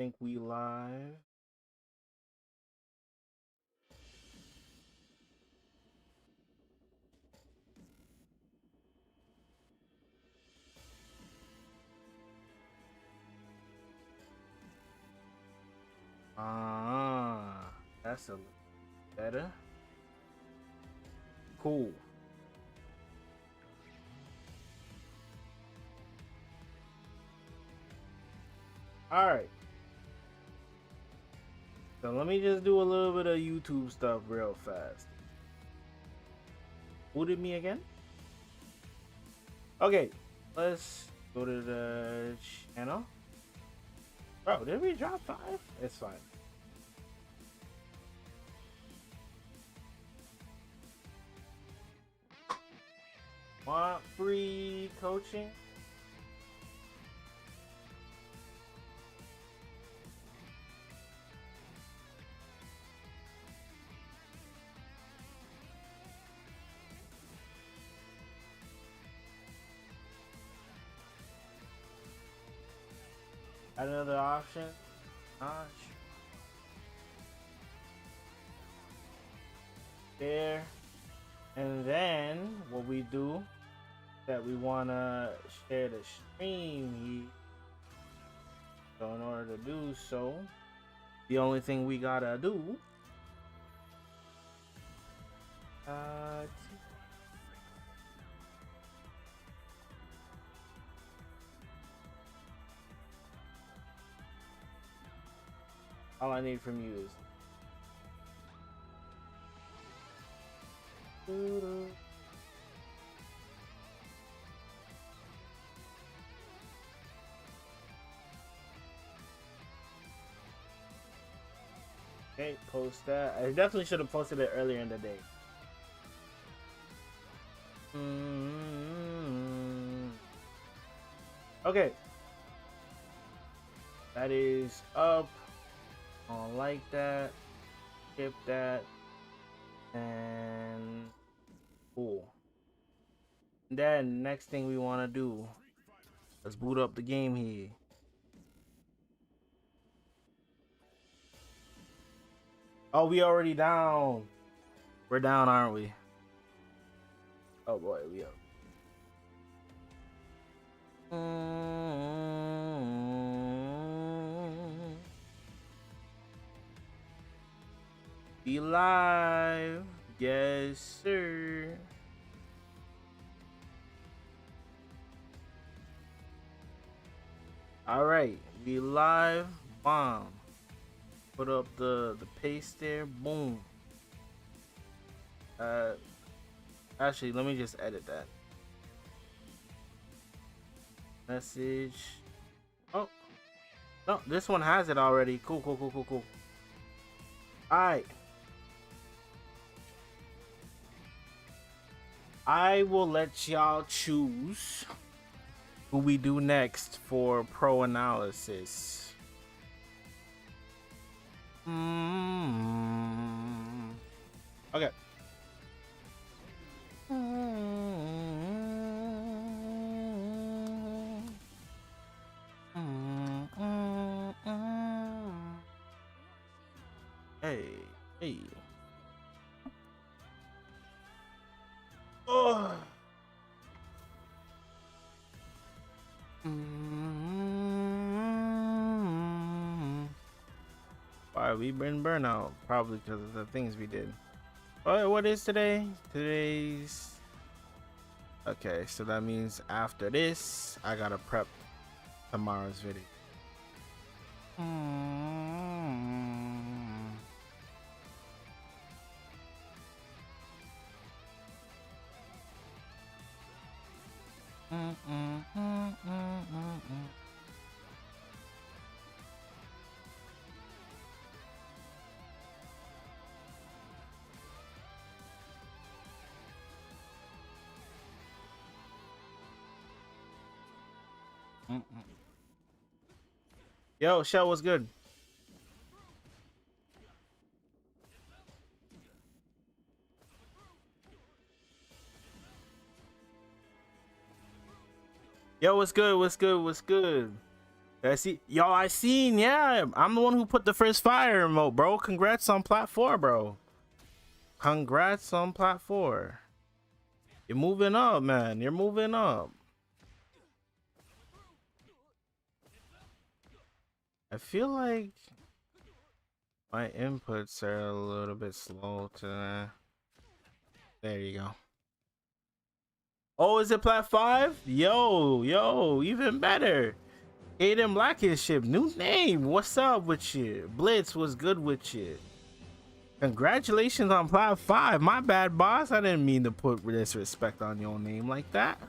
think we live. Ah, that's a little better. Cool. All right. So let me just do a little bit of YouTube stuff real fast. Booted me again? Okay, let's go to the channel. Bro, did we drop 5? It's fine. Want free coaching? Another option? Not sure. There. And then what we do that we wanna share the stream. So in order to do so, the only thing we gotta do uh all I need from you is okay, post that. I definitely should have posted it earlier in the day. Okay. That is up. I don't like that. Skip that. And cool. And then next thing we want to do, let's boot up the game here. Oh, we already down. We're down, aren't we? Oh boy, we up. Be live. Yes, sir. All right, we live. Bomb. Put up the paste there. Boom. Actually, let me just edit that. Message. Oh, no, this one has it already. Cool. All right. I will let y'all choose who we do next for pro analysis. Okay. Hey. Oh. Why we been burnout? Probably because of the things we did. What is today? Today's okay. So that means after this, I gotta prep tomorrow's video. Yo, Shell, what's good? Yo, what's good? What's good? I see, yo. I seen, yeah. I'm the one who put the first fire emote, bro. Congrats on Plat 4, bro. Congrats on Plat 4. You're moving up, man. You're moving up. I feel like my inputs are a little bit slow today. There you go. Oh, is it Plat 5? Yo, even better. Aiden Blackish ship, new name. What's up with you? Blitz was good with you. Congratulations on Plat 5. My bad, boss. I didn't mean to put disrespect on your name like that.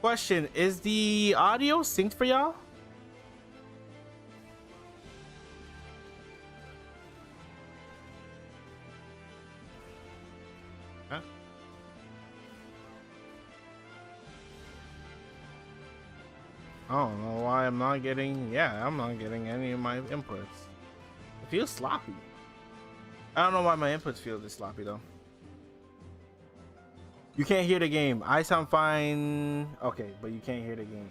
Question, is the audio synced for y'all? Huh? I don't know why I'm not getting, I'm not getting any of my inputs. It feels sloppy. I don't know why my inputs feel this sloppy though. You can't hear the game. I sound fine. Okay, but you can't hear the game.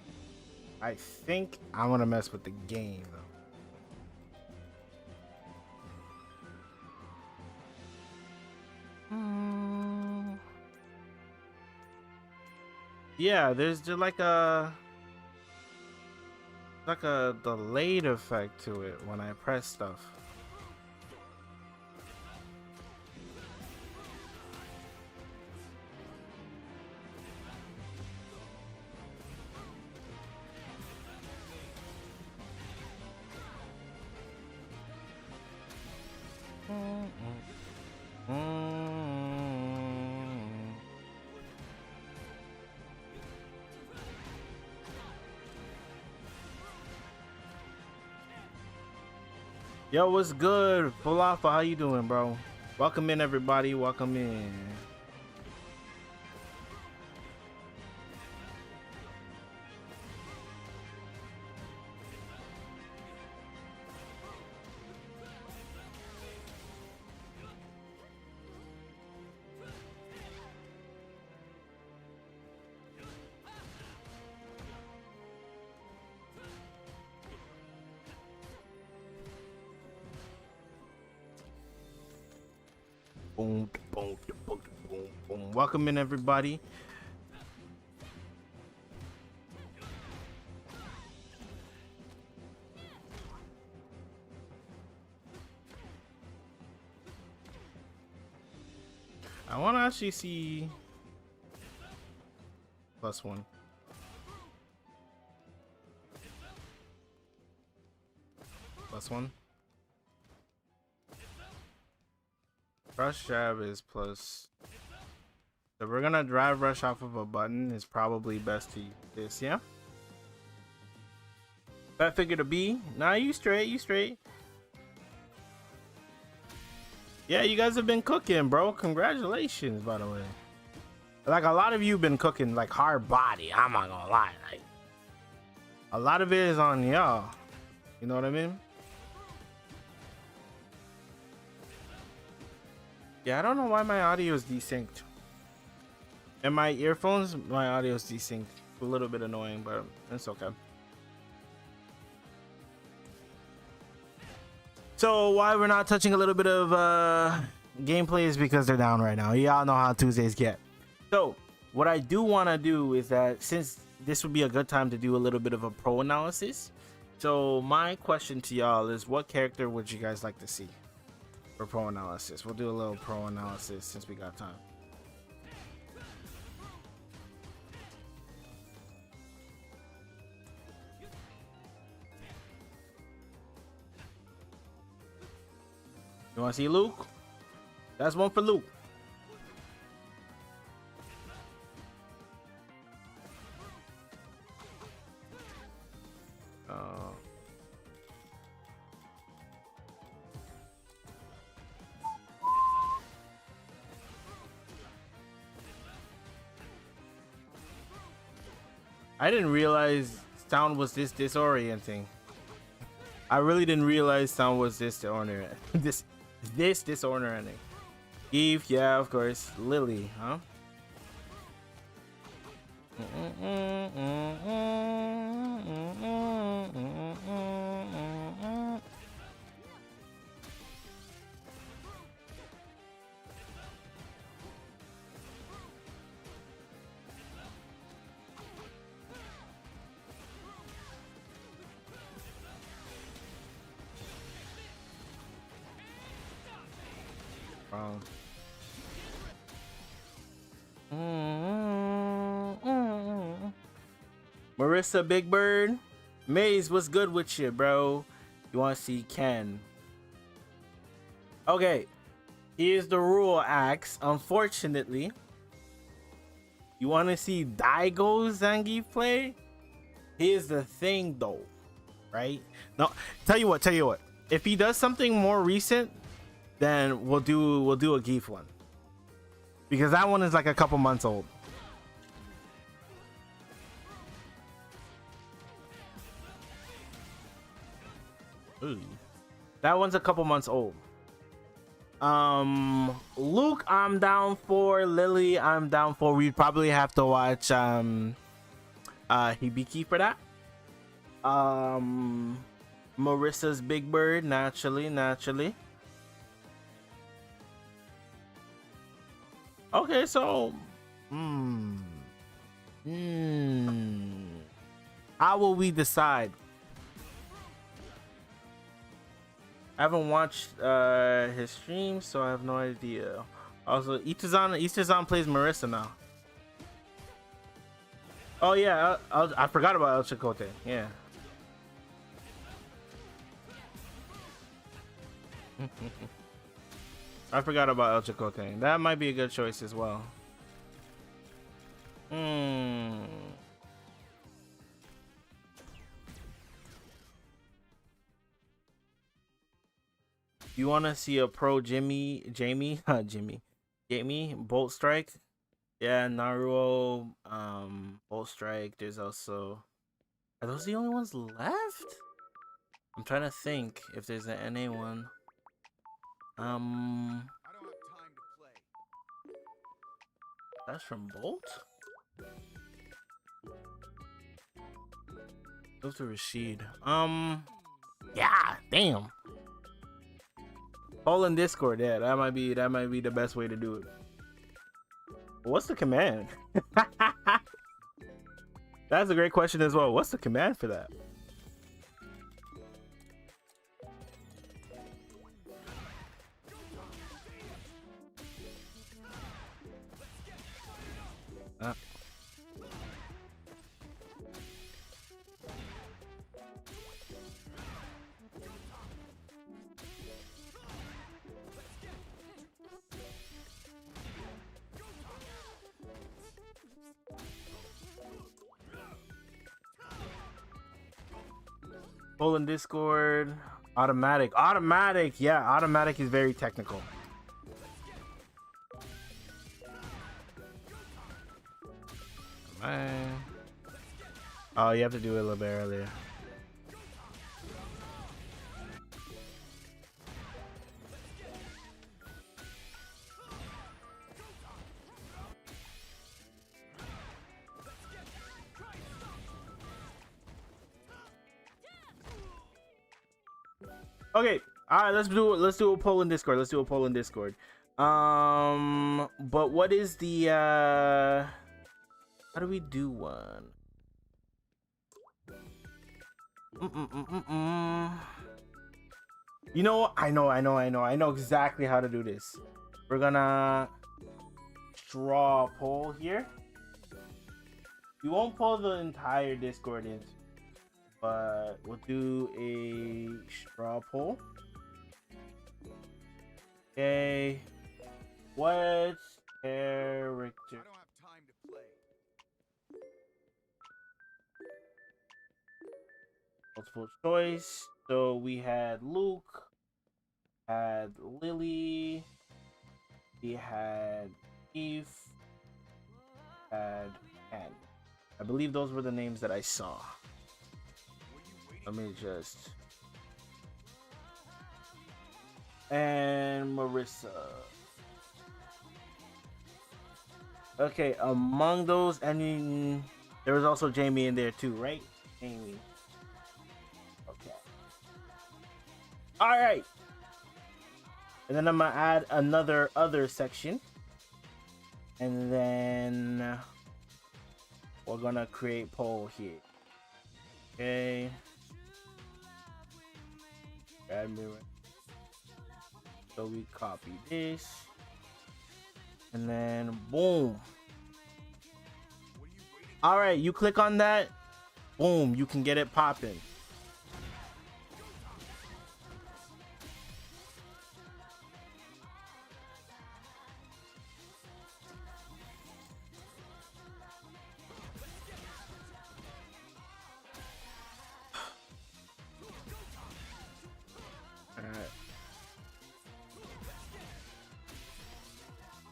I think I'm gonna mess with the game though. Yeah, there's just like a delayed effect to it when I press stuff. Yo, what's good? Falafel, how you doing, bro? Welcome in, everybody. Welcome in. Boom, boom, boom, boom, boom. Welcome in, everybody. I want to actually see +1. +1. Rush jab is plus. So we're gonna drive rush off of a button. It's probably best to use this, yeah? That figure to be. Nah, you straight, you straight. Yeah, you guys have been cooking, bro. Congratulations, by the way. Like, a lot of you been cooking like hard body. I'm not gonna lie. Like, a lot of it is on y'all. You know what I mean? Yeah, I don't know why my audio is desynced. And my earphones, my audio is desynced. A little bit annoying, but it's okay. So why we're not touching a little bit of gameplay is because they're down right now. Y'all know how Tuesdays get. So what I do want to do is that, since this would be a good time to do a little bit of a pro analysis, so my question to y'all is, what character would you guys like to see for pro analysis? We'll do a little pro analysis since we got time. You want to see Luke? That's one for Luke. I didn't realize sound was this disorienting. I really didn't realize sound was this disorienting. this disorienting. Eve, yeah, of course. Lily, huh? Marissa Big Bird, Maze, what's good with you, bro? You want to see Ken? Okay, here's the rule, Axe. Unfortunately, you want to see Daigo Zangief play? Here's the thing, though, right? No, tell you what. If he does something more recent, then we'll do a Geef one, because that one is like a couple months old. Ooh. That one's a couple months old. Luke, I'm down for. Lily, I'm down for. We'd probably have to watch Hibiki for that. Marissa's Big Bird, naturally. Okay, so how will we decide? I haven't watched his stream, so I have no idea. Also, Itazan plays Marissa now. Oh yeah, I forgot about El Chicote. Yeah. I forgot about El Chicote. That might be a good choice as well. You want to see a pro Jamie Bolt Strike? Yeah, Naruto, Bolt Strike. There's also, are those the only ones left? I'm trying to think if there's an NA one. I don't have time to play. That's from Bolt? Goes to Rashid. Yeah, damn. Poll in Discord, yeah, that might be the best way to do it. What's the command? That's a great question as well. What's the command for that? Poll in Discord. Automatic. Yeah, automatic is very technical. Oh, you have to do it a little bit earlier. Okay, all right, let's do a poll in Discord. But what is the how do we do one? You know, I know exactly how to do this. We're gonna draw a poll here. We won't pull the entire Discord in, but we'll do a straw poll. Okay, what character? I don't have time to play. Multiple choice. So we had Luke, had Lily, we had Eve, had Ken. I believe those were the names that I saw. Let me just. And Marissa. Okay, among those, I mean, there was also Jamie in there too, right? Jamie. Okay. All right. And then I'm gonna add another other section, and then we're gonna create poll here. Okay. Add mirror. So we copy this, and then boom. All right, you click on that, boom, you can get it popping. All right.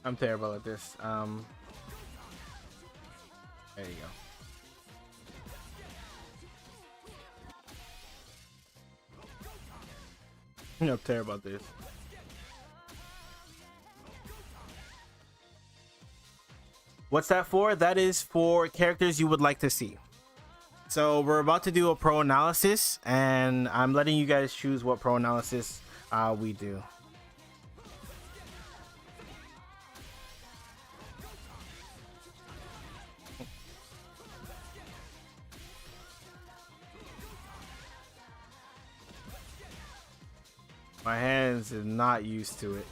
I'm terrible at this. There you go. I'm terrible at this. What's that for? That is for characters you would like to see. So we're about to do a pro analysis, and I'm letting you guys choose what pro analysis we do. My hands are not used to it.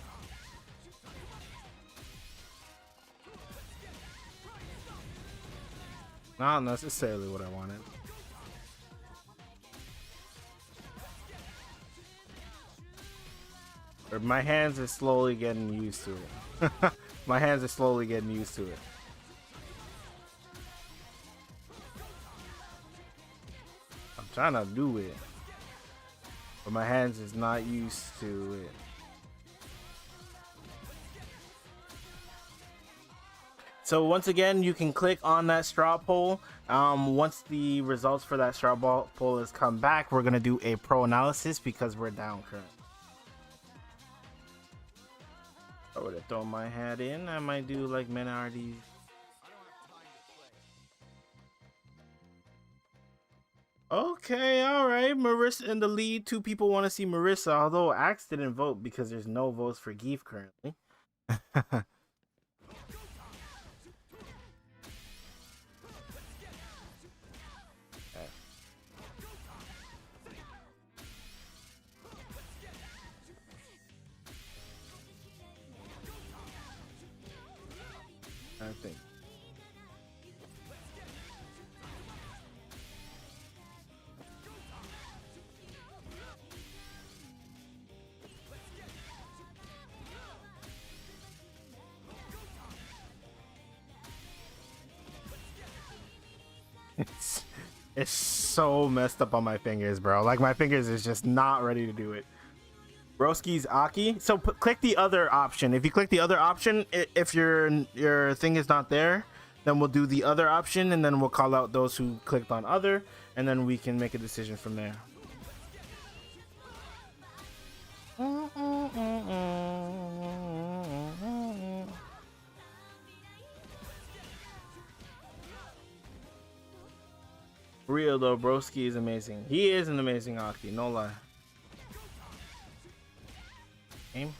Not necessarily what I wanted. But my hands are slowly getting used to it. My hands are slowly getting used to it. I'm trying to do it, but my hands is not used to it. So once again, you can click on that straw poll. Once the results for that straw poll has come back, we're gonna do a pro analysis because we're down currently. I would have thrown my hat in. I might do like Menardi. Okay, all right. Marissa in the lead. 2 people want to see Marissa, although Axe didn't vote because there's no votes for Geef currently. I think. It's so messed up on my fingers, bro. Like my fingers is just not ready to do it. Broski's Aki. So click the other option. If you click the other option, if your thing is not there, then we'll do the other option, and then we'll call out those who clicked on other, and then we can make a decision from there. Real though, Broski is amazing. He is an amazing Aki, no lie. Aim.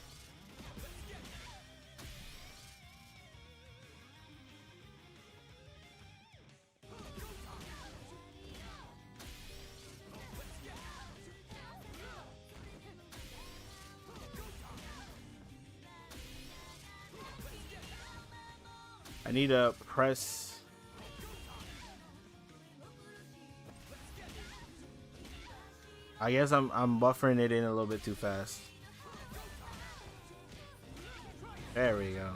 I need to press. I guess I'm buffering it in a little bit too fast. There we go.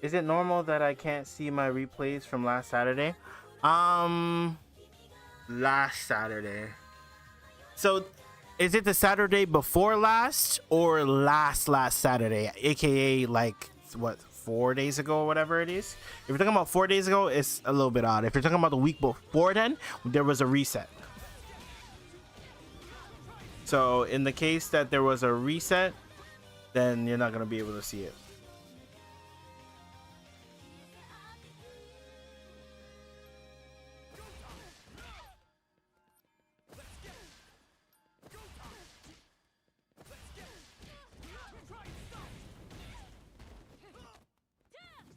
Is it normal that I can't see my replays from last Saturday? Um, last Saturday. So, is it the Saturday before last or last Saturday, aka like what 4 days ago or whatever it is? If you're talking about 4 days ago, it's a little bit odd. If you're talking about the week before then, there was a reset. So in the case that there was a reset, then you're not gonna be able to see it.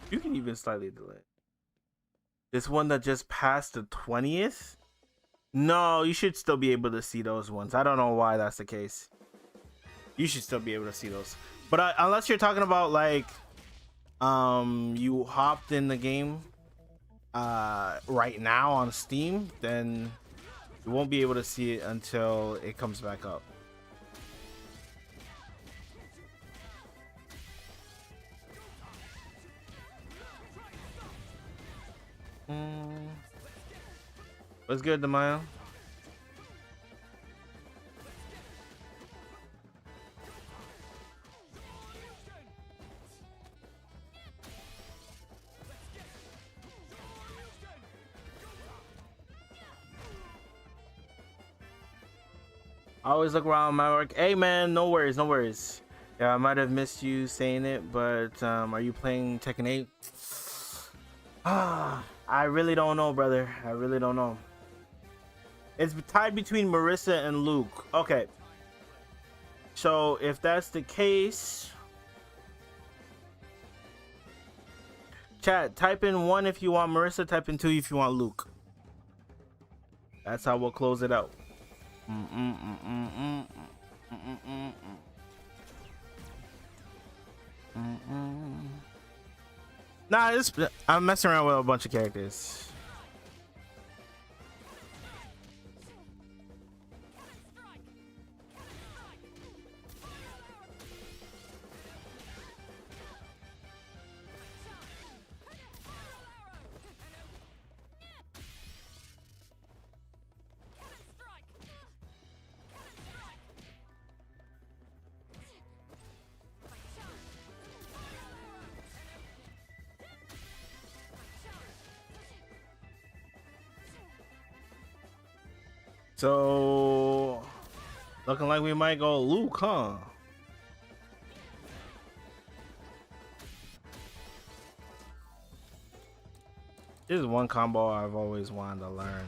You can even slightly delay. This one that just passed the 20th? No, you should still be able to see those ones. I don't know why that's the case. You should still be able to see those. But unless you're talking about like you hopped in the game right now on Steam, then you won't be able to see it until it comes back up. What's good, Demayo? I always look around my work. Hey man, no worries, no worries. Yeah, I might have missed you saying it, but are you playing Tekken 8? I really don't know, brother. I really don't know. It's tied between Marissa and Luke. Okay. So if that's the case, chat, type in 1 if you want Marissa, type in 2 if you want Luke. That's how we'll close it out. Nah, I'm messing around with a bunch of characters. So, looking like we might go Luke, huh? This is one combo I've always wanted to learn.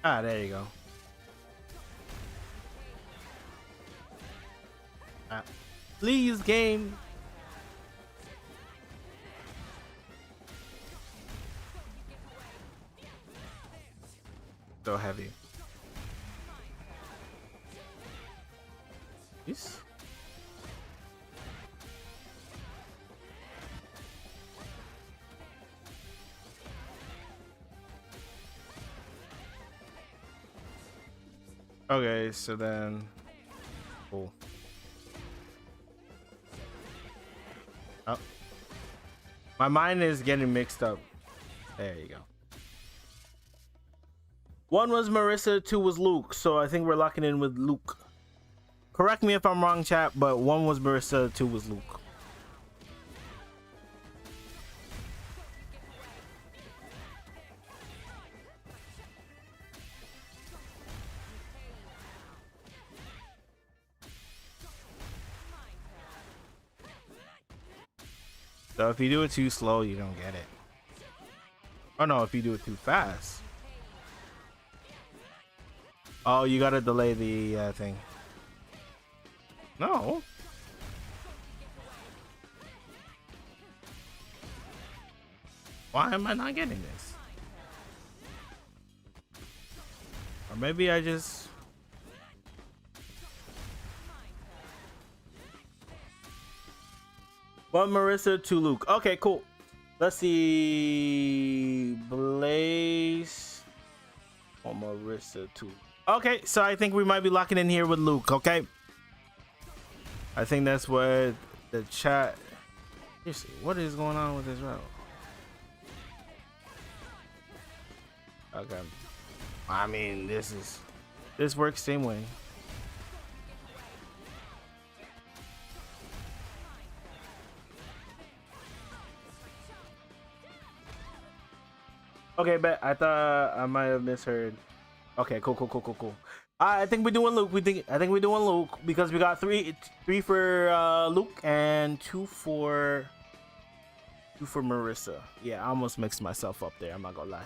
Ah, there you go. Please, game. So heavy. Yes. Okay, so then cool. Oh. My mind is getting mixed up. There you go. 1 was Marissa, 2 was Luke, so I think we're locking in with Luke. Correct me if I'm wrong, chat, but 1 was Marissa, 2 was Luke. So if you do it too slow, you don't get it. Oh no, if you do it too fast. Oh, you gotta delay the thing. No. Why am I not getting this? Or maybe I just... One Marissa, two Luke. Okay, cool. Let's see. Blaze. One Marissa, two. Okay, so I think we might be locking in here with Luke, okay? I think that's what the chat... Seriously, what is going on with this route? Okay. I mean, this works same way. Okay, bet. I thought I might have misheard. Okay, cool. I think we're doing Luke. I think we're doing Luke because we got three for Luke and two for Marissa. Yeah, I almost mixed myself up there. I'm not gonna lie.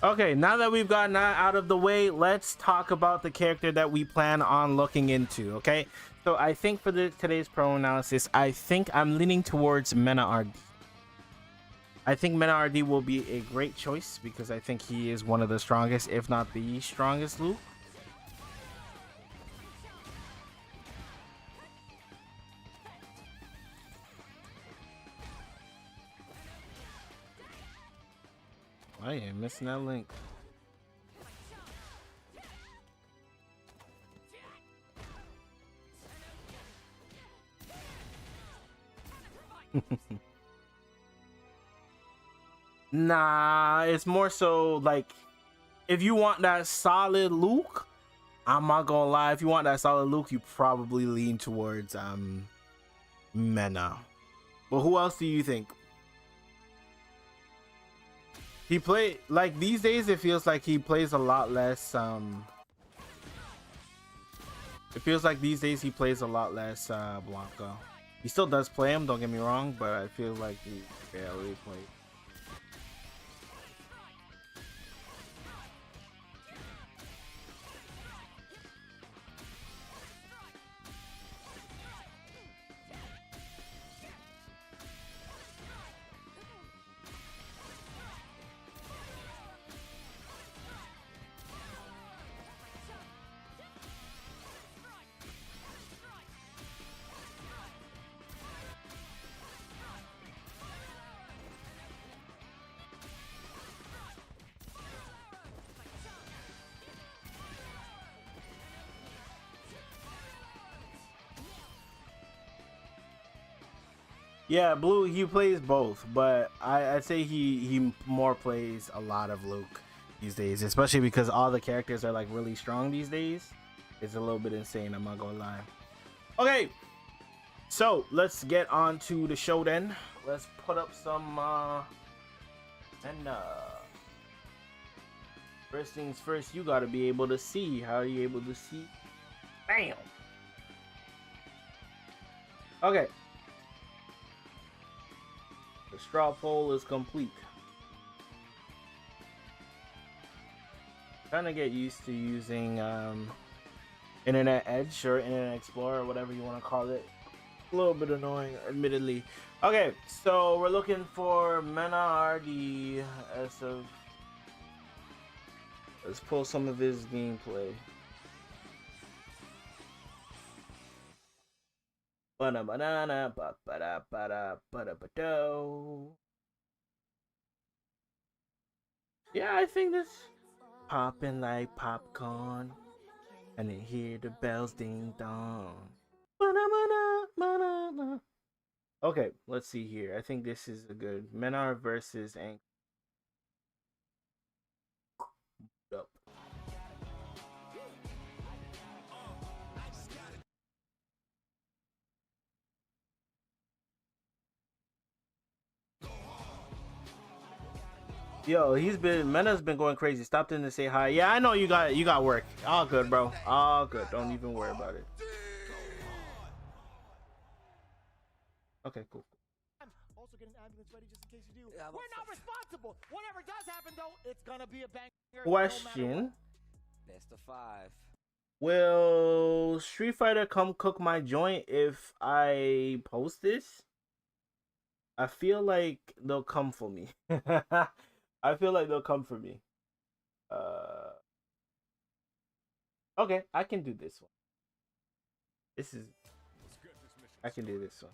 Okay, now that we've gotten that out of the way, let's talk about the character that we plan on looking into, okay? So I think for today's pro analysis, I think I'm leaning towards Mena RD. I think Mena RD will be a great choice because I think he is one of the strongest, if not the strongest Luke. I am missing that link. Nah, it's more so like if you want that solid Luke, I'm not gonna lie, if you want that solid Luke, you probably lean towards Mena. But who else do you think? He play like these days it feels like he plays a lot less it feels like these days he plays a lot less Blanco. He still does play him, don't get me wrong, but I feel like he barely plays. Yeah, Blue, he plays both, but I'd say he more plays a lot of Luke these days, especially because all the characters are like really strong these days. It's a little bit insane, I'm not gonna lie. Okay, so let's get on to the show then. Let's put up some first things first, you gotta be able to see. How are you able to see? Bam. Okay. The straw poll is complete. Trying to get used to using Internet Edge or Internet Explorer or whatever you want to call it. A little bit annoying, admittedly. Okay, so we're looking for Mena RD as of... Let's pull some of his gameplay. Yeah, I think this popping like popcorn, and then hear the bells ding dong. Okay, let's see here. I think this is a good Menar versus Ank. Yo, Mena's been going crazy. Stopped in to say hi. Yeah, I know you got work. All good, bro. All good. Don't even worry about it. Okay, cool. ambulance ready just in case you do. Yeah, we're not responsible. Whatever does happen, though, it's gonna be a banger. Question. Best of 5. Will Street Fighter come cook my joint if I post this? I feel like they'll come for me. I feel like they'll come for me. Okay, I can do this one. I can do this one.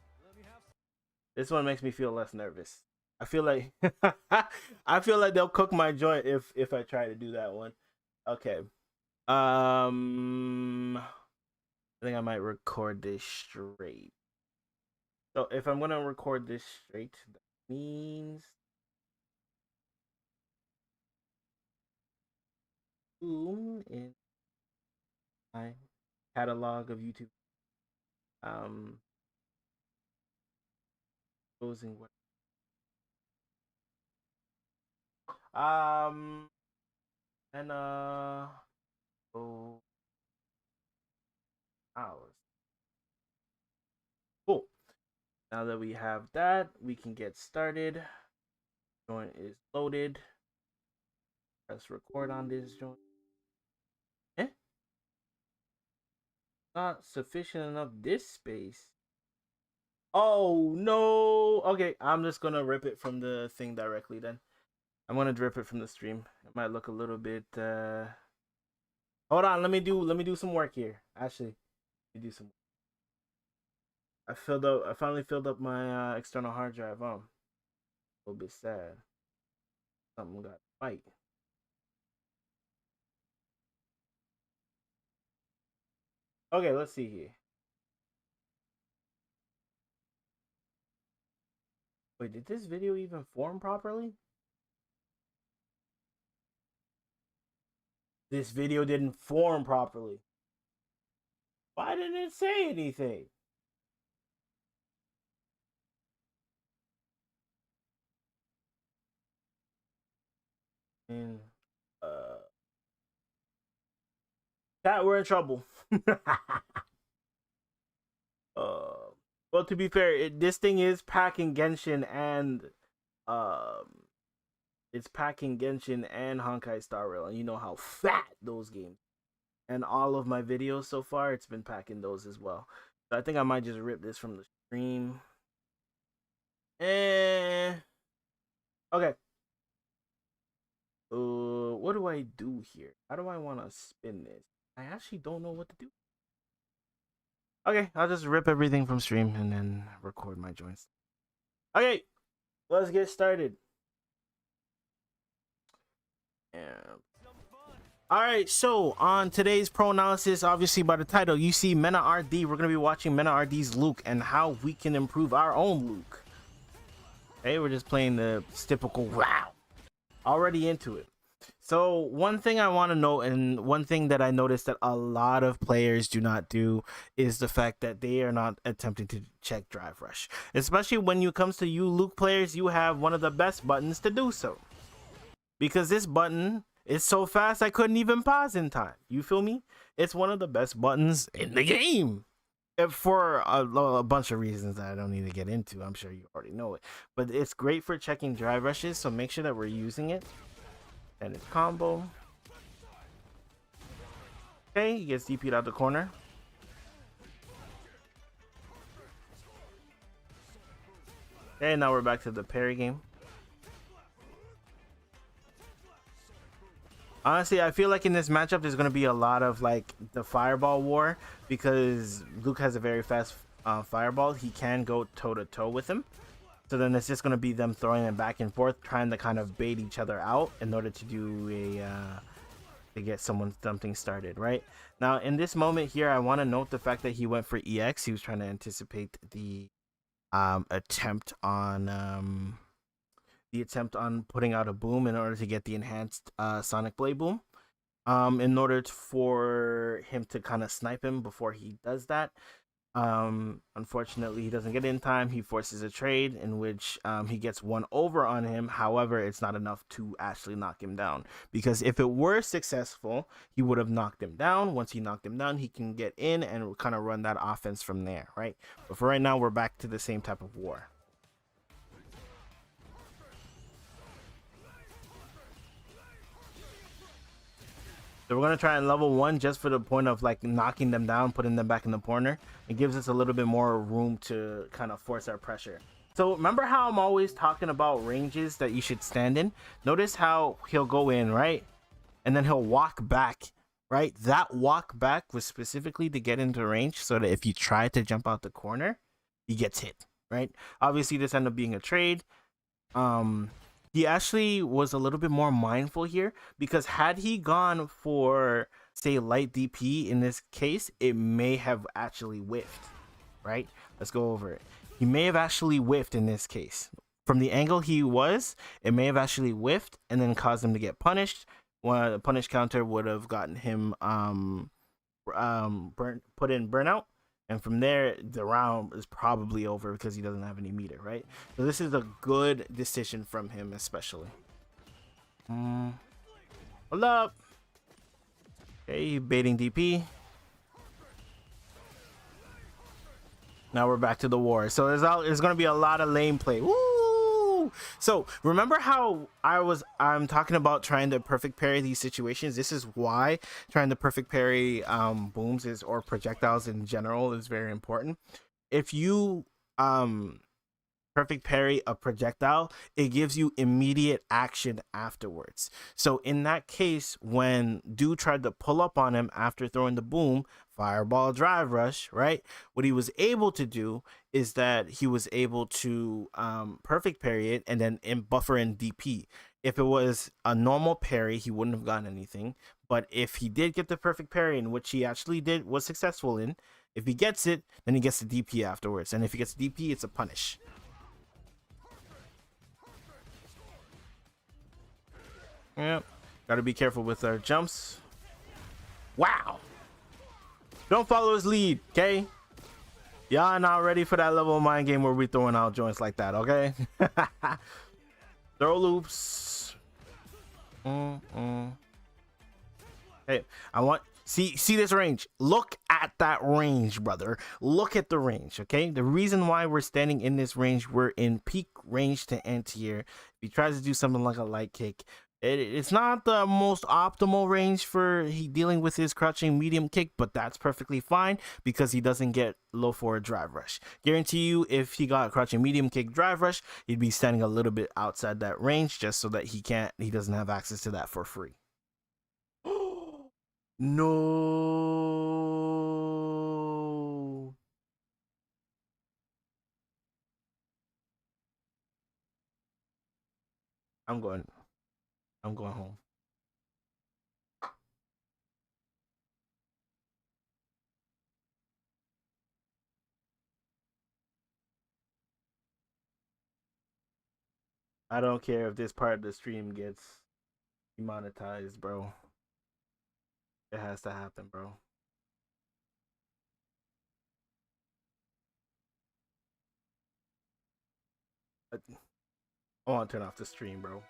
This one makes me feel less nervous. I feel like I feel like they'll cook my joint if I try to do that one. Okay. I think I might record this straight. So if I'm gonna record this straight, that means boom in my catalog of YouTube. Closing what? And oh, hours. Cool. Now that we have that, we can get started. Joint is loaded. Press record on this joint. Eh? Not sufficient enough disk space. Oh no. Okay, I'm just gonna rip it from the thing directly then. I'm gonna rip it from the stream. It might look a little bit hold on, let me do some work here. Actually, let me do some. I finally filled up my external hard drive. A little bit sad. Something got fight. Okay, let's see here. Wait, did this video even form properly? This video didn't form properly. Why didn't it say anything? And that we're in trouble. Well, to be fair, this thing is packing Genshin and it's packing Genshin and Honkai Star Rail, and you know how fat those games. And all of my videos so far, it's been packing those as well. So I think I might just rip this from the stream. Okay. What do I do here? How do I want to spin this? I actually don't know what to do. Okay, I'll just rip everything from stream and then record my joints. Okay, let's get started. Alright, so on today's pro analysis, obviously by the title, you see Mena RD. We're going to be watching Mena RD's Luke and how we can improve our own Luke. Okay, we're just playing the typical wow. Already into it. So one thing I want to note, and one thing that I noticed that a lot of players do not do, is the fact that they are not attempting to check drive rush. Especially when it comes to you Luke players, you have one of the best buttons to do so. Because this button is so fast I couldn't even pause in time. You feel me? It's one of the best buttons in the game. For a bunch of reasons that I don't need to get into. I'm sure you already know it. But it's great for checking drive rushes, so make sure that we're using it. And it's combo. Okay, he gets DP'd out the corner. Okay, now we're back to the parry game. Honestly, I feel like in this matchup, there's going to be a lot of like the fireball war because Luke has a very fast fireball. He can go toe to toe with him. So then it's just going to be them throwing them back and forth, trying to kind of bait each other out in order to do to get something started, right? Now, in this moment here, I want to note the fact that he went for EX. He was trying to anticipate the attempt on putting out a boom in order to get the enhanced Sonic Blade boom. In order for him to kind of snipe him before he does that. Unfortunately, he doesn't get in time. He forces a trade in which he gets one over on him. However, it's not enough to actually knock him down, because if it were successful, he would have knocked him down. Once he knocked him down, he can get in and kind of run that offense from there, right? But for right now, we're back to the same type of war. So we're gonna try and level 1 just for the point of like knocking them down, putting them back in the corner. It gives us a little bit more room to kind of force our pressure. So remember how I'm always talking about ranges that you should stand in? Notice how he'll go in, right? And then he'll walk back, right? That walk back was specifically to get into range so that if you try to jump out the corner, he gets hit, right? Obviously, this ended up being a trade. Um, he actually was a little bit more mindful here because had he gone for, say, light DP in this case, it may have actually whiffed, right? Let's go over it. He may have actually whiffed in this case. From the angle he was, it may have actually whiffed and then caused him to get punished. One the punish counter would have gotten him put in burnout, and from there the round is probably over because he doesn't have any meter, right? So this is a good decision from him, especially. Hold up. Okay, baiting DP. Now we're back to the war. So there's going to be a lot of lane play. Woo! So remember how I'm talking about trying to perfect parry these situations. This is why trying to perfect parry booms or projectiles in general is very important. If you perfect parry a projectile, it gives you immediate action afterwards. So in that case, when dude tried to pull up on him after throwing the boom, fireball drive rush, right? What he was able to do is that he was able to perfect parry it and then buffer in DP. If it was a normal parry, he wouldn't have gotten anything. But if he did get the perfect parry, in which he actually was successful in, if he gets it, then he gets the DP afterwards. And if he gets the DP, it's a punish. Yep. Gotta be careful with our jumps. Wow. Don't follow his lead, okay? Y'all not ready for that level of mind game where we throwing out joints like that, okay? Throw loops. Hey, I want see this range. Look at that range, brother. Look at the range, okay? The reason why we're standing in this range, we're in peak range to anti-air. If he tries to do something like a light kick, it's not the most optimal range for dealing with his crouching medium kick, but that's perfectly fine because he doesn't get low forward drive rush. Guarantee you, if he got crouching medium kick drive rush, he'd be standing a little bit outside that range just so that he doesn't have access to that for free. No. I'm going. I'm going home. I don't care if this part of the stream gets demonetized, bro. It has to happen, bro. I want to turn off the stream, bro.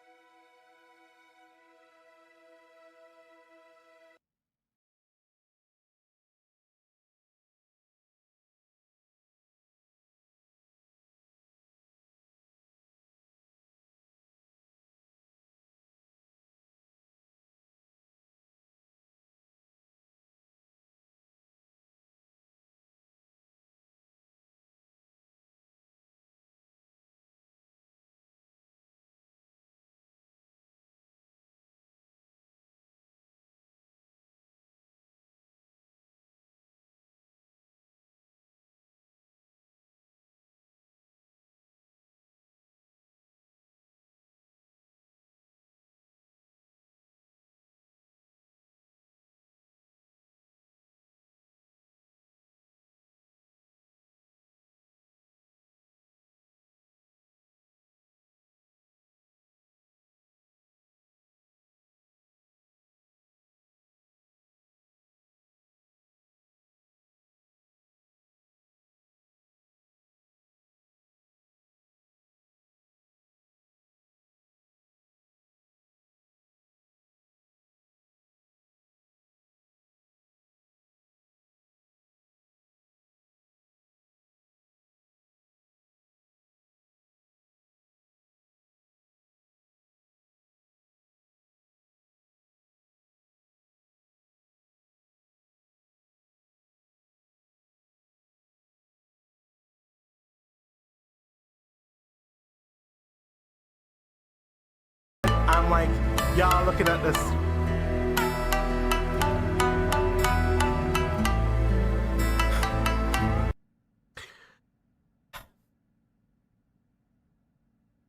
like y'all looking at this.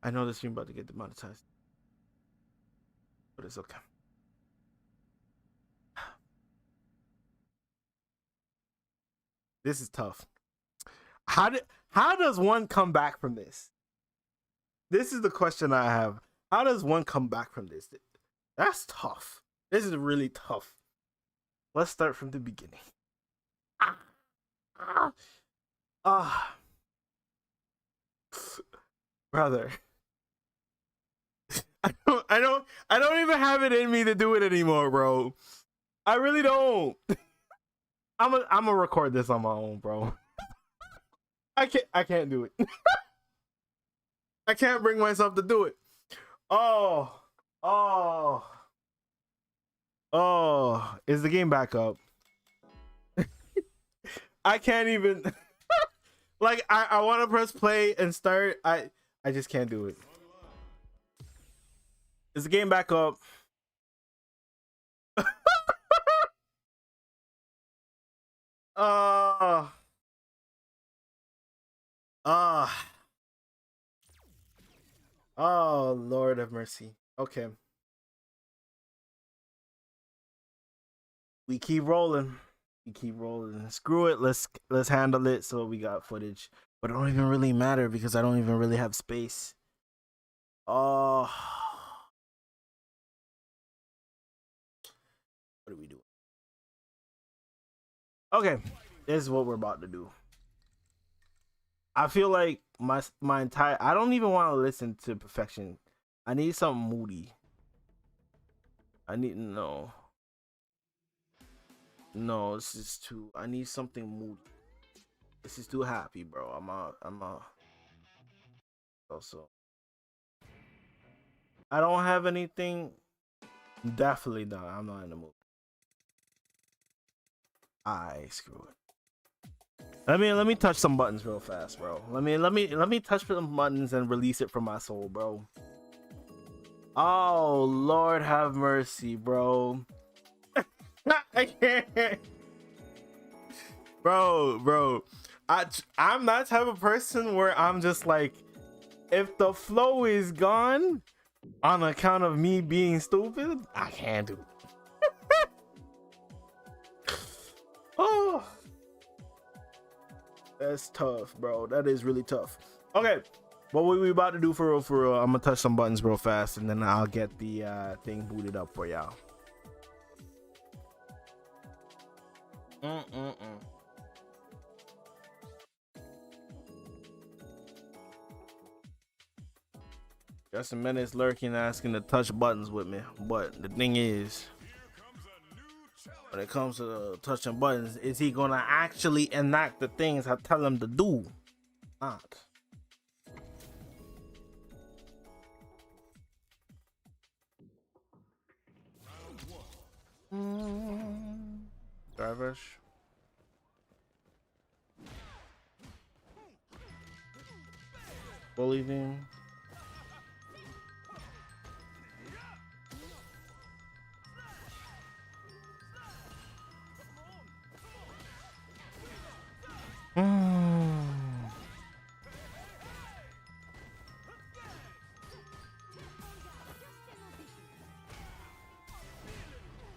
I know this stream about to get demonetized, but it's okay. This is tough. How does one come back from this? This is the question I have. How does one come back from this? That's tough. This is really tough. Let's start from the beginning. Brother. I don't even have it in me to do it anymore, bro. I really don't. I'm gonna record this on my own, bro. I can't do it. I can't bring myself to do it. Oh, is the game back up? I can't even like I want to press play and start. I just can't do it. Is the game back up? Oh, Lord have mercy. Okay. We keep rolling. We keep rolling. Screw it. Let's handle it so we got footage. But it don't even really matter because I don't even really have space. Oh. What do we do? Okay. This is what we're about to do. I feel like my entire I don't even want to listen to Perfection. I need something moody. I need no, this is too I need something moody. This is too happy, bro. I'm also I don't have anything. Definitely not. I'm not in the mood. Screw it. Let me touch some buttons real fast, bro. Let me touch some buttons and release it from my soul, bro. Oh, Lord have mercy, bro. I can't. Bro. I'm that type of person where I'm just like, if the flow is gone on account of me being stupid, I can't do it. Oh. That's tough, bro. That is really tough. Okay, what we about to do for real, I'm gonna touch some buttons real fast, and then I'll get the thing booted up for y'all. Just a minute's lurking, asking to touch buttons with me, but the thing is, when it comes to touching buttons, is he gonna actually enact the things I tell him to do? Not. Drivers. Bully thing.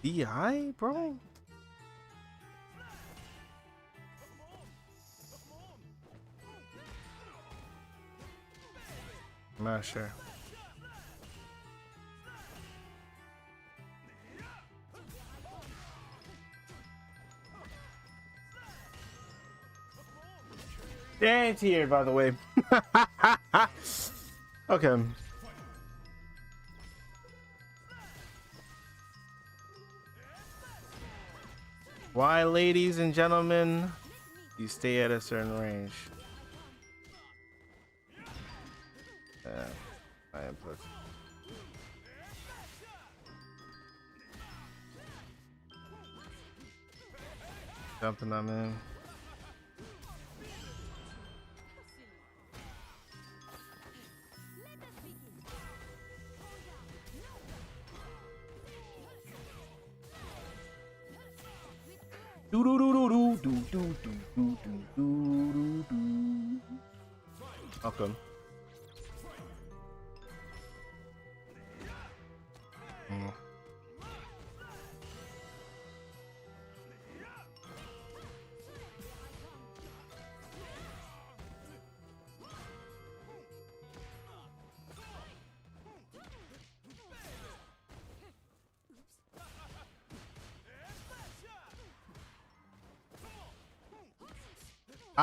DI, bro? I'm not sure. They ain't here, by the way. Okay. Why, ladies and gentlemen, you stay at a certain range? Yeah, I am pussy. Jumping on in. Do do do do do do do do do do do. Okay.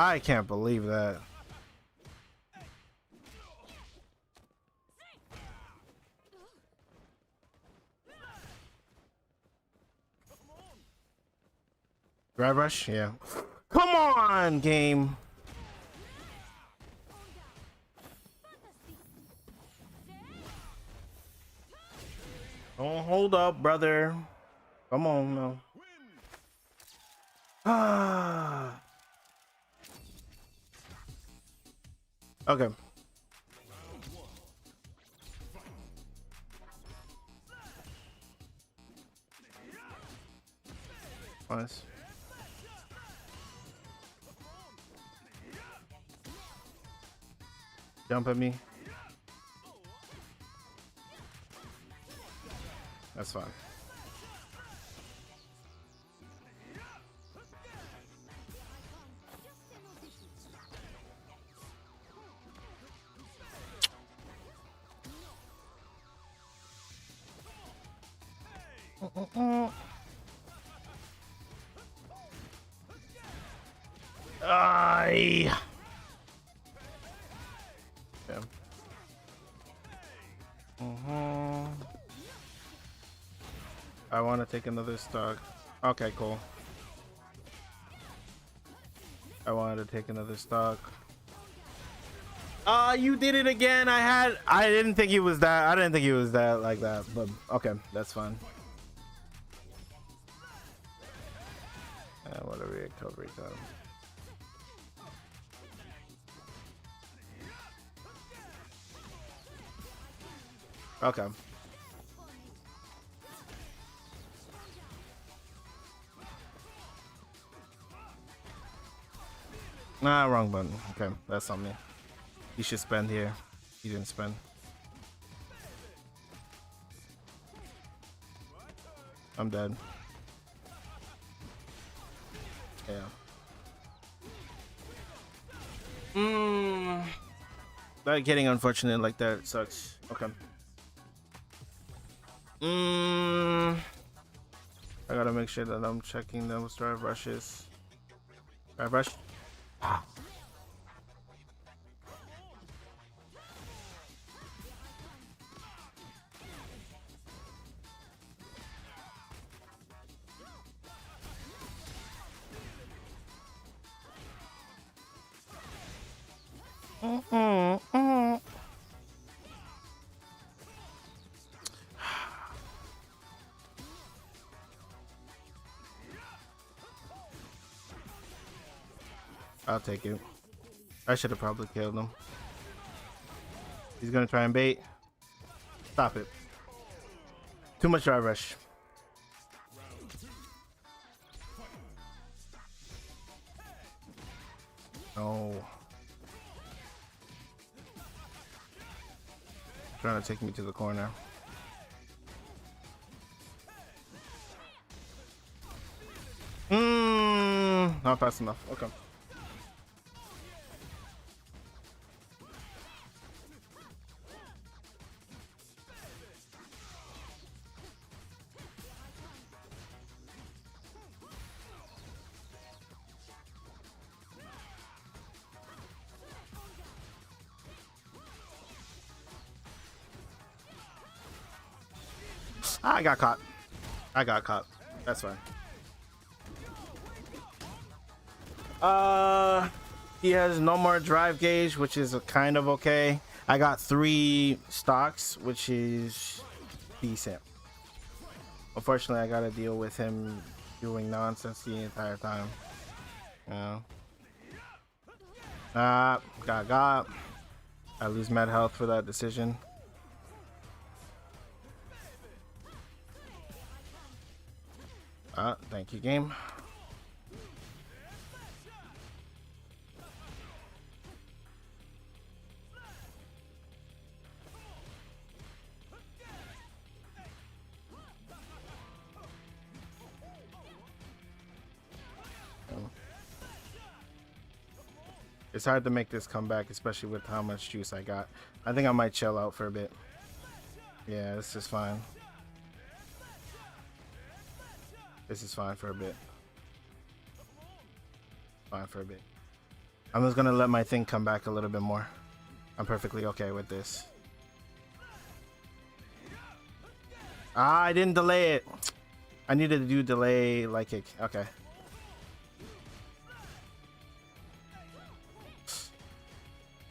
I can't believe that. Drive rush? Yeah. Come on, game. Don't hold up, brother. Come on now. Ah. Okay. Nice. Jump at me. That's fine. Ay. Yeah. I want to take another stock. Okay, cool. I wanted to take another stock. You did it again. I didn't think he was that. I didn't think he was that like that, but okay, that's fine. What a recovery time. Okay. Nah, wrong button. Okay, that's on me. He should spend here. He didn't spend. I'm dead. Yeah. That getting unfortunate like that sucks. Okay. I gotta make sure that I'm checking those drive rushes. Drive rush. I'll take it. I should have probably killed him. He's gonna try and bait. Stop it. Too much drive rush. Oh. Trying to take me to the corner. Not fast enough. Okay. I got caught. I got caught. That's fine. He has no more drive gauge, which is kind of okay. I got 3 stocks, which is decent. Unfortunately, I gotta deal with him doing nonsense the entire time. Yeah. Got. I lose mad health for that decision. Thank you, game. It's hard to make this comeback, especially with how much juice I got. I think I might chill out for a bit. Yeah, this is fine. This is fine for a bit. Fine for a bit. I'm just gonna let my thing come back a little bit more. I'm perfectly okay with this. Ah, I didn't delay it. I needed to do delay like it. Okay.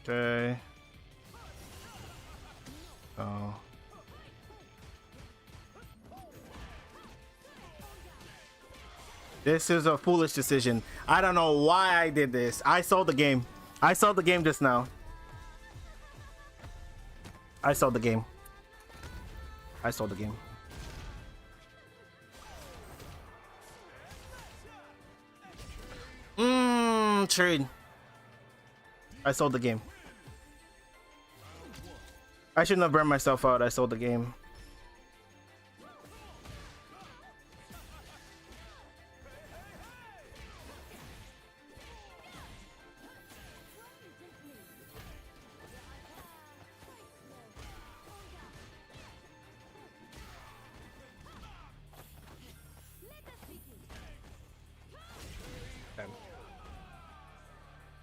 Okay. Oh. This is a foolish decision. I don't know why I did this. I sold the game. I sold the game just now. I sold the game. I sold the game. Trade. I sold the game. I shouldn't have burned myself out. I sold the game.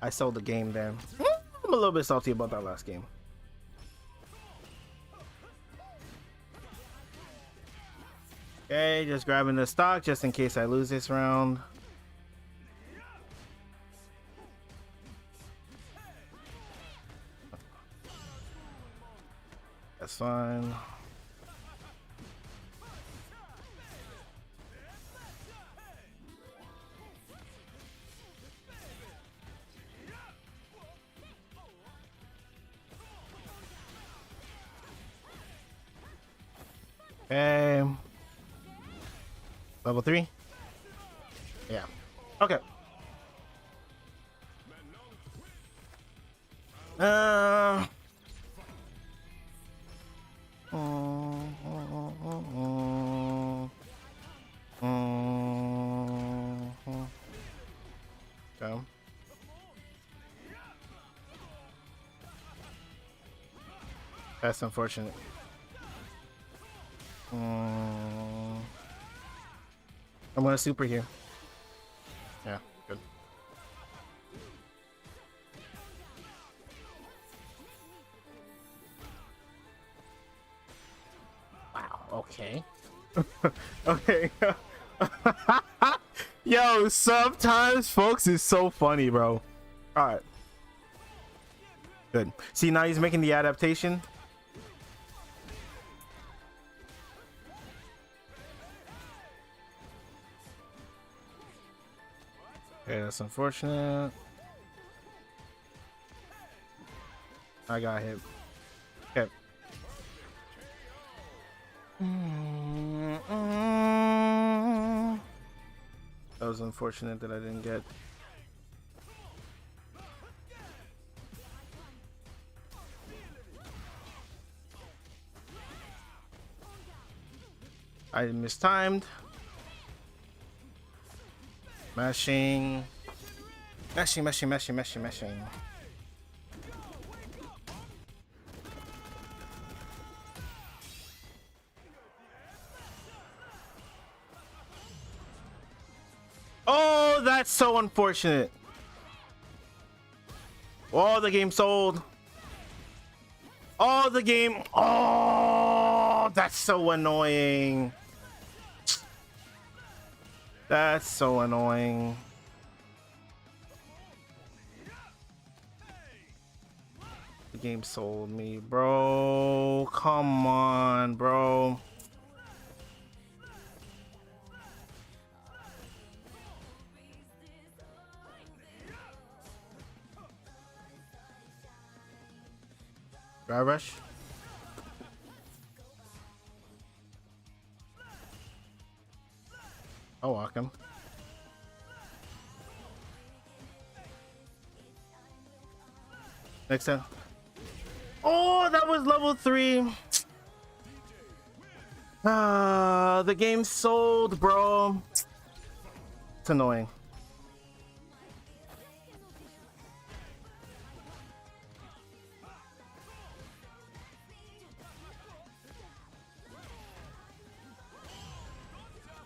I sold the game then. I'm a little bit salty about that last game. Okay, just grabbing the stock just in case I lose this round. That's fine. Okay. Level 3? Yeah. Okay. Okay. That's unfortunate. I'm gonna super here. Yeah, good. Wow, okay. Okay. Yo, sometimes folks is so funny, bro. Alright. Good. See, now he's making the adaptation. Okay, that's unfortunate. I got hit. Okay. That was unfortunate that I didn't get. I mistimed. Mashing. Mashing. Oh, that's so unfortunate. Oh, the game sold. Oh, the game. Oh, that's so annoying. That's so annoying. The game sold me, bro. Come on, bro. Dry rush. I'll walk him. Next time. Oh, that was level 3. The game sold, bro. It's annoying.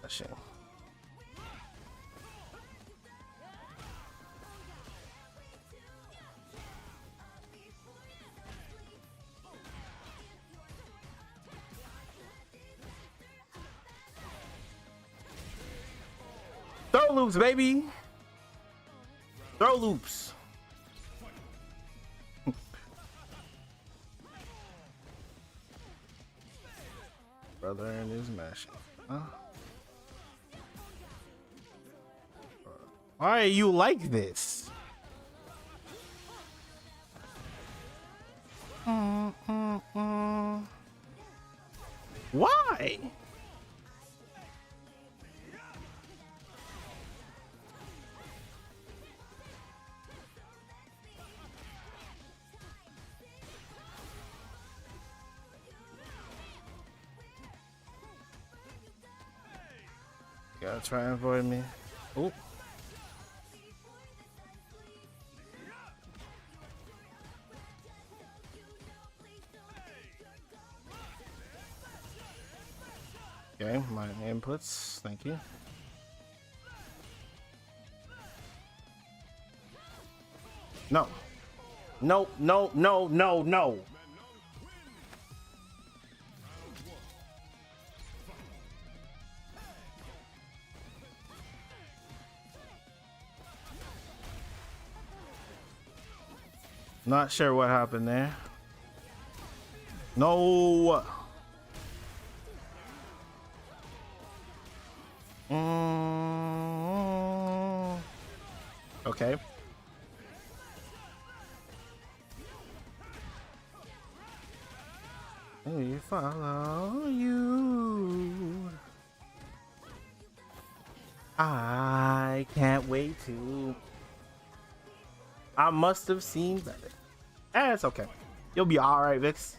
smashing. Throw loops, baby. Throw loops. Brother and his mashing. Huh? Why are you like this? Why? Gotta try and avoid me. Oh. Okay, my inputs. Thank you. No. No, no, no, no, no. Not sure what happened there. No. Okay. We follow you. I can't wait to. I must have seen better. It's okay. You'll be all right, Vix.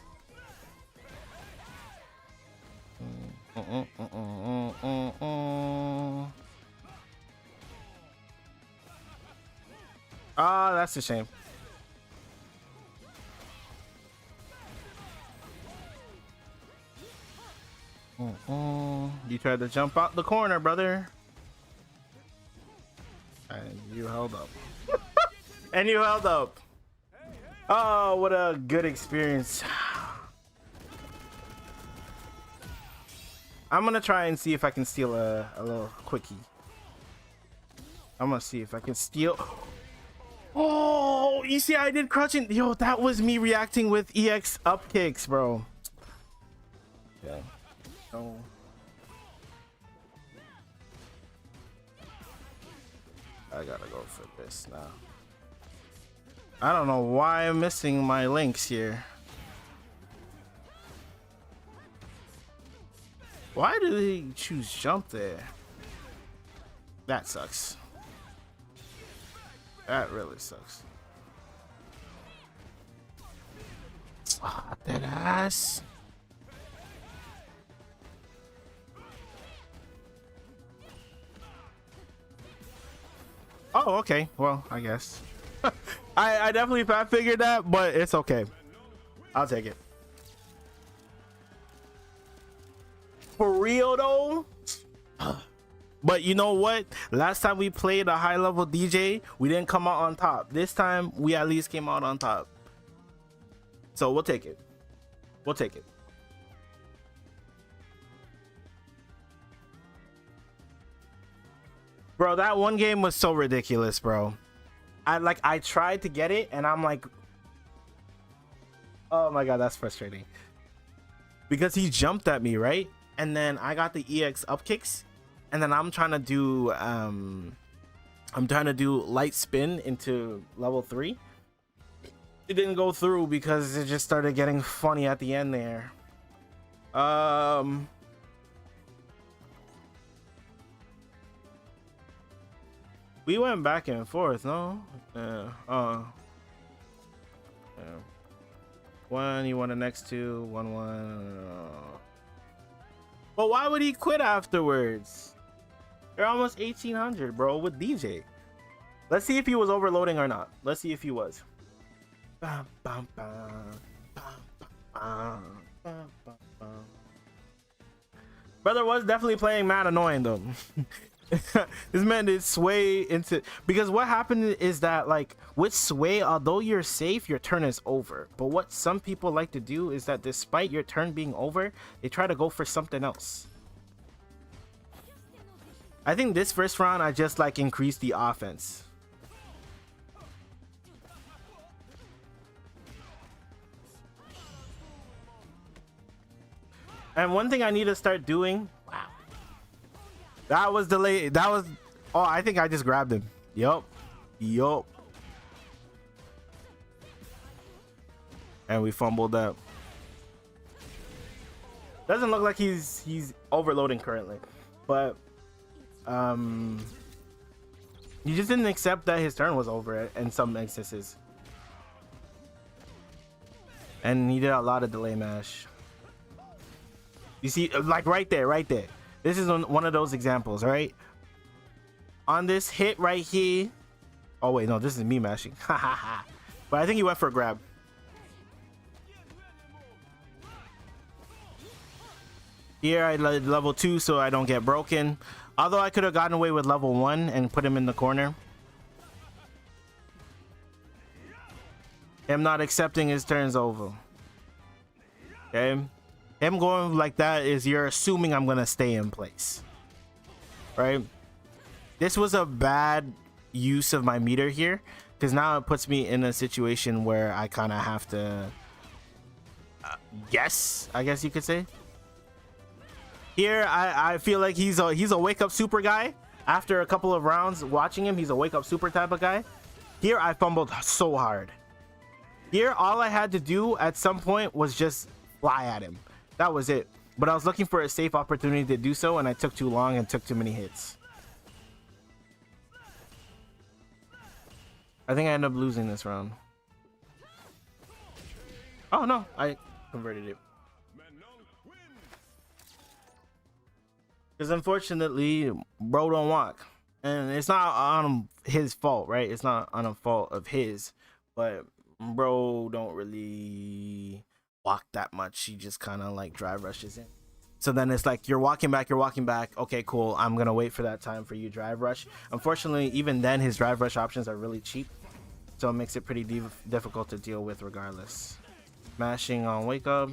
Ah, that's a shame. You tried to jump out the corner, brother. And you held up. And you held up. Oh, what a good experience. I'm gonna try and see if I can steal a little quickie. I'm gonna see if I can steal. Oh, you see, I did crouching. Yo, that was me reacting with EX up kicks, bro. Yeah. Oh. I gotta go for this now. I don't know why I'm missing my links here. Why do they choose jump there? That sucks. That really sucks. Ah, that ass. Oh, okay. Well, I guess. I definitely figured that, but it's okay. I'll take it. For real though. But you know what? Last time we played a high level DJ, we didn't come out on top. This time we at least came out on top. So we'll take it. We'll take it. Bro, that one game was so ridiculous, bro. I tried to get it and I'm like, oh my god, that's frustrating. Because he jumped at me, right? And then I got the EX up kicks, and then I'm trying to do light spin into level 3. It didn't go through because it just started getting funny at the end there. We went back and forth, no? Yeah. One, you won the next two. 1-1. But why would he quit afterwards? You're almost 1800, bro, with DJ. Let's see if he was overloading or not. Let's see if he was. Bum, bum, bum, bum, bum, bum, bum, bum. Brother was definitely playing mad annoying though. This man did sway into, because what happened is that like with sway, although you're safe, your turn is over. But what some people like to do is that despite your turn being over, they try to go for something else. I think this first round I just like increased the offense. And one thing I need to start doing, wow, that was delayed. That was, oh, I think I just grabbed him. Yup. And we fumbled up. Doesn't look like he's overloading currently, but he just didn't accept that his turn was over in some instances, and he did a lot of delay mash. You see, like right there. This is one of those examples, right? On this hit right here. Oh wait, no, this is me mashing. But I think he went for a grab. Here I level 2 so I don't get broken. Although I could have gotten away with level 1 and put him in the corner. Him not accepting his turn's over. Okay. Him going like that is you're assuming I'm gonna stay in place, right? This was a bad use of my meter here, because now it puts me in a situation where I kind of have to guess, I guess you could say. Here I feel like he's a wake up super guy. After a couple of rounds watching him, he's a wake up super type of guy. Here I fumbled so hard. Here all I had to do at some point was just fly at him. That was it. But I was looking for a safe opportunity to do so, and I took too long and took too many hits. I think I ended up losing this round. Oh no, I converted it. Because unfortunately, bro don't walk. And it's not on his fault, right? It's not on a fault of his. But bro don't really walk that much. He just kind of like drive rushes in. So then it's like you're walking back. Okay, cool. I'm gonna wait for that time for you drive rush. Unfortunately, even then his drive rush options are really cheap, so it makes it pretty difficult to deal with regardless. Mashing on wake up.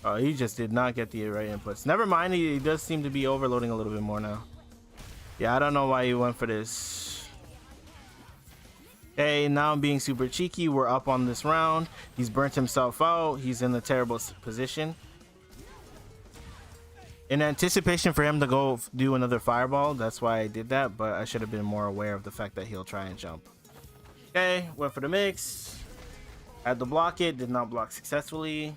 Oh, he just did not get the right inputs. Never mind, he does seem to be overloading a little bit more now. Yeah, I don't know why he went for this. Okay, now I'm being super cheeky. We're up on this round. He's burnt himself out. He's in a terrible position. In anticipation for him to go do another fireball, that's why I did that, but I should have been more aware of the fact that he'll try and jump. Okay, went for the mix. Had to block it, did not block successfully.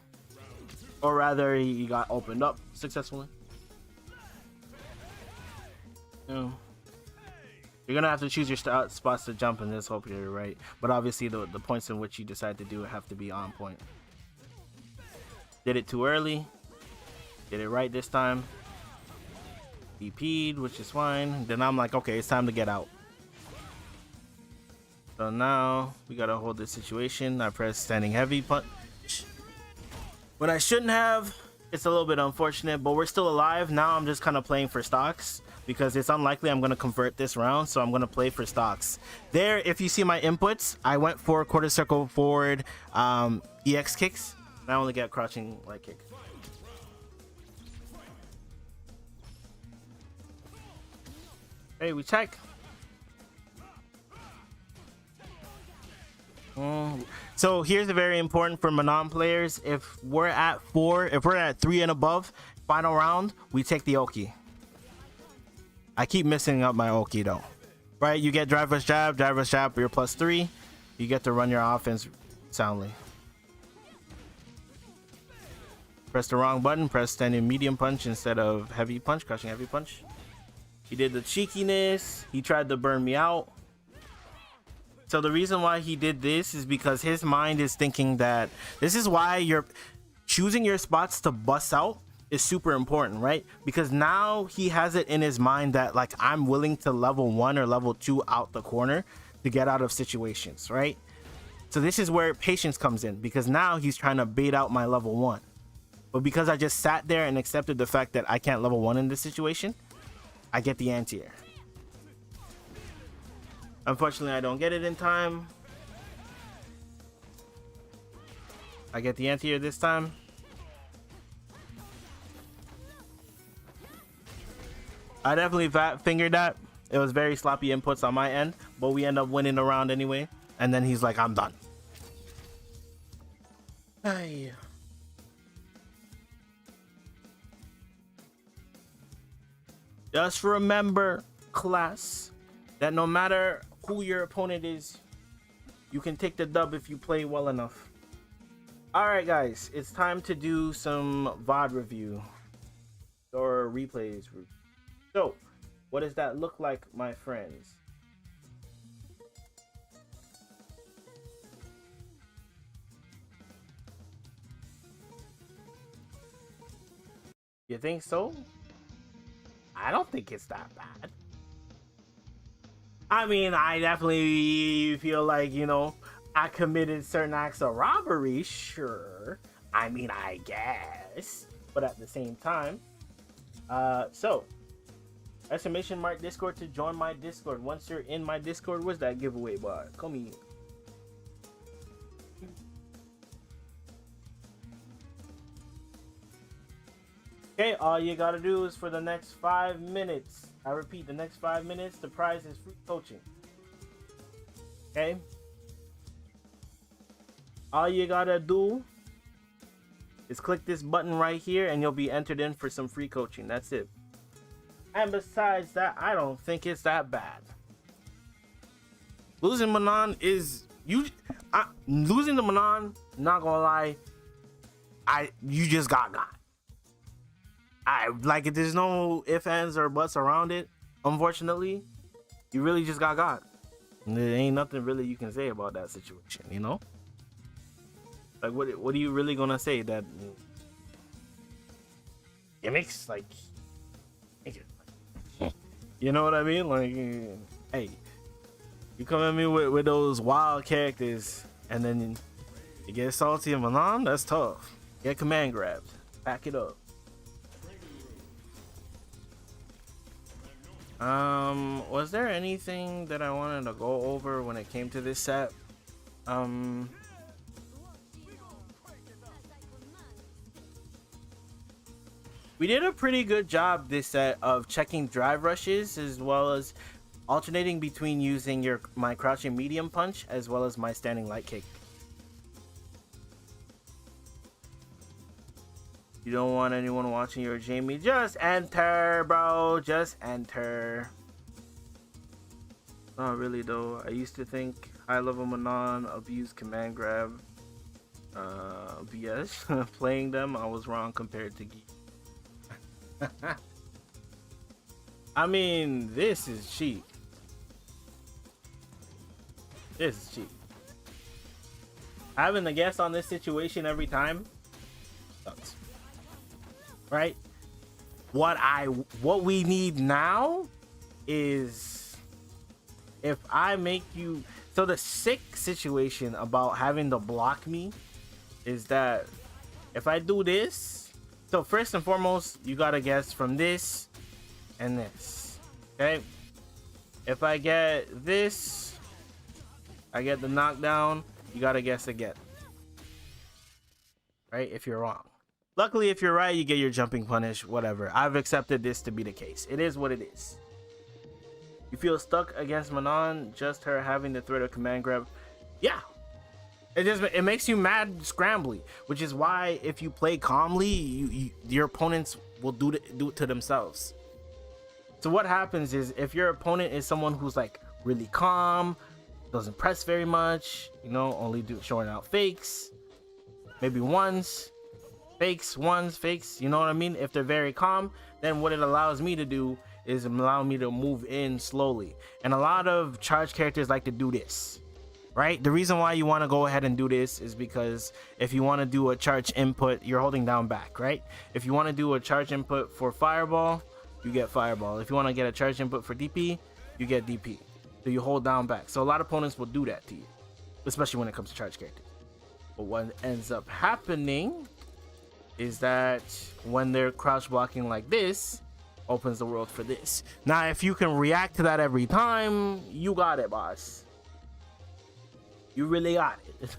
Or rather, he got opened up successfully. No. You're gonna have to choose your spots to jump in this. Hope you're right, but obviously the points in which you decide to do it have to be on point. Did it too early. Did it right this time. DP'd, which is fine. Then I'm like, okay, it's time to get out. So now we gotta hold this situation. I press standing heavy punch when I shouldn't have. It's a little bit unfortunate, but we're still alive. Now I'm just kind of playing for stocks, because it's unlikely I'm going to convert this round, so I'm going to play for stocks. There, if you see my inputs, I went for quarter circle forward EX kicks. I only get crouching leg kick. Hey, we check. So here's a very important for Manon players. If we're at 4, if we're at 3 and above, final round, we take the Oki. I keep missing up my Oki though. Right, you get drive rush jab, you're +3. You get to run your offense soundly. Press the wrong button, press standing medium punch instead of heavy punch, crushing heavy punch. He did the cheekiness, he tried to burn me out. So the reason why he did this is because his mind is thinking that this is why you're choosing your spots to bust out is super important, right? Because now he has it in his mind that like I'm willing to level 1 or level 2 out the corner to get out of situations, right? So this is where patience comes in, because now he's trying to bait out my level 1. But because I just sat there and accepted the fact that I can't level 1 in this situation, I get the anti-air. Unfortunately, I don't get it in time. I get the anti-air this time. I definitely fat fingered that. It was very sloppy inputs on my end, but we end up winning the round anyway. And then he's like, I'm done. Hey. Just remember, class, that no matter who your opponent is, you can take the dub if you play well enough. Alright guys, it's time to do some VOD review. Or replays. So, what does that look like, my friends? You think so? I don't think it's that bad. I mean, I definitely feel like, you know, I committed certain acts of robbery, sure. I mean, I guess. But at the same time, so exclamation mark Discord to join my Discord. Once you're in my Discord, what's that giveaway bar? Come here. Okay, all you gotta do is for the next 5 minutes, I repeat, the next 5 minutes, the prize is free coaching. Okay? All you gotta do is click this button right here and you'll be entered in for some free coaching. That's it. And besides that, I don't think it's that bad. Losing Manon is losing to Manon, not gonna lie, you just got. I like it. There's no ifs, ands, or buts around it. Unfortunately, you really just got. And there ain't nothing really you can say about that situation, you know? Like, what are you really gonna say? That it makes, like, you know what I mean? Like, hey, you come at me with those wild characters, and then you get salty and Manon, that's tough. Get command grabbed. Back it up. Was there anything that I wanted to go over when it came to this set? We did a pretty good job this set of checking drive rushes, as well as alternating between using my crouching medium punch as well as my standing light kick. You don't want anyone watching your Jamie, just enter, bro. Just enter. Not really though. I used to think high level Manon abused command grab. BS. Playing them, I was wrong compared to Geek. I mean, this is cheap. This is cheap. Having the guess on this situation every time sucks. Right? What we need now is, if I make you, so the sick situation about having to block me is that if I do this, so first and foremost, you gotta guess from this and this. Okay? If I get this, I get the knockdown, you gotta guess again. Right? If you're wrong. Luckily, if you're right, you get your jumping punish, whatever. I've accepted this to be the case. It is what it is. You feel stuck against Manon, just her having the threat of command grab. Yeah. It makes you mad scrambly, which is why if you play calmly, your opponents will do it to themselves. So what happens is, if your opponent is someone who's like really calm, doesn't press very much, you know, only showing out fakes, maybe ones, fakes, you know what I mean? If they're very calm, then what it allows me to do is allow me to move in slowly. And a lot of charge characters like to do this, right? The reason why you want to go ahead and do this is because if you want to do a charge input, you're holding down back, right? If you want to do a charge input for fireball, you get fireball. If you want to get a charge input for DP, you get DP. So you hold down back. So a lot of opponents will do that to you, especially when it comes to charge characters. But what ends up happening is that when they're crouch blocking like this, opens the world for this. Now, if you can react to that every time, you got it, boss. You really got it.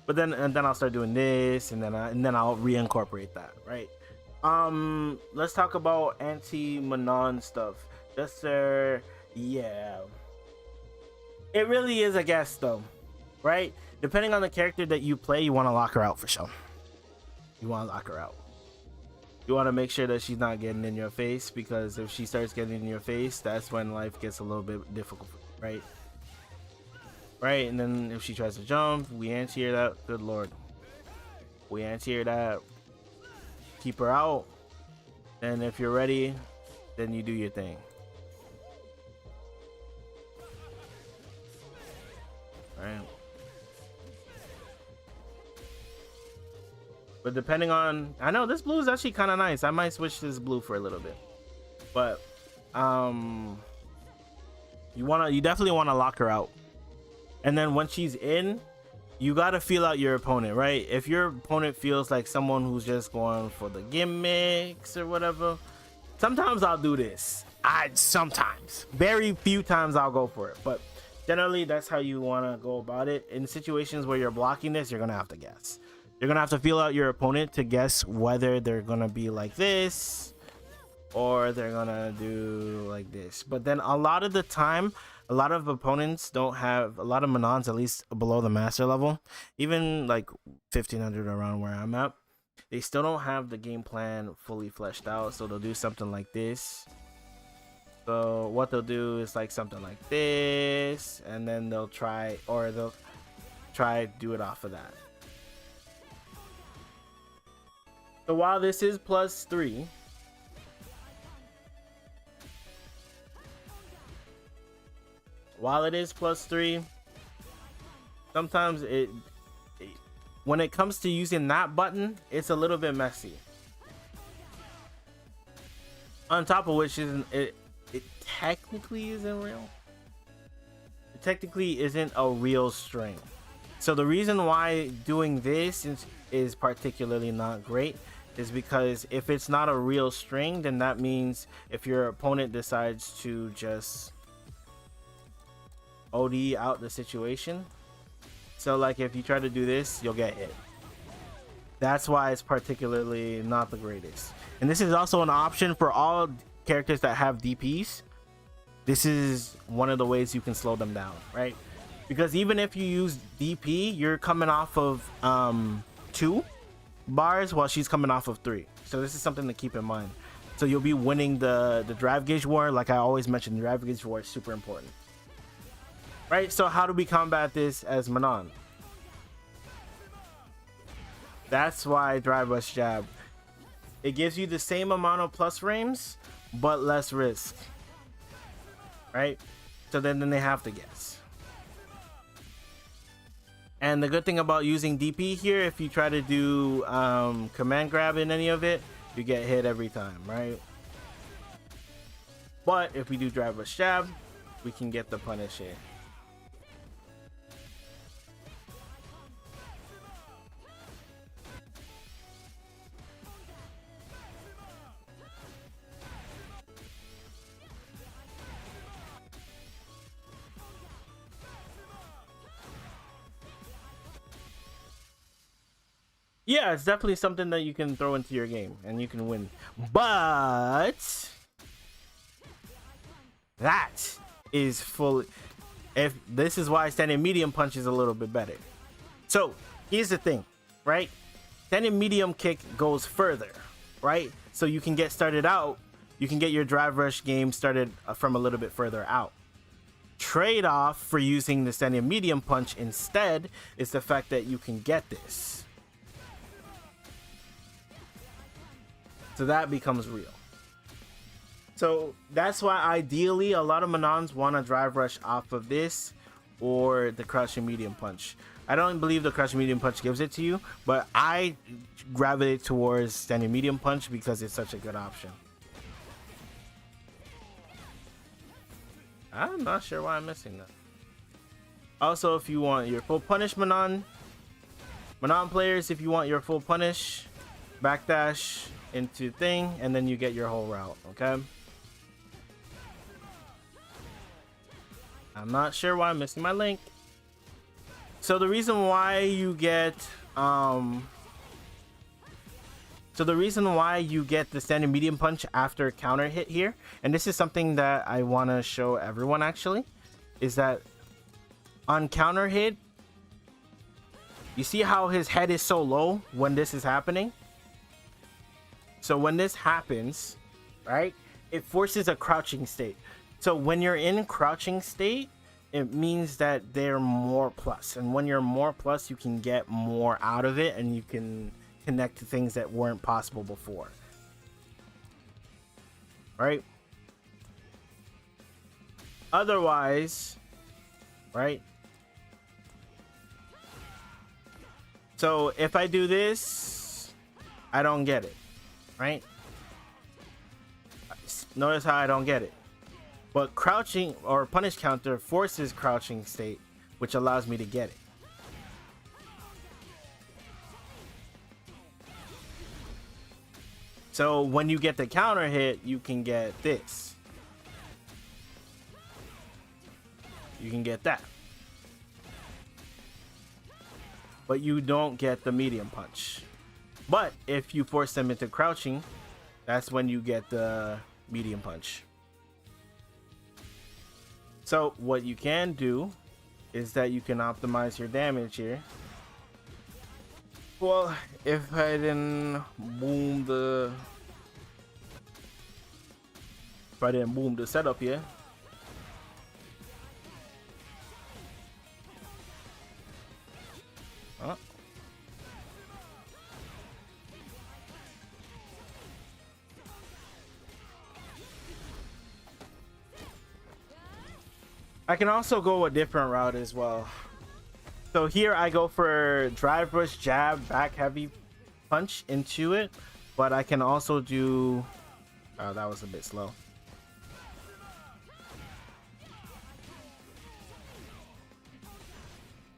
But then I'll start doing this, and then I'll reincorporate that, right? Let's talk about anti-Manon stuff. Just yeah. It really is a guess though, right? Depending on the character that you play, you want to lock her out for sure. You want to lock her out. You want to make sure that she's not getting in your face, because if she starts getting in your face, that's when life gets a little bit difficult, right? Right, and then if she tries to jump, we anti-air that. Good lord. We anti-air that. Keep her out. And if you're ready, then you do your thing. Right. But depending on, I know this blue is actually kind of nice. I might switch this blue for a little bit. But you definitely want to lock her out. And then when she's in, you got to feel out your opponent, right? If your opponent feels like someone who's just going for the gimmicks or whatever, sometimes I'll do this. Sometimes, very few times I'll go for it, but generally that's how you want to go about it. In situations where you're blocking this, you're gonna have to guess. You're gonna have to feel out your opponent to guess whether they're gonna be like this or they're gonna do like this. But then a lot of the time, a lot of opponents don't have, a lot of Manons, at least below the master level, even like 1500 around where I'm at, they still don't have the game plan fully fleshed out. So they'll do something like this. So what they'll do is like something like this, and then they'll try do it off of that. So while this is +3, while it is +3, sometimes when it comes to using that button, it's a little bit messy. On top of which, it technically isn't real. It technically isn't a real string. So the reason why doing this is particularly not great is because if it's not a real string, then that means if your opponent decides to just OD out the situation. So like if you try to do this, you'll get hit. That's why it's particularly not the greatest. And this is also an option for all characters that have DPs. This is one of the ways you can slow them down, right? Because even if you use DP, you're coming off of 2 bars while she's coming off of 3. So this is something to keep in mind. So you'll be winning the drive gauge war. Like I always mention, the drive gauge war is super important. Right, so how do we combat this as Manon? That's why drive rush jab. It gives you the same amount of plus frames, but less risk. Right? So then they have to guess. And the good thing about using DP here, if you try to do command grab in any of it, you get hit every time, right? But if we do drive rush jab, we can get the punish here. Yeah, it's definitely something that you can throw into your game and you can win. But that is fully, if this is why standing medium punch is a little bit better. So here's the thing, right? Standing medium kick goes further, right? So you can get started out, you can get your drive rush game started from a little bit further out. Trade-off for using the standing medium punch instead is the fact that you can get this. So that becomes real. So that's why ideally a lot of Manons want to drive rush off of this or the crouching medium punch. I don't believe the crouching medium punch gives it to you, but I gravitate towards standing medium punch because it's such a good option. I'm not sure why I'm missing that. Also, if you want your full punish Manon players, if you want your full punish, backdash into thing, and then you get your whole route. Okay. I'm not sure why I'm missing my link. So the reason why you get the standard medium punch after counter hit here, and this is something that I want to show everyone actually, is that on counter hit, you see how his head is so low when this is happening? So when this happens, right, it forces a crouching state. So when you're in crouching state, it means that they're more plus. And when you're more plus, you can get more out of it and you can connect to things that weren't possible before. Right? Otherwise, right? So if I do this, I don't get it. Right? Notice how I don't get it. But crouching or punish counter forces crouching state, which allows me to get it. So when you get the counter hit, you can get this. You can get that. But you don't get the medium punch. But if you force them into crouching, that's when you get the medium punch. So what you can do is that you can optimize your damage here. Well, if I didn't boom the setup here. Huh? I can also go a different route as well. So here I go for drive rush, jab, back heavy punch into it, but I can also do, oh, that was a bit slow.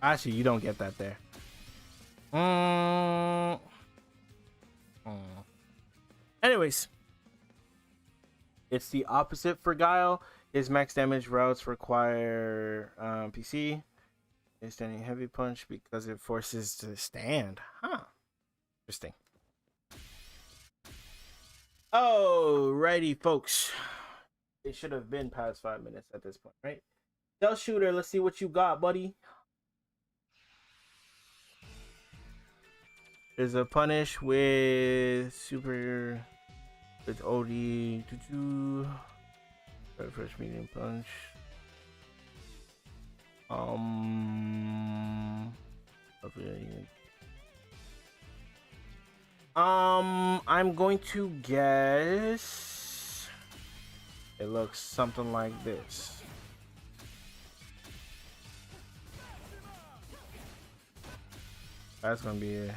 Actually, you don't get that there. Anyways, it's the opposite for Guile. His max damage routes require PC. Is standing heavy punch because it forces to stand. Huh. Interesting. Alrighty, folks. It should have been past 5 minutes at this point, right? Cell shooter, let's see what you got, buddy. There's a punish with super with OD first medium punch. I'm going to guess it looks something like this. That's gonna be it.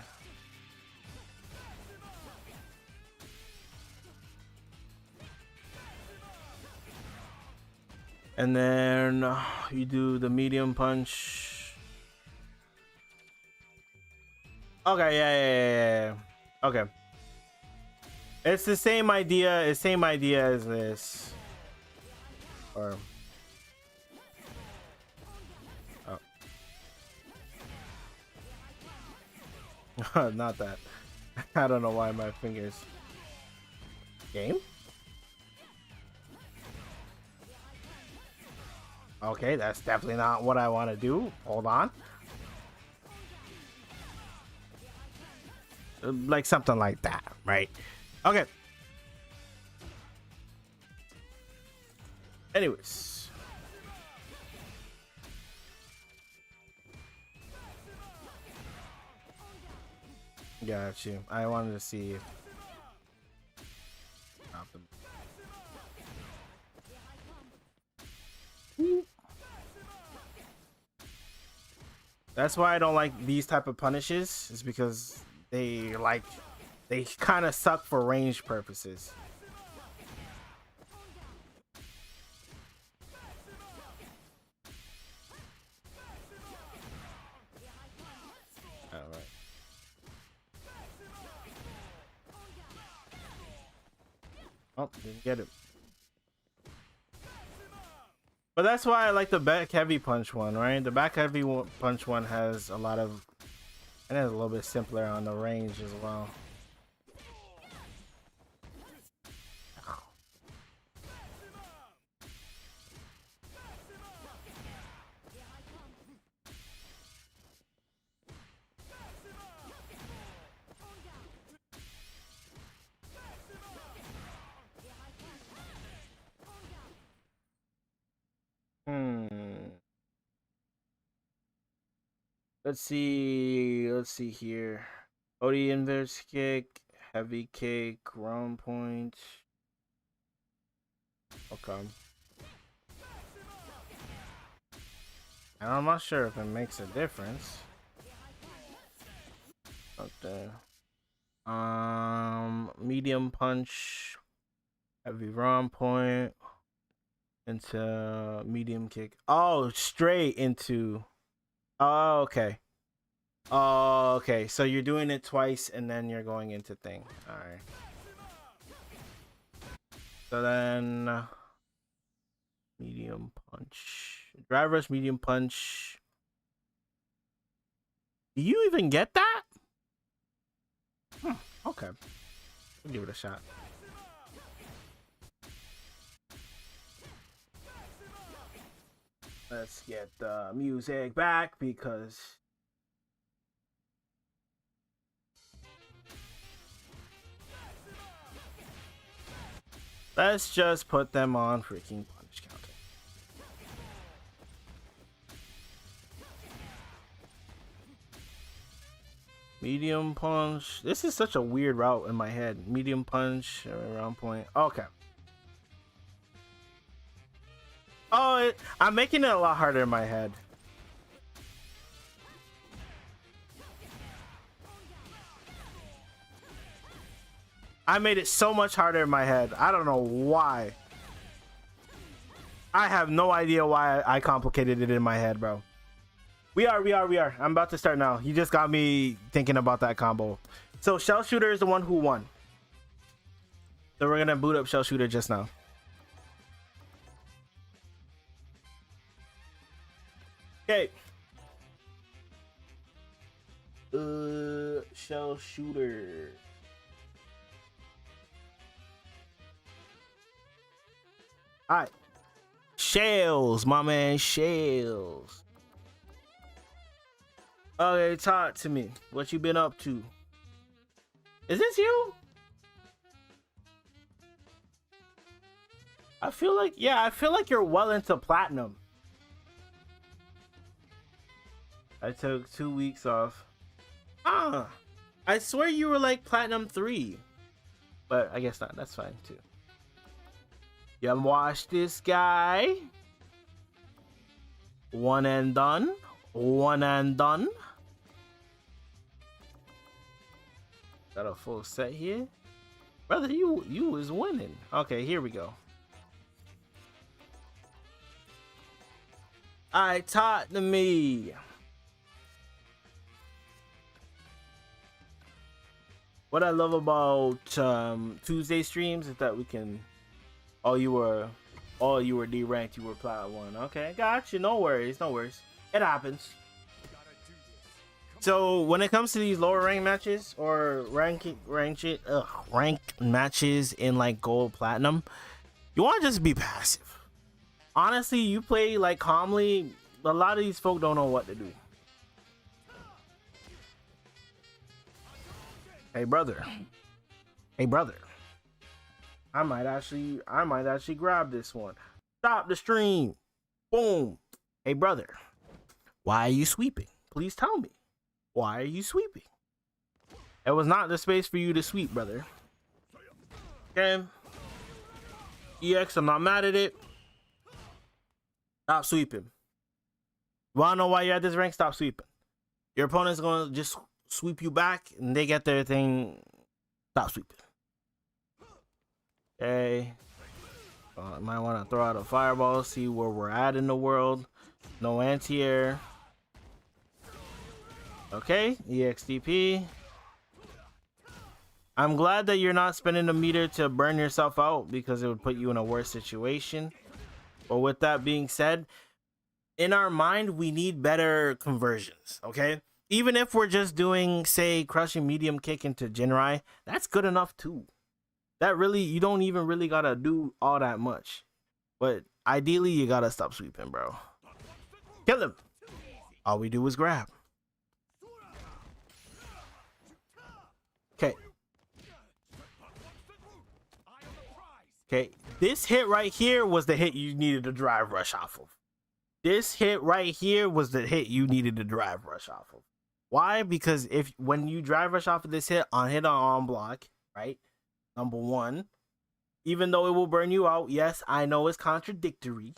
And then you do the medium punch. Okay, yeah. Okay. It's the same idea. It's same idea as this. Or oh. Not that. I don't know why my fingers. Game? Okay, that's definitely not what I want to do. Hold on. Like something like that, right? Okay. Anyways. Got you. I wanted to see if that's why I don't like these type of punishes, is because they kind of suck for range purposes. All right. Oh, didn't get it. But that's why I like the back heavy punch one, right? The back heavy punch one has a lot of, and it's a little bit simpler on the range as well. Let's see. Let's see here. OD inverse kick, heavy kick, round point. Okay. And I'm not sure if it makes a difference. Okay. Medium punch, heavy round point into medium kick. Oh, straight into. Oh, okay. Oh, okay. So you're doing it twice and then you're going into thing. All right. So then medium punch. Driver's medium punch. Do you even get that? Okay. We'll give it a shot. Let's get the music back because let's just put them on freaking punch counter. Medium punch. This is such a weird route in my head. Medium punch, round point. Okay. Oh, I'm making it a lot harder in my head. I made it so much harder in my head. I don't know why. I have no idea why I complicated it in my head, bro. We are. I'm about to start now. You just got me thinking about that combo. So Shell Shooter is the one who won. So we're gonna boot up Shell Shooter just now. Okay. Shell Shooter. Alright. Shells, my man, Shells. Okay, talk to me. What you been up to? Is this you? I feel like you're well into platinum. I took 2 weeks off. I swear you were like platinum 3. But I guess not. That's fine too. You watch this guy. One and done. One and done. Got a full set here. Brother, you was winning. Okay, here we go. Alright, talk to me. What I love about Tuesday streams is that we can. Oh, you were D ranked. You were plat 1. Okay, gotcha. No worries. It happens. So when it comes to these lower rank matches or ranked matches in like gold platinum, you want to just be passive. Honestly, you play like calmly. A lot of these folk don't know what to do. Hey brother. I might actually grab this one. Stop the stream. Boom. Hey brother. Why are you sweeping? Please tell me. Why are you sweeping? It was not the space for you to sweep, brother. Okay. EX, I'm not mad at it. Stop sweeping. You wanna know why you're at this rank? Stop sweeping. Your opponent's gonna just sweep you back and they get their thing. Stop sweeping. Okay. I might want to throw out a fireball, see where we're at in the world. No anti-air. Okay, EXDP. I'm glad that you're not spending a meter to burn yourself out because it would put you in a worse situation. But with that being said, in our mind, we need better conversions, okay? Even if we're just doing, say, crushing medium kick into Jinrai, that's good enough too. That really, you don't even really gotta do all that much. But ideally, you gotta stop sweeping, bro. Kill him. All we do is grab. Okay. Okay, this hit right here was the hit you needed to drive rush off of. This hit right here was the hit you needed to drive rush off of. Why? Because when you drive rush off of this hit on block, right? Number one, even though it will burn you out, yes, I know it's contradictory,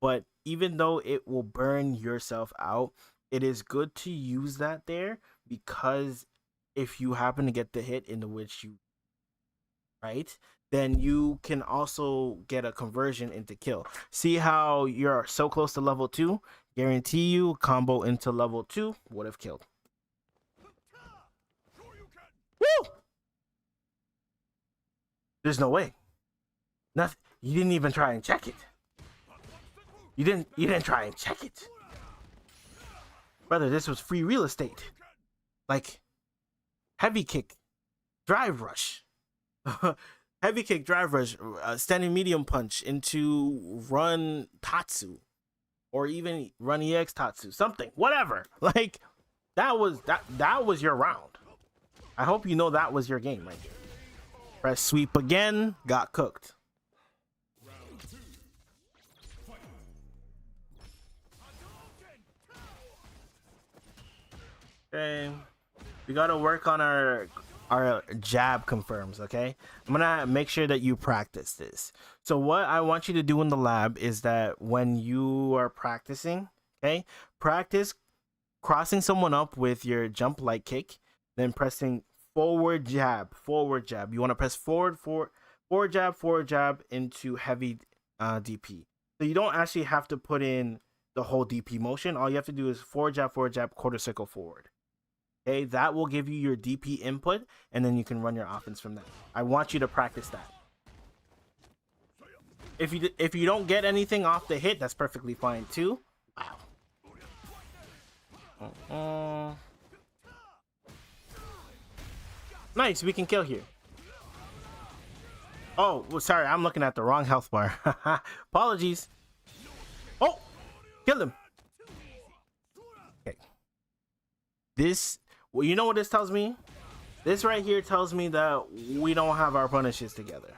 but even though it will burn yourself out, it is good to use that there because if you happen to get the hit into which you, right, then you can also get a conversion into kill. See how you're so close to level 2? Guarantee you combo into level 2 would have killed. Woo! There's no way. Nothing. You didn't even try and check it. You didn't try and check it. Brother, this was free real estate. Like heavy kick, drive rush. Heavy kick, drive rush, standing medium punch into run Tatsu, or even run EX Tatsu, something, whatever. Like that was your round. I hope you know that was your game right here. Press sweep again, got cooked. Okay, we gotta work on our jab confirms. Okay, I'm gonna make sure that you practice this. So what I want you to do in the lab is that when you are practicing, okay, practice crossing someone up with your jump light kick, then pressing forward jab. You want to press forward jab into heavy DP. So you don't actually have to put in the whole DP motion. All you have to do is forward jab, quarter circle forward. Okay, that will give you your DP input, and then you can run your offense from that. I want you to practice that. If you don't get anything off the hit, that's perfectly fine too. Wow. Nice, we can kill here. Oh, well, sorry, I'm looking at the wrong health bar. Apologies. Oh, kill him. Okay. This, well, you know what this tells me? This right here tells me that we don't have our punishes together.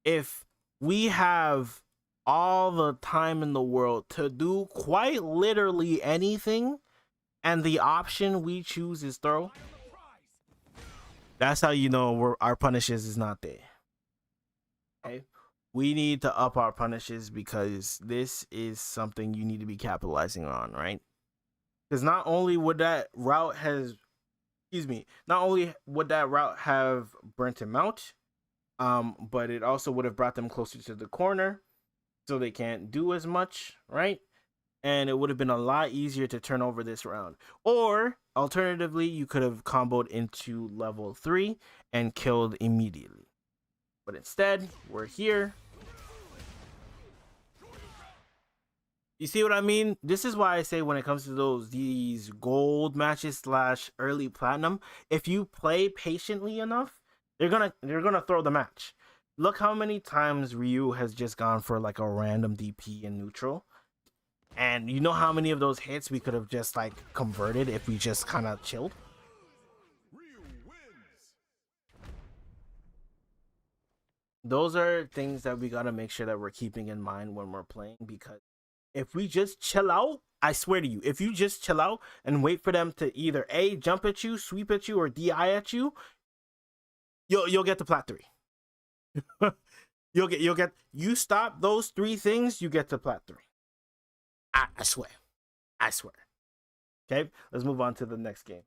If we have all the time in the world to do quite literally anything, and the option we choose is throw, that's how you know our punishes is not there. Okay, we need to up our punishes because this is something you need to be capitalizing on, right? Because not only would that route have burnt him out, but it also would have brought them closer to the corner, so they can't do as much, right? And it would have been a lot easier to turn over this round. Or alternatively, you could have comboed into level 3 and killed immediately. But instead, we're here. You see what I mean? This is why I say when it comes to these gold matches / early platinum, if you play patiently enough, they're gonna throw the match. Look how many times Ryu has just gone for like a random DP in neutral. And you know how many of those hits we could have just like converted if we just kind of chilled? Those are things that we got to make sure that we're keeping in mind when we're playing, because if we just chill out, I swear to you, if you just chill out and wait for them to either A, jump at you, sweep at you, or DI at you, you'll get the plat 3. You stop those 3 things, you get to plat 3. I swear. Okay, let's move on to the next game.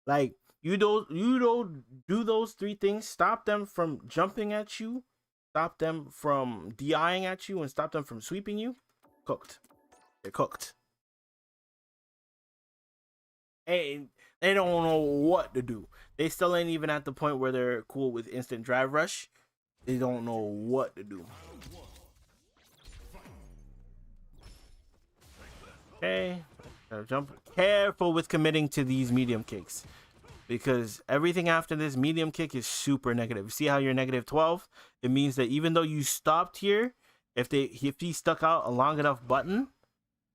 Like, you don't do those 3 things. Stop them from jumping at you, stop them from DIing at you, and stop them from sweeping you. Cooked. They're cooked. And they don't know what to do. They still ain't even at the point where they're cool with instant drive rush. They don't know what to do. Okay, jump. Careful with committing to these medium kicks, because everything after this medium kick is super negative. See how you're negative 12? It means that even though you stopped here, if he stuck out a long enough button,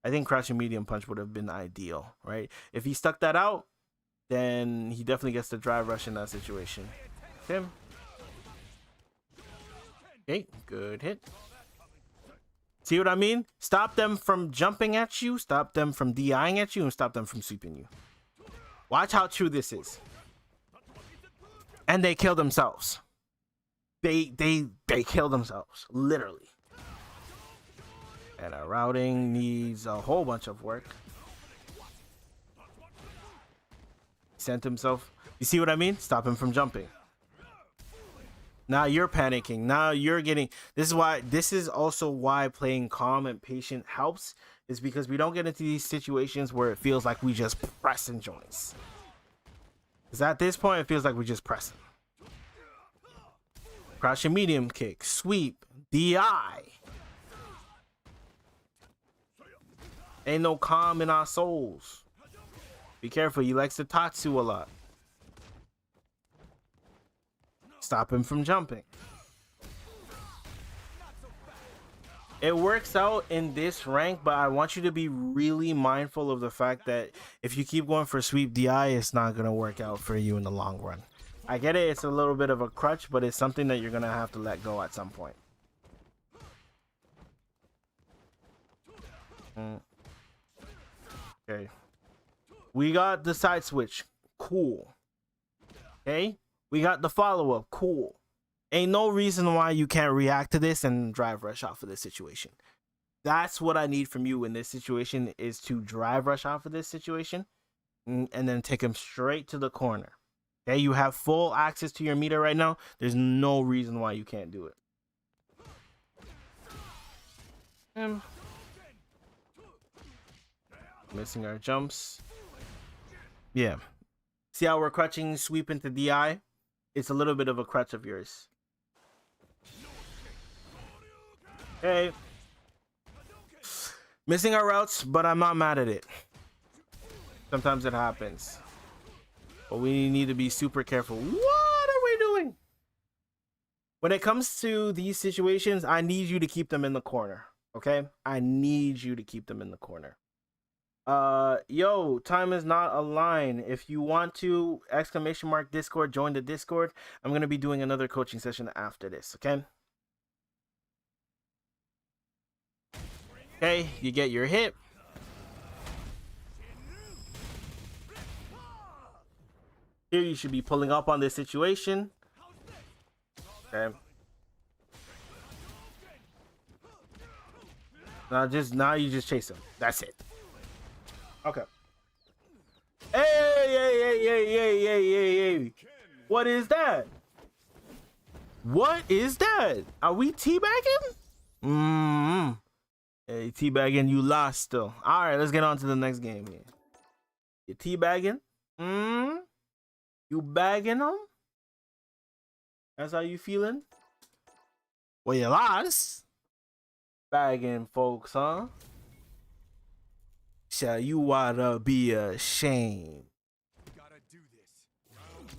I think crouching medium punch would have been ideal, right? If he stuck that out, then he definitely gets the drive rush in that situation. Okay. Okay, good hit. See what I mean? Stop them from jumping at you, stop them from DIing at you, and stop them from sweeping you. Watch how true this is. And they kill themselves. They kill themselves, literally. And our routing needs a whole bunch of work. Sent himself. You see what I mean? Stop him from jumping. Now you're panicking. Now you're getting... This is also why playing calm and patient helps, is because we don't get into these situations where it feels like we just pressing joints. Because at this point, it feels like we just pressing. Crouching medium kick, sweep, DI. Ain't no calm in our souls. Be careful, he likes to tatsu a lot. Stop him from jumping. It works out in this rank, but I want you to be really mindful of the fact that if you keep going for sweep DI, it's not going to work out for you in the long run. I get it, it's a little bit of a crutch, but it's something that you're going to have to let go at some point. Okay. We got the side switch. Cool. Okay. We got the follow-up. Cool. Ain't no reason why you can't react to this and drive rush off of this situation. That's what I need from you in this situation, is to drive rush off of this situation and then take him straight to the corner. Okay, you have full access to your meter right now. There's no reason why you can't do it. Missing our jumps. Yeah. See how we're crutching sweep into DI? It's a little bit of a crutch of yours. Okay. Missing our routes, but I'm not mad at it. Sometimes it happens. But we need to be super careful. What are we doing? When it comes to these situations, I need you to keep them in the corner. Okay? I need you to keep them in the corner. Yo, time is not aligned. If you want to, !Discord, join the Discord. I'm going to be doing another coaching session after this, okay? Okay, you get your hit. Here you should be pulling up on this situation. Okay. Now you just chase him. That's it. Okay. Hey. What is that? What is that? Are we teabagging? Hey, teabagging, you lost still. All right, let's get on to the next game here. You teabagging? You bagging them? That's how you feeling? Well, you lost. Bagging folks, huh? Shall you ought to be ashamed.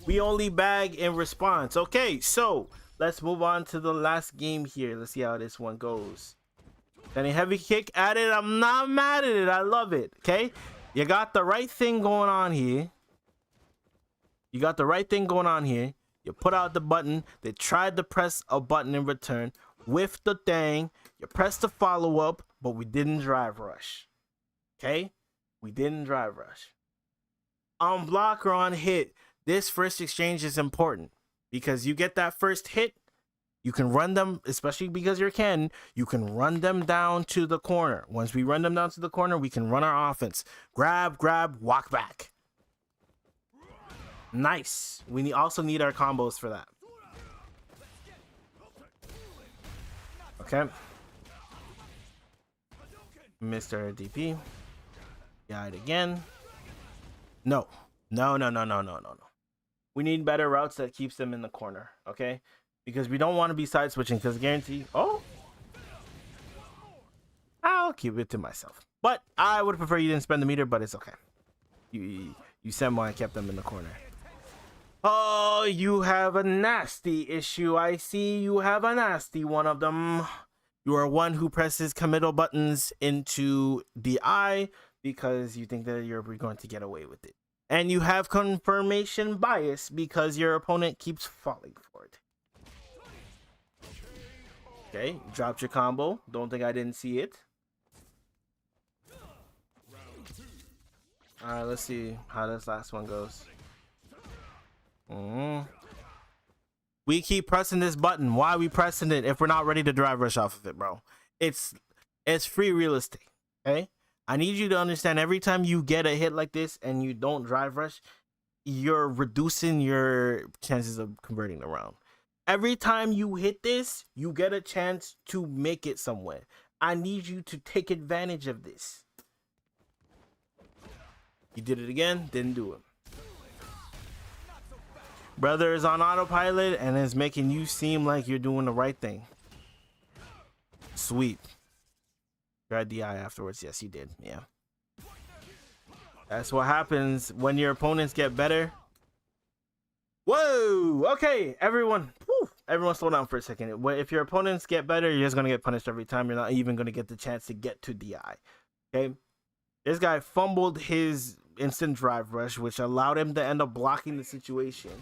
We only bag in response. Okay, so let's move on to the last game here. Let's see how this one goes. Any heavy kick at it? I'm not mad at it. I love it. Okay, you got the right thing going on here. You got the right thing going on here. You put out the button. They tried to press a button in return. With the thing, you press the follow up, but we didn't drive rush. Okay, we didn't drive rush. On block or on hit, this first exchange is important because you get that first hit, you can run them, especially because you're Ken, you can run them down to the corner. Once we run them down to the corner, we can run our offense. Grab, walk back. Nice. We also need our combos for that. Okay. Mr. DP. Got it again. No. No, no, no, no, no, no, no. We need better routes that keeps them in the corner, okay? Because we don't want to be side switching because guarantee. Oh, I'll keep it to myself. But I would prefer you didn't spend the meter, but it's okay. You said why I kept them in the corner. Oh, you have a nasty issue. I see you have a nasty one of them. You are one who presses committal buttons into the eye because you think that you're going to get away with it. And you have confirmation bias because your opponent keeps falling for it. Okay, dropped your combo. Don't think I didn't see it. All right, let's see how this last one goes. We keep pressing this button. Why are we pressing it if we're not ready to drive rush off of it, bro? It's free real estate, okay? I need you to understand every time you get a hit like this and you don't drive rush, you're reducing your chances of converting the round. Every time you hit this, you get a chance to make it somewhere. I need you to take advantage of this. You did it again, didn't do it. Brother is on autopilot and is making you seem like you're doing the right thing. Sweet. Tried DI afterwards. Yes, you did. Yeah. That's what happens when your opponents get better. Whoa. Okay, everyone. Whew. Everyone slow down for a second. If your opponents get better, you're just going to get punished every time. You're not even going to get the chance to get to DI. Okay. This guy fumbled his instant drive rush, which allowed him to end up blocking the situation.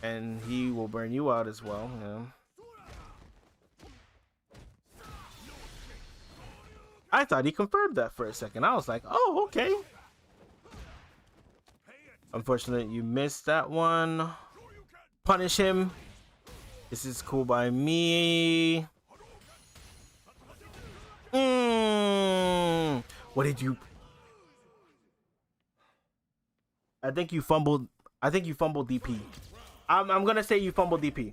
And he will burn you out as well. Yeah. I thought he confirmed that for a second. I was like, oh, okay. Unfortunately, you missed that one. Punish him. This is cool by me. What did you... I think you fumbled DP. I'm gonna say you fumbled DP.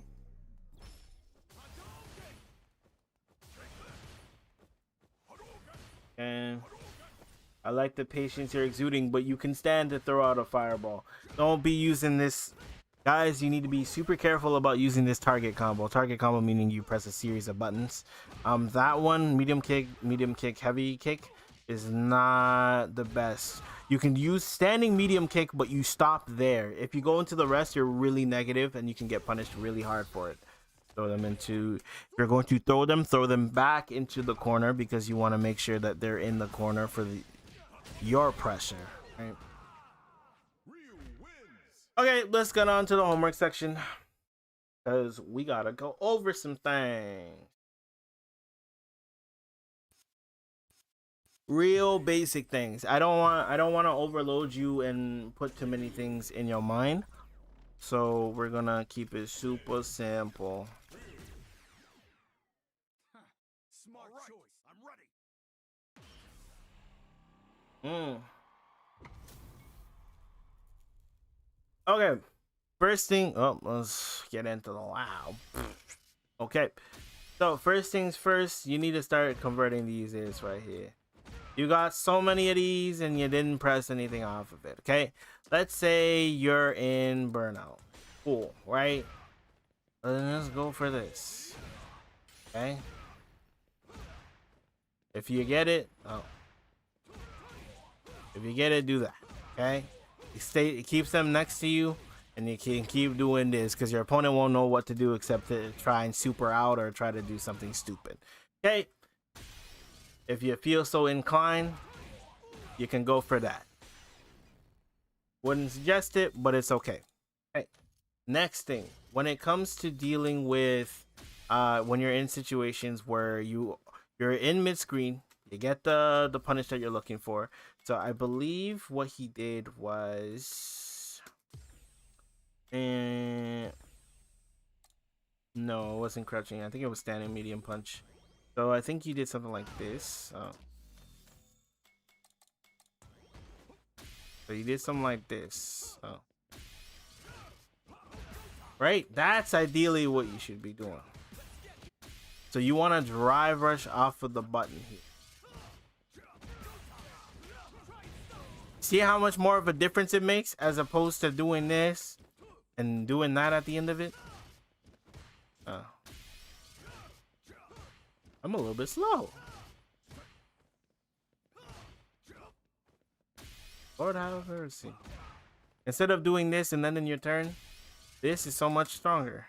And I like the patience you're exuding, but you can stand to throw out a fireball. Don't be using this. Guys, you need to be super careful about using this target combo. Target combo meaning you press a series of buttons. That one, medium kick, heavy kick, is not the best. You can use standing medium kick, but you stop there. If you go into the rest, you're really negative and you can get punished really hard for it. Throw them into, if you're going to throw them back into the corner because you want to make sure that they're in the corner for your pressure, right? Okay, let's get on to the homework section because we gotta go over some things. Real basic things. I don't want to overload you and put too many things in your mind. So we're gonna keep it super simple. Smart choice. I'm ready. Okay. First thing, let's get into the lab. Okay. So first things first, you need to start converting these is right here. You got so many of these and you didn't press anything off of it, okay? Let's say you're in burnout. Cool, right? Let's go for this. Okay? If you get it, if you get it, do that. Okay? It keeps them next to you and you can keep doing this because your opponent won't know what to do except to try and super out or try to do something stupid. Okay? If you feel so inclined, you can go for that. Wouldn't suggest it, but it's okay. Okay. Next thing, when it comes to dealing with when you're in situations where you're in mid-screen, you get the punish that you're looking for. So I believe what he did was no, it wasn't crouching. I think it was standing medium punch. So I think you did something like this. So you did something like this. Right? That's ideally what you should be doing. So you want to drive rush off of the button here. See how much more of a difference it makes as opposed to doing this and doing that at the end of it? I'm a little bit slow. Lord have mercy. Instead of doing this and then in your turn, this is so much stronger.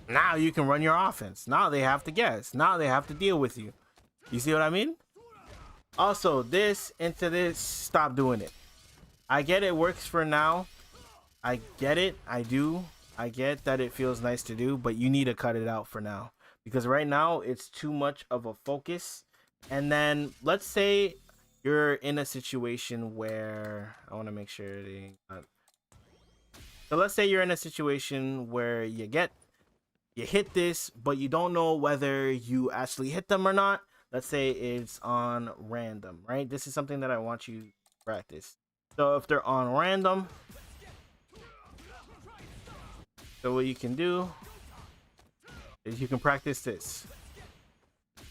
Now you can run your offense. Now they have to guess. Now they have to deal with you. You see what I mean? Also, this into this, stop doing it. I get it works for now. I get it. I do. I get that it feels nice to do, but you need to cut it out for now. Because right now, it's too much of a focus. And then, let's say you're in a situation where... I want to make sure they... So let's say you're in a situation where you hit this, but you don't know whether you actually hit them or not. Let's say it's on random, right? This is something that I want you to practice. So if they're on random, so what you can do is you can practice this.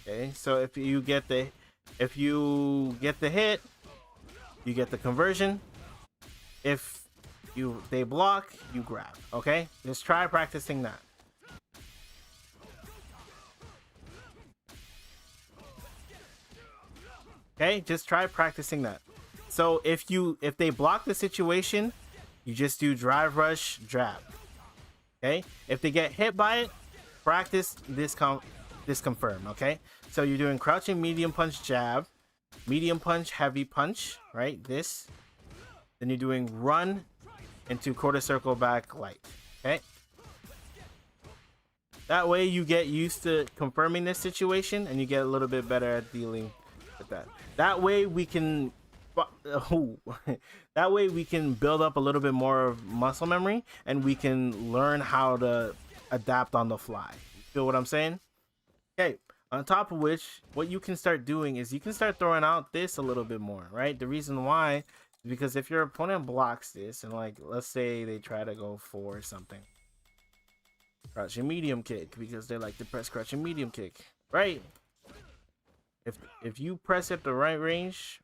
Okay, so if you get the hit, you get the conversion. If they block, you grab. Okay, just try practicing that. Okay, just try practicing that. So if they block the situation, you just do drive rush jab. Okay, if they get hit by it, practice this confirm. Okay, so you're doing crouching medium punch jab, medium punch heavy punch, right? This, then you're doing run into quarter circle back light. Okay, that way you get used to confirming this situation and you get a little bit better at dealing with that. That way we can that way we can build up a little bit more of muscle memory and we can learn how to adapt on the fly. You feel what I'm saying? Okay, on top of which, what you can start doing is you can start throwing out this a little bit more, right? The reason why is because if your opponent blocks this and, like, let's say they try to go for something, crouching medium kick, because they like to press crouching medium kick, right? If you press at the right range,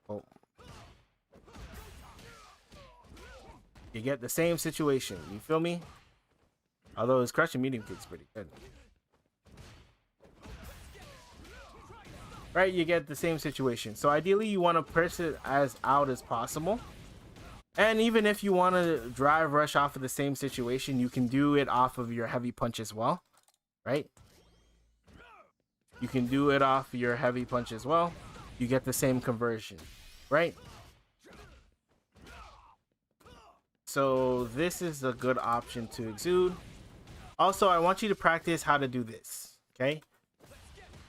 you get the same situation. You feel me? Although his crouching medium kick's pretty good. Right, you get the same situation. So ideally you want to press it as out as possible. And even if you want to drive rush off of the same situation, you can do it off of your heavy punch as well. Right? You can do it off your heavy punch as well. You get the same conversion. Right? So this is a good option to exude. Also, I want you to practice how to do this. Okay?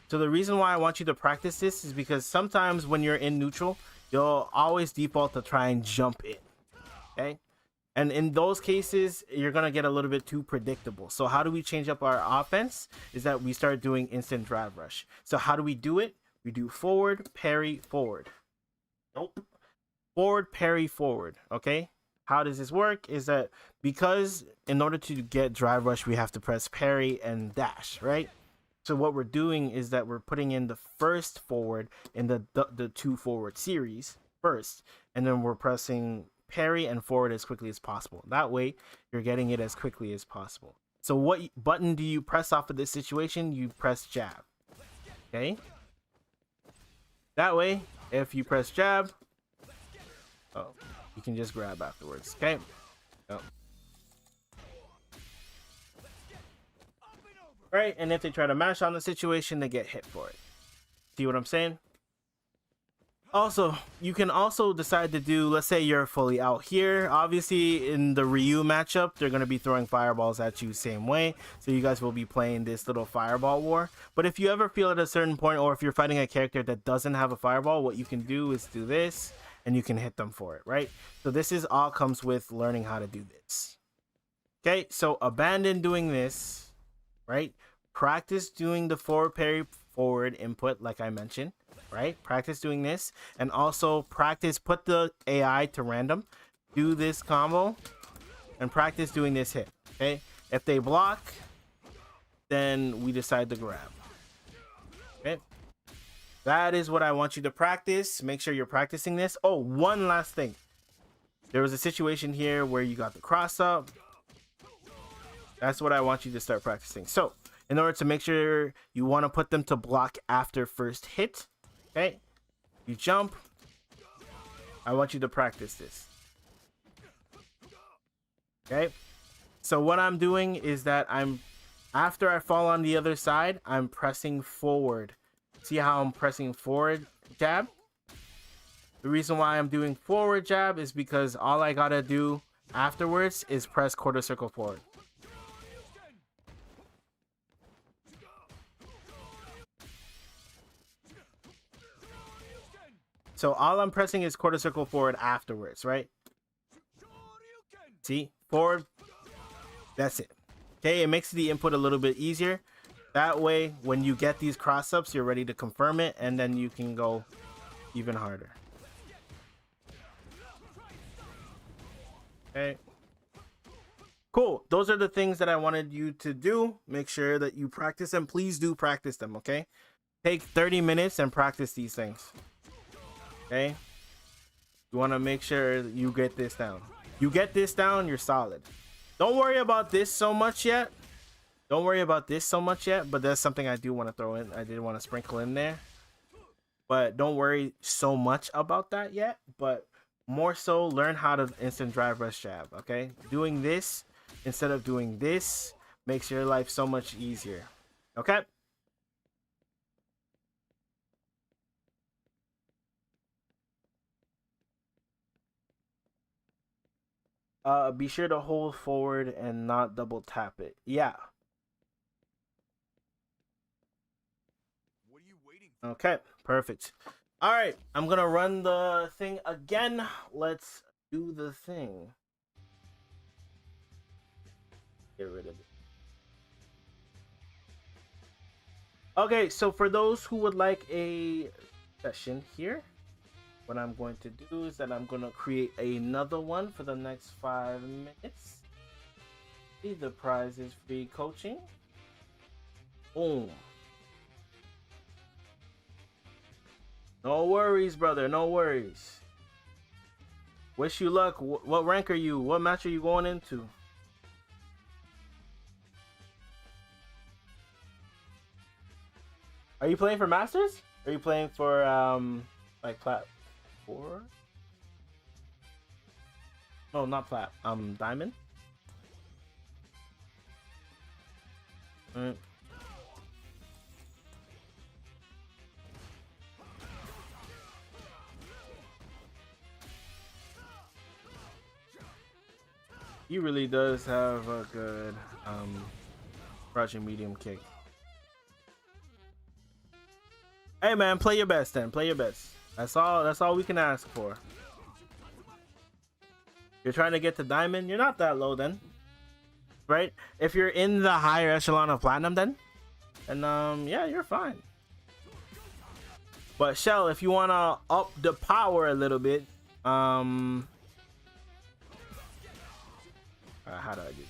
So the reason why I want you to practice this is because sometimes when you're in neutral, you'll always default to try and jump in. Okay? And in those cases, you're going to get a little bit too predictable. So how do we change up our offense? Is that we start doing instant drive rush. So how do we do it? We do forward, parry, forward. Nope. Forward, parry, forward. Okay? How does this work? Is that because in order to get drive rush, we have to press parry and dash, right? So what we're doing is that we're putting in the first forward in the two forward series first, and then we're pressing parry and forward as quickly as possible. That way you're getting it as quickly as possible. So what button do you press off of this situation? You press jab. Okay, that way if you press jab, you can just grab afterwards. Okay. Right, and if they try to mash on the situation, they get hit for it. See what I'm saying? Also, you can also decide to do, let's say you're fully out here. Obviously, in the Ryu matchup, they're going to be throwing fireballs at you same way. So you guys will be playing this little fireball war. But if you ever feel at a certain point, or if you're fighting a character that doesn't have a fireball, what you can do is do this, and you can hit them for it, right? So this is all comes with learning how to do this. Okay, so abandon doing this. Right? Practice doing the forward parry forward input like I mentioned, right? Practice doing this, and also practice put the AI to random, do this combo, and practice doing this hit. Okay? If they block, then we decide to grab. Okay. That is what I want you to practice. Make sure you're practicing this. Oh, one last thing. There was a situation here where you got the cross up. That's what I want you to start practicing. So, in order to make sure, you want to put them to block after first hit. Okay. You jump. I want you to practice this. Okay. So what I'm doing is that after I fall on the other side, I'm pressing forward. See how I'm pressing forward jab? The reason why I'm doing forward jab is because all I gotta do afterwards is press quarter circle forward. So all I'm pressing is quarter circle forward afterwards, right? See? Forward. That's it. Okay, it makes the input a little bit easier. That way, when you get these cross-ups, you're ready to confirm it, and then you can go even harder. Okay. Cool. Those are the things that I wanted you to do. Make sure that you practice them. Please do practice them, okay? Take 30 minutes and practice these things. Okay? You want to make sure that you get this down. You get this down, you're solid. Don't worry about this so much yet. Don't worry about this so much yet, but that's something I do want to throw in. I did want to sprinkle in there. But don't worry so much about that yet. But more so, learn how to instant drive rush jab, okay? Doing this instead of doing this makes your life so much easier, okay? Be sure to hold forward and not double tap it. Yeah. What are you waiting for? Okay, perfect. All right, I'm gonna run the thing again. Let's do the thing. Get rid of it. Okay, so for those who would like a session here, what I'm going to do is that I'm going to create another one for the next 5 minutes. The prize is free coaching. Boom. No worries, brother. No worries. Wish you luck. What rank are you? What match are you going into? Are you playing for Masters? Are you playing for like plat 4? No, not plat. Diamond. He really does have a good crouching medium kick. Hey man, play your best then. Play your best. That's all we can ask for. You're trying to get to diamond, you're not that low then. Right? If you're in the higher echelon of platinum then, and yeah, you're fine. But Shell, if you wanna up the power a little bit, how do I do?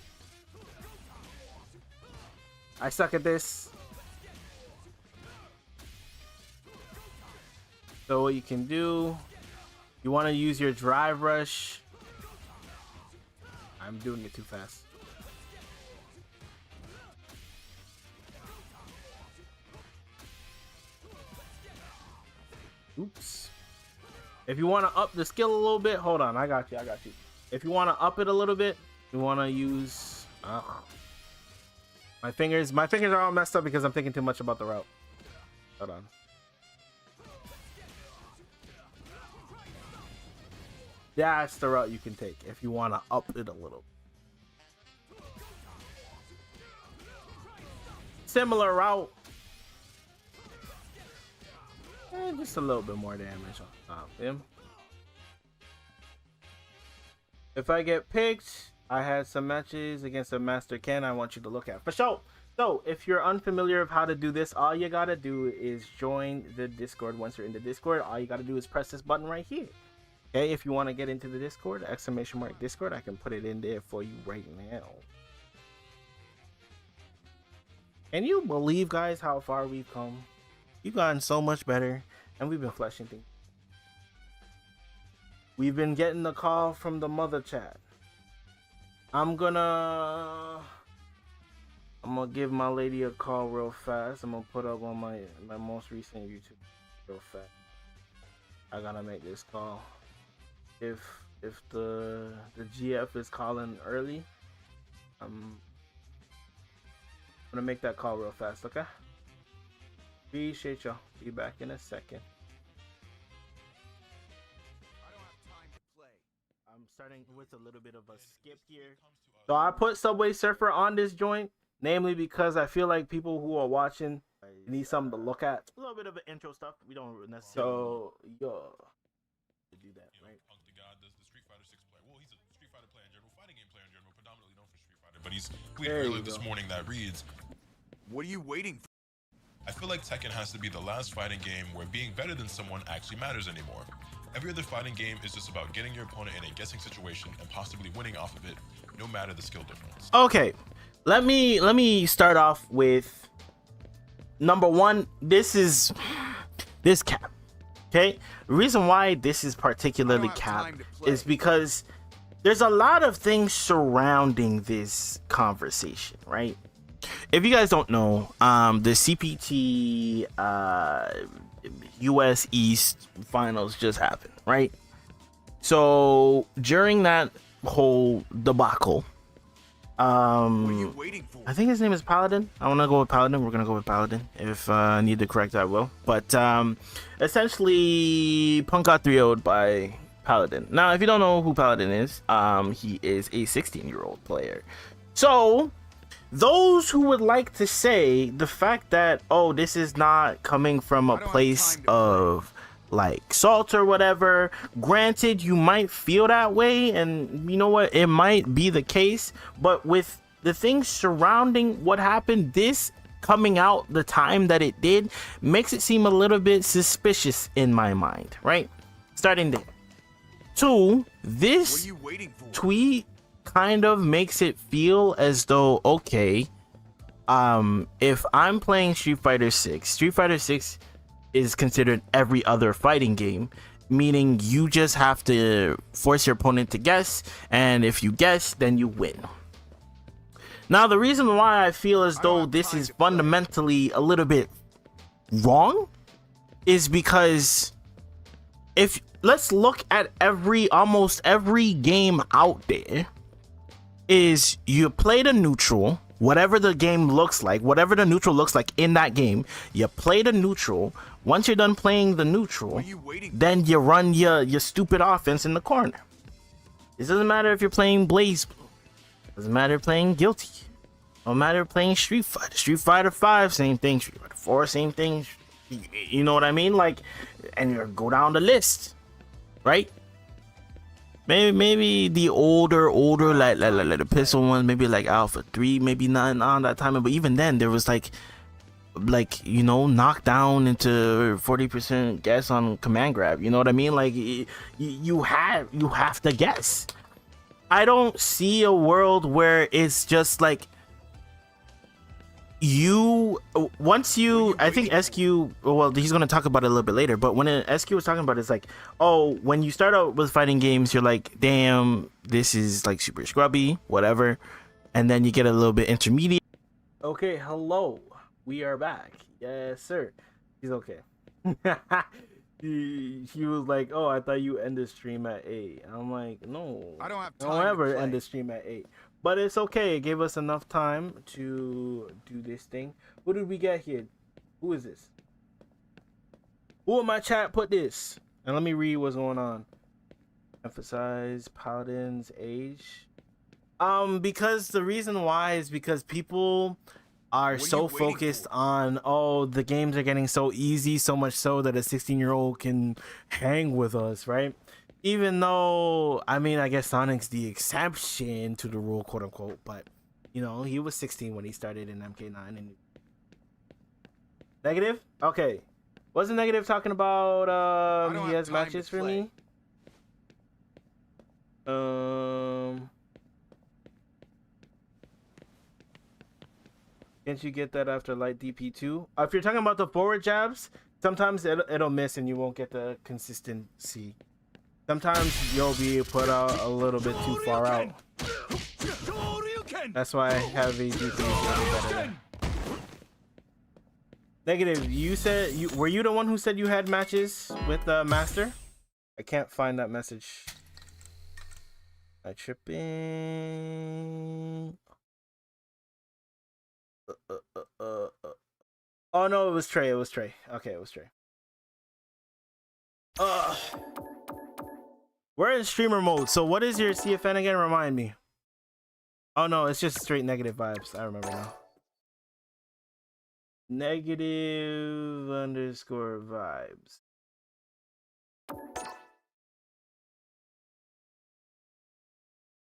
I suck at this. So what you can do, you want to use your drive rush. I'm doing it too fast. Oops. If you want to up the skill a little bit, hold on, I got you. If you want to up it a little bit, you want to use my fingers are all messed up because I'm thinking too much about the route. Hold on. That's the route you can take if you want to up it a little. Similar route. And just a little bit more damage on top of him. If I get picked, I had some matches against a Master Ken I want you to look at. For sure. So, if you're unfamiliar of how to do this, all you gotta do is join the Discord. Once you're in the Discord, all you gotta do is press this button right here. Okay, if you want to get into the Discord, ! Discord, I can put it in there for you right now. Can you believe, guys, how far we've come? We've gotten so much better, and we've been fleshing things. We've been getting the call from the mother chat. I'm gonna give my lady a call real fast. I'm gonna put up on my most recent YouTube real fast. I gotta make this call. If the GF is calling early, I'm gonna make that call real fast. Okay. Appreciate y'all. Be back in a second. I'm starting with a little bit of a skip here. So I put Subway Surfer on this joint, namely because I feel like people who are watching need something to look at. A little bit of intro stuff. We don't necessarily. So yo, to do that, right? Punk the God does the Street Fighter 6 player. Well, he's a Street Fighter player in general, fighting game player in general, predominantly known for Street Fighter. But he's tweeted earlier this morning that reads, "What are you waiting for? I feel like Tekken has to be the last fighting game where being better than someone actually matters anymore. Every other fighting game is just about getting your opponent in a guessing situation and possibly winning off of it, no matter the skill difference." Okay, let me start off with number one. This cap. Okay, the reason why this is particularly cap is because there's a lot of things surrounding this conversation, right? If you guys don't know, the CPT US East finals just happened, right? So during that whole debacle, What are you waiting for? I think his name is Paladin. I want to go with Paladin. We're gonna go with Paladin. If I need to correct, I will. But essentially, Punk got 3-0'd by Paladin. Now, if you don't know who Paladin is, he is a 16-year-old player. So those who would like to say the fact that, oh, this is not coming from a place of like salt or whatever, granted, you might feel that way, and you know what, it might be the case, but with the things surrounding what happened, this coming out the time that it did makes it seem a little bit suspicious in my mind, right? Starting there. Two, this What are you waiting for? tweet kind of makes it feel as though, okay, if I'm playing Street Fighter 6 is considered every other fighting game, meaning you just have to force your opponent to guess, and if you guess, then you win. Now, the reason why I feel as though this is fundamentally a little bit wrong is because if let's look at almost every game out there, is you play the neutral, whatever the game looks like, whatever the neutral looks like in that game, you play the neutral. Once you're done playing the neutral, then you run your stupid offense in the corner. It doesn't matter if you're playing Blaze Blue. It doesn't matter if you're playing Guilty. No matter playing Street Fighter 5, same thing. Street Fighter 4, same thing. You know what I mean? Like, and you go down the list, right? Maybe the older like the pistol ones, maybe like Alpha 3, maybe not on that time, but even then there was like you know, knockdown into 40% guess on command grab. You know what I mean? Like you have to guess. I don't see a world where it's just like I think SQ, well, he's going to talk about it a little bit later, but when SQ was talking about it, it's like, oh, when you start out with fighting games, you're like, damn, this is like super scrubby, whatever, and then you get a little bit intermediate. Okay, hello, we are back. Yes, sir. He's okay. He was like, oh, I thought you end the stream at 8. I'm like, no, I don't have time don't ever to play. end the stream at 8. But it's okay. It gave us enough time to do this thing. Who did we get here? Who is this? Who in my chat put this? And let me read what's going on. Emphasize Paladin's age. Because the reason why is because people are so focused on, oh, the games are getting so easy, so much so that a 16-year-old can hang with us, right? Even though, I mean, I guess Sonic's the exception to the rule, quote unquote, but you know, he was 16 when he started in MK9. And negative? Okay. Wasn't Negative talking about he has matches for me? Can't you get that after light DP2? If you're talking about the forward jabs, sometimes it'll miss and you won't get the consistency. Sometimes you'll be put out a little bit too far out. That's why heavy DP is better there. Negative, you said were you the one who said you had matches with the master? I can't find that message. I tripping. Oh no, it was Trey. It was Trey. Okay, it was Trey. We're in streamer mode. So what is your CFN again? Remind me. Oh no, it's just straight negative vibes. I remember now. Negative underscore vibes.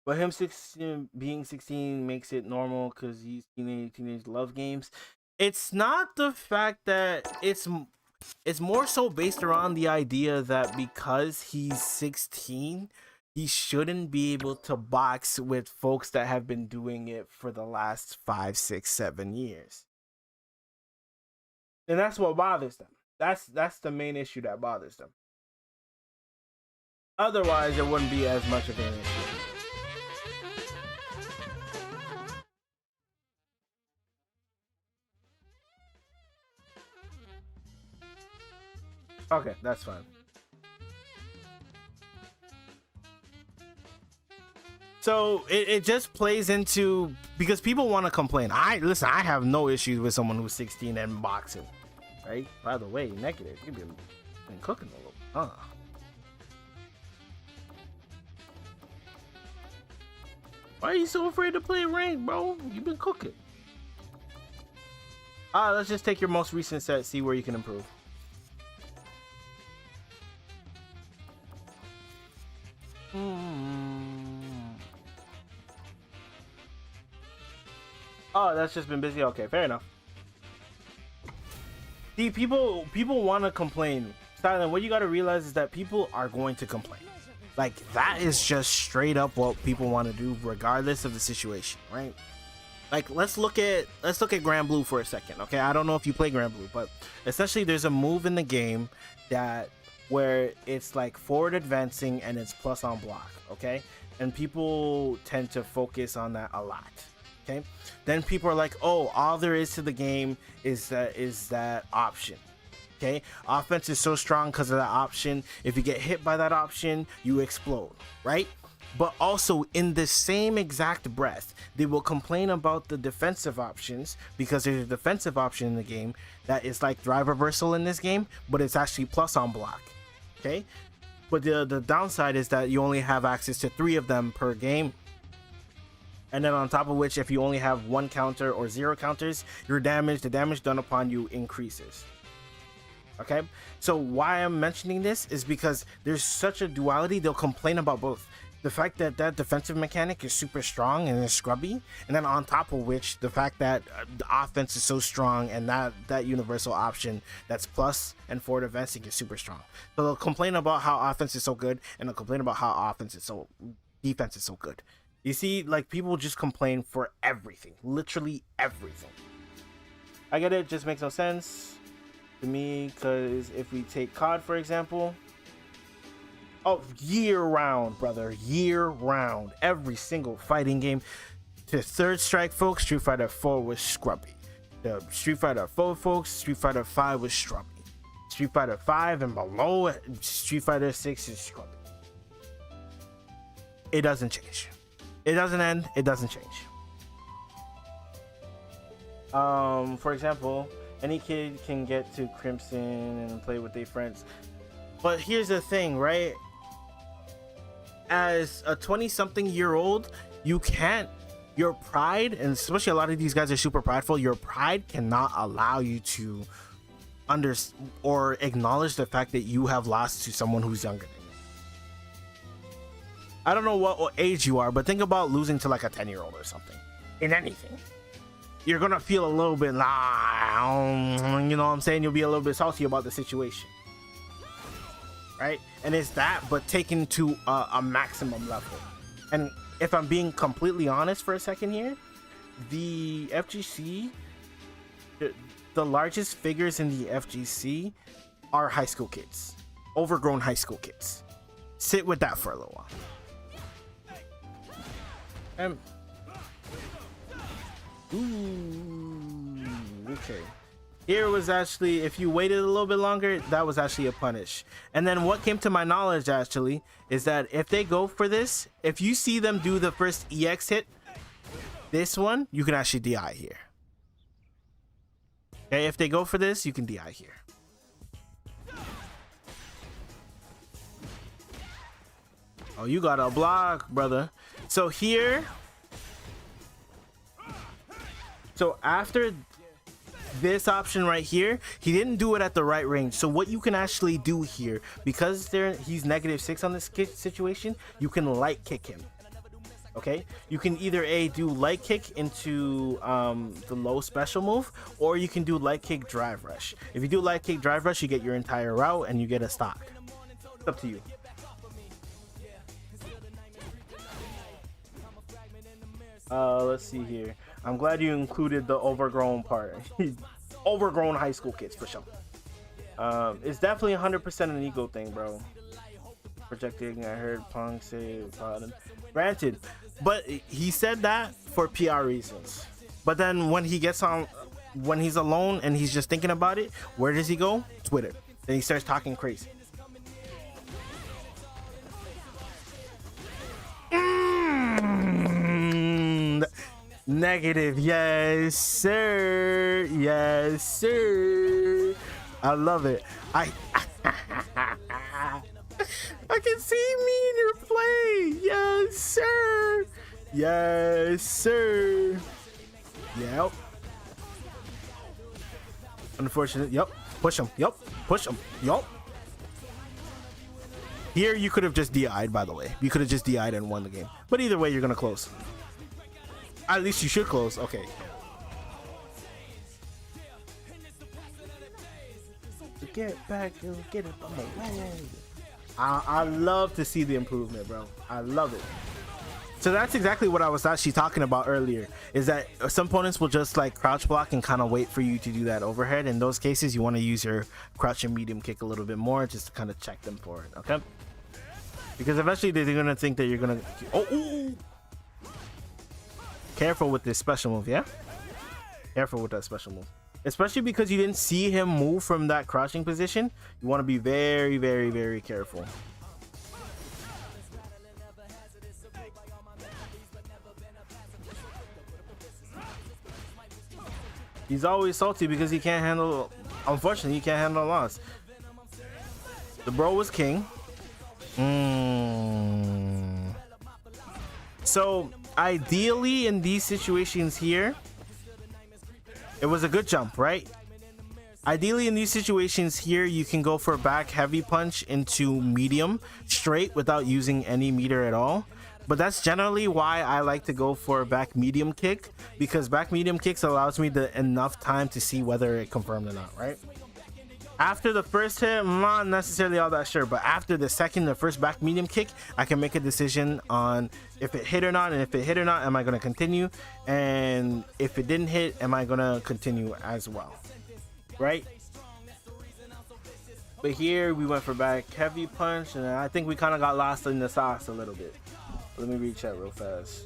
But him 16 being 16 makes it normal because he's teenage love games. It's not the fact that it's more so based around the idea that because he's 16, he shouldn't be able to box with folks that have been doing it for the last 5, 6, 7 years. And that's what bothers them. That's the main issue that bothers them. Otherwise, it wouldn't be as much of an issue. Okay, that's fine. So it just plays into, because people want to complain. I have no issues with someone who's 16 and boxing, right? By the way, negative, you've been cooking a little, huh? Why are you so afraid to play rank, bro? You've been cooking. Let's just take your most recent set, see where you can improve. Oh, that's just been busy. Okay, fair enough. See, people want to complain. Silent, what you got to realize is that people are going to complain. Like, that is just straight up what people want to do, regardless of the situation, right? Like, let's look at Grand Blue for a second. Okay, I don't know if you play Grand Blue, but essentially there's a move in the game that where it's like forward advancing and it's plus on block. Okay, and people tend to focus on that a lot. Okay, then people are like, oh, all there is to the game is that option. Okay, offense is so strong because of that option. If you get hit by that option, you explode, right? But also in the same exact breath, they will complain about the defensive options because there's a defensive option in the game that is like drive reversal in this game, but it's actually plus on block. Okay, but the downside is that you only have access to 3 of them per game. And then on top of which, if you only have 1 counter or 0 counters, the damage done upon you increases. Okay, so why I'm mentioning this is because there's such a duality. They'll complain about both. The fact that that defensive mechanic is super strong and is scrubby, and then on top of which, the fact that the offense is so strong and that universal option that's plus and forward advancing is super strong. So they'll complain about how offense is so good, and they'll complain about how defense is so good. You see, like, people just complain for everything, literally everything. I get it, just makes no sense to me, because if we take COD for example, oh, year round, brother, year round, every single fighting game. To Third Strike folks, Street Fighter 4 was scrubby. The Street Fighter 4 folks, Street Fighter 5 was scrubby. Street Fighter 5 and below, Street Fighter 6 is scrubby. It doesn't change. It doesn't end, it doesn't change. For example, any kid can get to Crimson and play with their friends. But here's the thing, right? As a 20-something-year-old, you can't, your pride, and especially a lot of these guys are super prideful, your pride cannot allow you to or acknowledge the fact that you have lost to someone who's younger than you. I don't know what age you are, but think about losing to like a 10-year-old or something. In anything. You're gonna feel a little bit, you know what I'm saying? You'll be a little bit salty about the situation. Right? And it's that, but taken to a maximum level. And if I'm being completely honest for a second here, the FGC the largest figures in the FGC are high school kids, overgrown high school kids. Sit with that for a little while. Ooh, okay. Here was actually, if you waited a little bit longer, that was actually a punish. And then what came to my knowledge actually is that if they go for this, if you see them do the first EX hit, this one, you can actually DI here. Okay, if they go for this, you can DI here. Oh, you got a block, brother. So here, so after this option right here, he didn't do it at the right range. So what you can actually do here, because he's -6 on this situation, you can light kick him. Okay, you can either do light kick into the low special move, or you can do light kick drive rush. If you do light kick drive rush, you get your entire route and you get a stock. It's up to you. Let's see here. I'm glad you included the overgrown part. Overgrown high school kids for sure. It's definitely 100% an ego thing, bro. Projecting, I heard Pong say, granted, but he said that for PR reasons. But then when he gets on, when he's alone and he's just thinking about it, where does he go? Twitter. Then he starts talking crazy. Negative, yes sir, yes sir. I love it. I can see me in your play. Yes sir, yes sir. Yep. Unfortunate. Yep. Push him. Yep. Push him. Yep. Here you could have just DI'd, by the way. You could have just DI'd and won the game. But either way, you're gonna close. At least you should close. Okay. Get back and get it on the way. I love to see the improvement, bro. I love it. So that's exactly what I was actually talking about earlier, is that some opponents will just like crouch block and kind of wait for you to do that overhead. In those cases, you want to use your crouch and medium kick a little bit more just to kind of check them for it, okay? Because eventually they're going to think that you're going to... Oh, ooh. Careful with this special move, yeah? Careful with that special move. Especially because you didn't see him move from that crouching position. You want to be very, very, very careful. He's always salty because he can't handle... Unfortunately, he can't handle a loss. The bro was king. So, ideally, in these situations here, it was a good jump, right? Ideally, in these situations here, you can go for a back heavy punch into medium straight without using any meter at all. But that's generally why I like to go for a back medium kick, because back medium kicks allows me enough time to see whether it confirmed or not, right? After the first hit, I'm not necessarily all that sure, but after the first back medium kick, I can make a decision on if it hit or not, and if it hit or not, am I going to continue? And if it didn't hit, am I going to continue as well, right? But here we went for back heavy punch, and I think we kind of got lost in the sauce a little bit. Let me read chat real fast.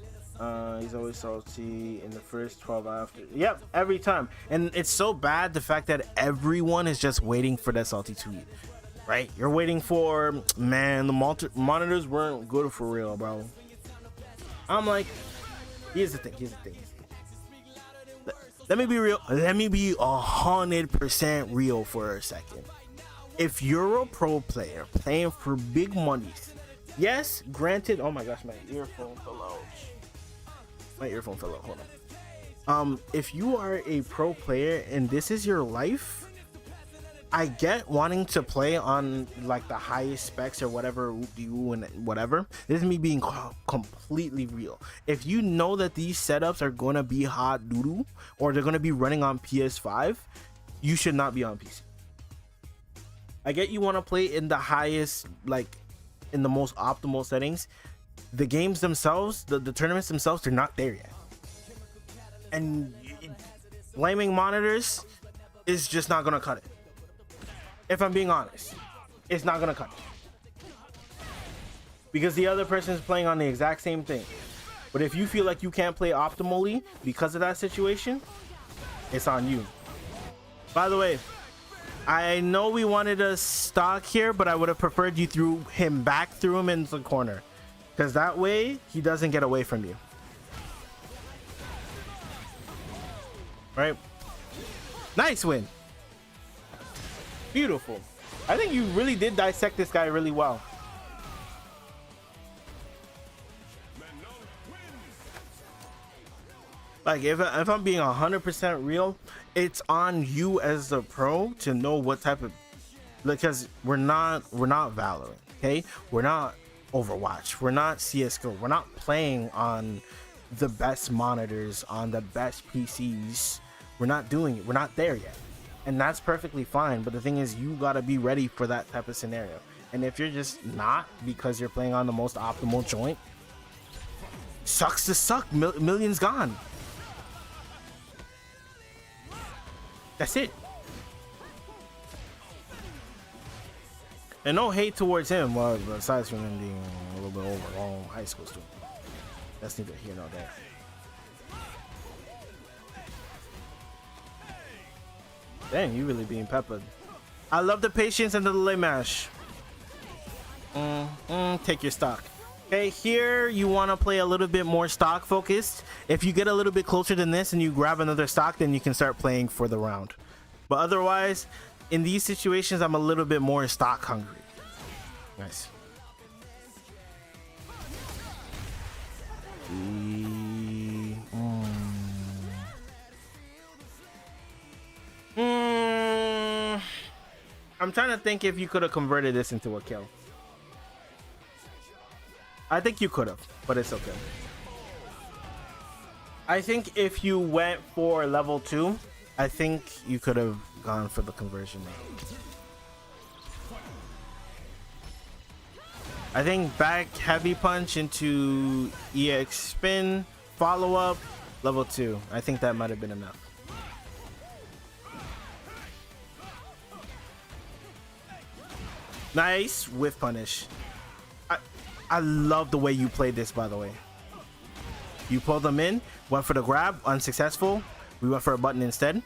He's always salty in the first 12 after. Yep, every time. And it's so bad, the fact that everyone is just waiting for that salty tweet, right? You're waiting for, man, the monitors weren't good for real, bro. I'm like, here's the thing. Let me be real. Let me be 100% real for a second. If you're a pro player playing for big monies, yes, granted. Oh my gosh, my earphone fell out. Hold on. If you are a pro player and this is your life, I get wanting to play on like the highest specs or whatever you and whatever. This is me being completely real. If you know that these setups are gonna be hot doodoo or they're gonna be running on PS5, you should not be on PC. I get you want to play in the highest, like in the most optimal settings. The games themselves, the tournaments themselves, they're not there yet. And blaming monitors is just not gonna cut it. If I'm being honest, it's not gonna cut it. Because the other person is playing on the exact same thing. But if you feel like you can't play optimally because of that situation, it's on you. By the way, I know we wanted a stock here, but I would have preferred you threw him into the corner. Because that way, he doesn't get away from you. Right? Nice win. Beautiful. I think you really did dissect this guy really well. Like, if I'm being 100% real, it's on you as the pro to know what type of, because we're not Valorant, okay? We're not Overwatch, we're not CSGO, we're not playing on the best monitors, on the best PCs. We're not doing it, we're not there yet, and that's perfectly fine. But the thing is, you got to be ready for that type of scenario. And if you're just not, because you're playing on the most optimal joint, sucks to suck. Millions gone. That's it. And no hate towards him, well, aside from him being a little bit overall high school student. That's neither here nor there. Dang, you really being peppered. I love the patience and the delay mash. Take your stock. Okay, here you want to play a little bit more stock focused. If you get a little bit closer than this and you grab another stock, then you can start playing for the round. But otherwise, in these situations, I'm a little bit more stock hungry. Nice. I'm trying to think if you could have converted this into a kill. I think you could have, but it's okay. I think if you went for level 2, I think you could have gone for the conversion. I think back heavy punch into EX spin, follow up, level 2. I think that might have been enough. Nice whiff punish. I love the way you played this, by the way. You pulled them in, went for the grab, unsuccessful. We went for a button instead.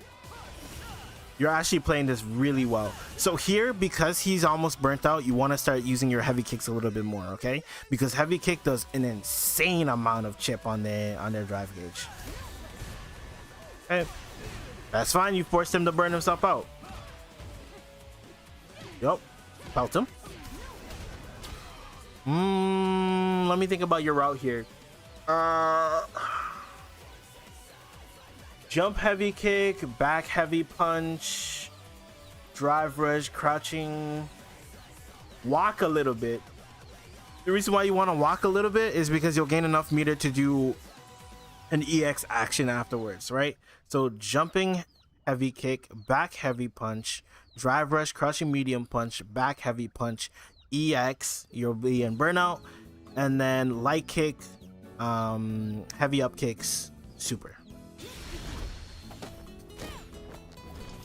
You're actually playing this really well. So here, because he's almost burnt out, you want to start using your heavy kicks a little bit more, okay? Because heavy kick does an insane amount of chip on their drive gauge. Okay. That's fine. You forced him to burn himself out. Yup. Pelt him. Let me think about your route here. Jump heavy kick, back heavy punch, drive rush, crouching, walk a little bit. The reason why you want to walk a little bit is because you'll gain enough meter to do an EX action afterwards, right? So jumping heavy kick, back heavy punch, drive rush, crushing medium punch, back heavy punch, EX, you'll be in burnout, and then light kick, heavy up kicks, super.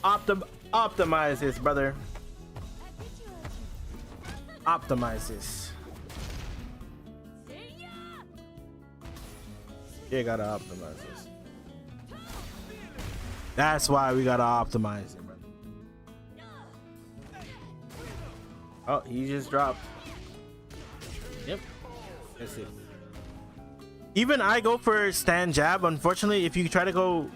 Optimize this, brother. Optimize this. You gotta optimize this. That's why we gotta optimize it, brother. Oh, he just dropped. Yep. That's it. Even I go for stand jab. Unfortunately, if you try to go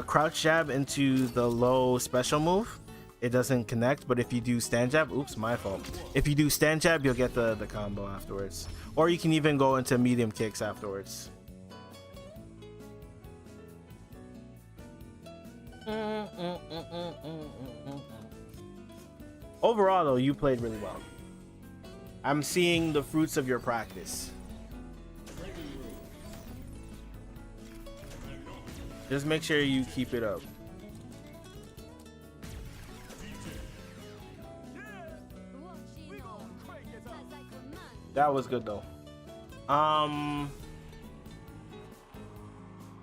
crouch jab into the low special move, it doesn't connect. But if you do stand jab, oops, my fault. If you do stand jab, you'll get the combo afterwards. Or you can even go into medium kicks afterwards. Overall, though, you played really well. I'm seeing the fruits of your practice. Just make sure you keep it up. That was good though.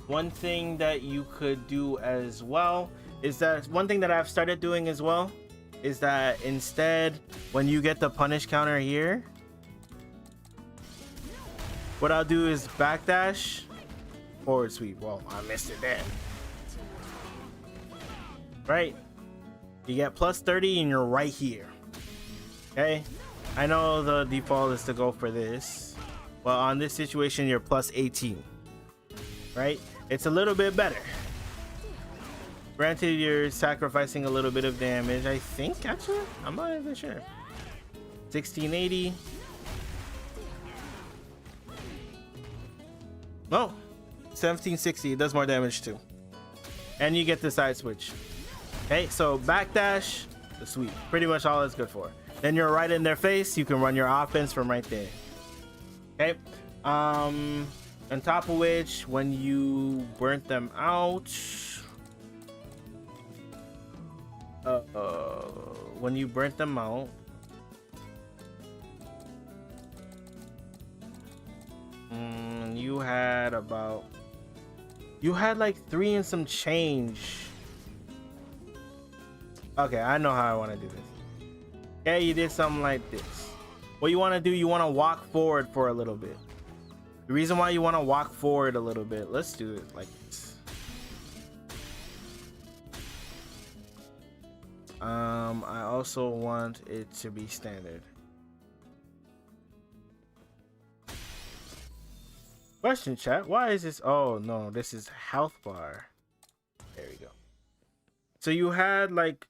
one thing that you could do as well is that one thing that I've started doing as well is that instead, when you get the punish counter here, what I'll do is backdash, forward sweep. Well, I missed it there. Right? You get plus 30 and you're right here. Okay? I know the default is to go for this, but on this situation, you're plus 18. Right? It's a little bit better. Granted, you're sacrificing a little bit of damage, I think, actually. I'm not even sure. 1680. No, 1760. It does more damage too. And you get the side switch. Okay, so backdash, the sweep. Pretty much all it's good for. Then you're right in their face. You can run your offense from right there. Okay. On top of which, when you burnt them out, when you burnt them out, you had like 3 and some change. Okay, I know how I want to do this. Okay, you did something like this. What you want to do, you want to walk forward for a little bit. The reason why you want to walk forward a little bit, let's do it like this. I also want it to be standard. Question, chat, why is this? Oh no, this is health bar. There we go. So you had like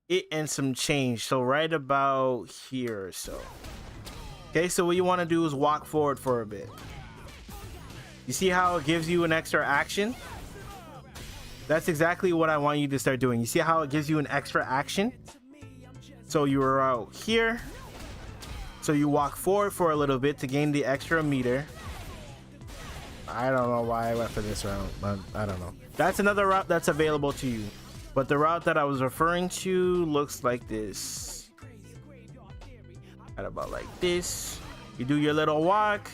it and some change, so right about here or so. Okay, so what you want to do is walk forward for a bit. You see how it gives you an extra action? That's exactly what I want you to start doing. You see how it gives you an extra action? So you were out here, so you walk forward for a little bit to gain the extra meter. I don't know why I went for this route, but I don't know. That's another route that's available to you. But the route that I was referring to looks like this. At about like this. You do your little walk.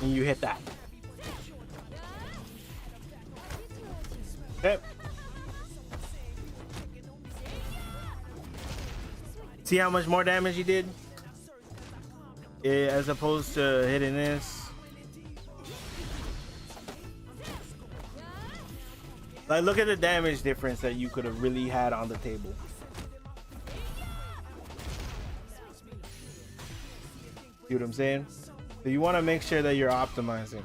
And you hit that. Okay. See how much more damage you did? As opposed to hitting this. Like, look at the damage difference that you could have really had on the table. See what I'm saying? So you want to make sure that you're optimizing.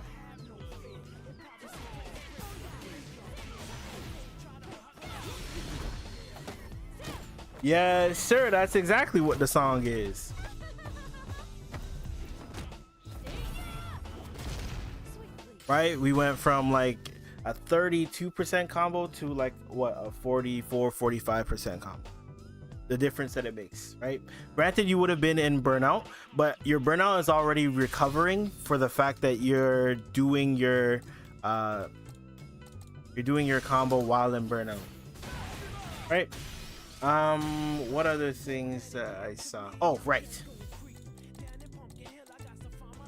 Yes, sir. That's exactly what the song is. Right? We went from like a 32% combo to like what, a 44-45% combo. The difference that it makes, right? Granted, you would have been in burnout, but your burnout is already recovering for the fact that you're doing your combo while in burnout, right? What other things that I saw? Oh, right.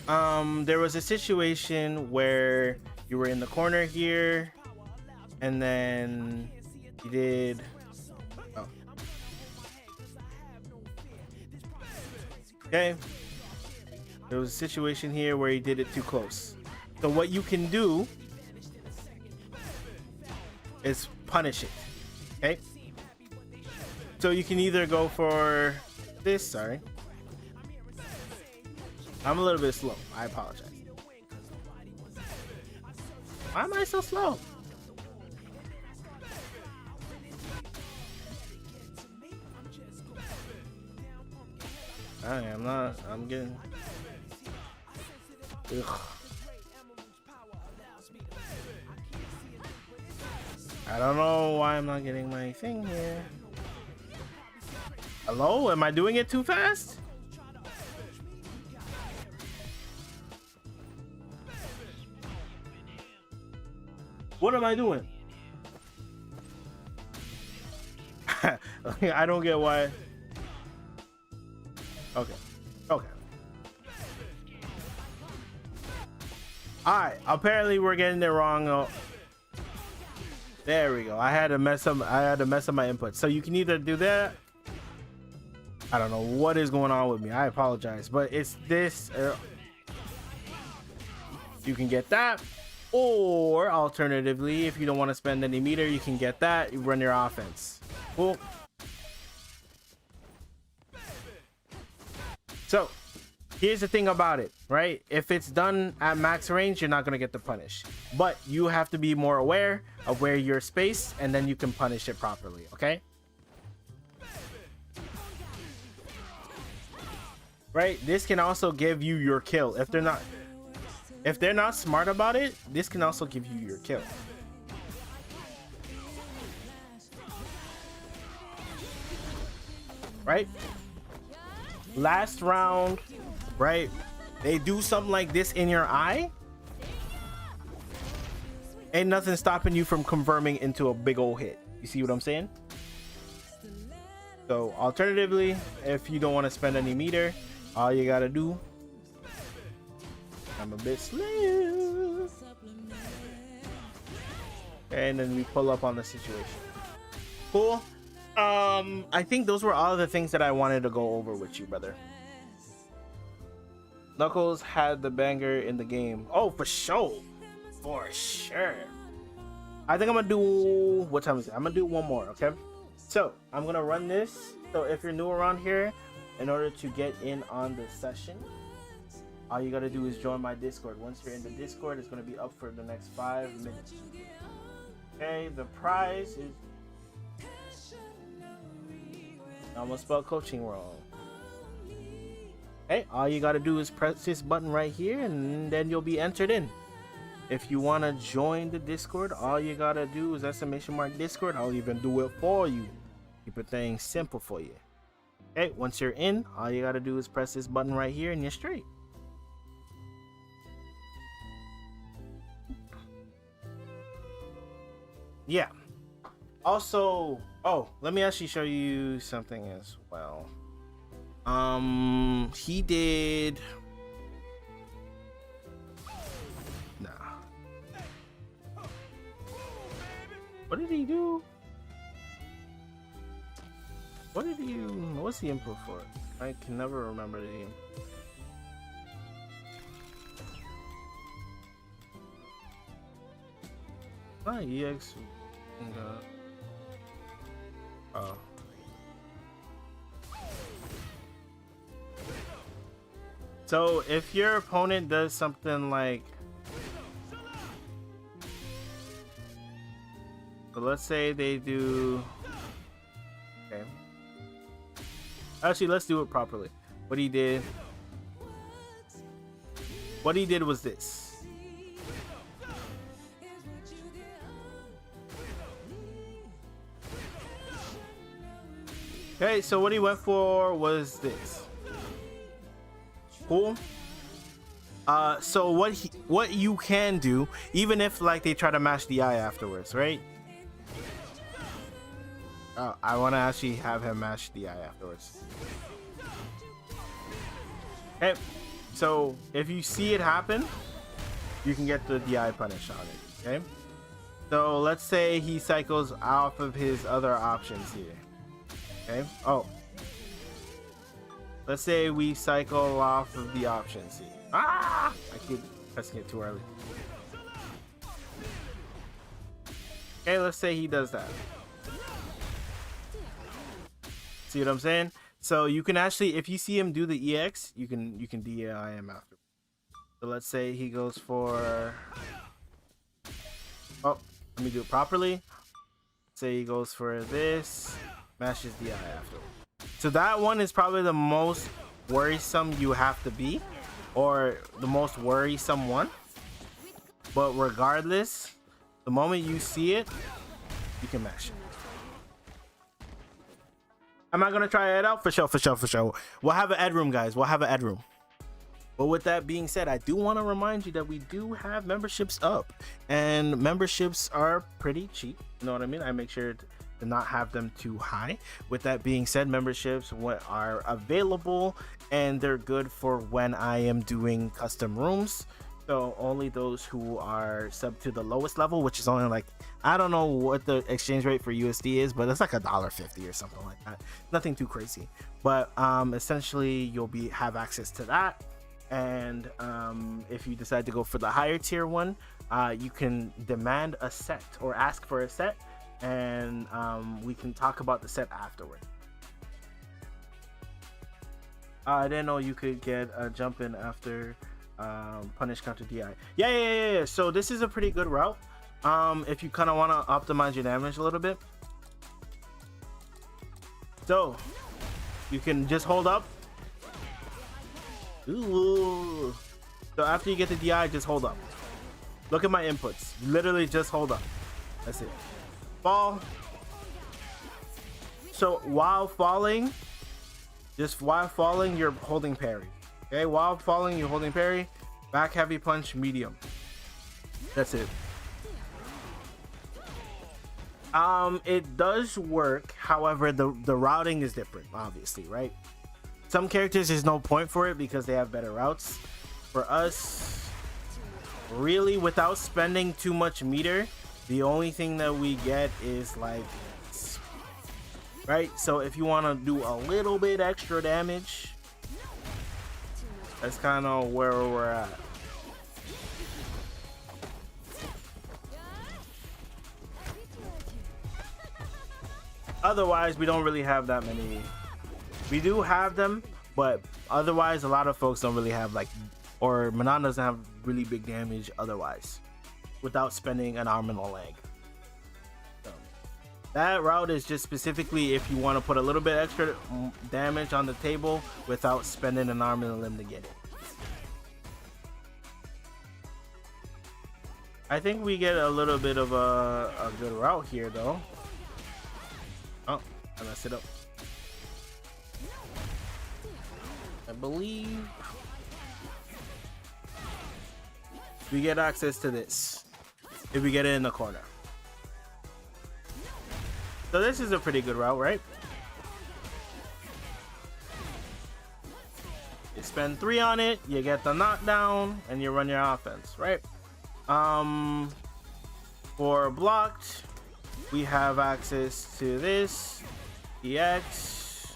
There was a situation where you were in the corner here, and then you did. Oh. Okay. There was a situation here where you did it too close. So what you can do is punish it. Okay. So you can either go for this. Sorry. I'm a little bit slow. I apologize. Why am I so slow? I'm not. I'm getting. Ugh. I don't know why I'm not getting my thing here. Hello? Am I doing it too fast? What am I doing? I don't get why. Okay. Okay. Alright, apparently we're getting it wrong. Oh, there we go. I had to mess up my input. So you can either do that. I don't know what is going on with me. I apologize, but it's this. You can get that, or alternatively, if you don't want to spend any meter, you can get that. You run your offense. Cool. So here's the thing about it, right? If it's done at max range, you're not going to get the punish, but you have to be more aware of where you're spaced, and then you can punish it properly. Okay. Right, this can also give you your kill. If they're not smart about it, this can also give you your kill. Right, last round, right, they do something like this in your eye, ain't nothing stopping you from confirming into a big old hit. You see what I'm saying? So alternatively, if you don't want to spend any meter, all you gotta do, I'm a bit slow, and then we pull up on the situation. Cool. I think those were all the things that I wanted to go over with you, brother. Knuckles had the banger in the game. Oh, for sure. For sure. I think I'm gonna do, what time is it? I'm gonna do one more, okay? So I'm gonna run this. So if you're new around here, in order to get in on the session, all you gotta do is join my Discord. Once you're in the Discord, it's gonna be up for the next 5 minutes. Okay, the prize is, I almost spelled coaching wrong. Okay, all you gotta do is press this button right here, and then you'll be entered in. If you wanna join the Discord, all you gotta do is !Discord. I'll even do it for you. Keep a thing simple for you. Okay, once you're in, all you gotta do is press this button right here, and you're straight. Yeah. Also, oh, let me actually show you something as well. He did. Nah. What did he do? What did he do? What's the input for it? I can never remember the input. EX. Oh. So if your opponent does something like, so let's say they do, okay. Actually, let's do it properly. What he did was this. Okay, so what he went for was this. Cool. So what you can do, even if like they try to mash the eye afterwards, right? I want to actually have him mash the eye afterwards. Okay, so if you see it happen, you can get the DI punish on it. Okay, so let's say he cycles off of his other options here. Okay. Oh. Let's say we cycle off of the options here. Ah! I keep pressing it too early. Okay, let's say he does that. See what I'm saying? So you can actually, if you see him do the EX, you can DI him after. So let's say he goes for, oh, let me do it properly. Say he goes for this. Mashes the eye after. So that one is probably the most worrisome you have to be, or the most worrisome one. But regardless, the moment you see it, you can mash it. Am I gonna try it out? For sure. We'll have an ed room, guys. We'll have an ed room. But with that being said, I do want to remind you that we do have memberships up, and memberships are pretty cheap. You know what I mean? I make sure to not have them too high. With that being said, memberships are available, and they're good for when I am doing custom rooms. So only those who are sub to the lowest level, which is only like, I don't know what the exchange rate for USD is, but it's like $1.50 or something like that. Nothing too crazy, but essentially you'll have access to that. And if you decide to go for the higher tier one, you can demand a set or ask for a set, and we can talk about the set afterward. I didn't know you could get a jump in after punish counter DI. Yeah. So this is a pretty good route. If you kind of want to optimize your damage a little bit. So you can just hold up. Ooh. So after you get the DI, just hold up. Look at my inputs. Literally just hold up. That's it. Fall. So while falling, you're holding parry. Okay, while falling, you're holding parry. Back heavy punch, medium. That's it. It does work. However, the routing is different, obviously, right? Some characters, there's no point for it because they have better routes. For us, really, without spending too much meter, the only thing that we get is like, right? So if you want to do a little bit extra damage, that's kind of where we're at. Otherwise, we don't really have that many. We do have them, but otherwise, a lot of folks don't really have, like, or Manon doesn't have really big damage otherwise without spending an arm and a leg. So that route is just specifically if you want to put a little bit extra damage on the table without spending an arm and a limb to get it. I think we get a little bit of a good route here, though. Oh, I messed it up. I believe we get access to this if we get it in the corner. So this is a pretty good route, right? You spend 3 on it, you get the knockdown, and you run your offense, right? For blocked, we have access to this EX.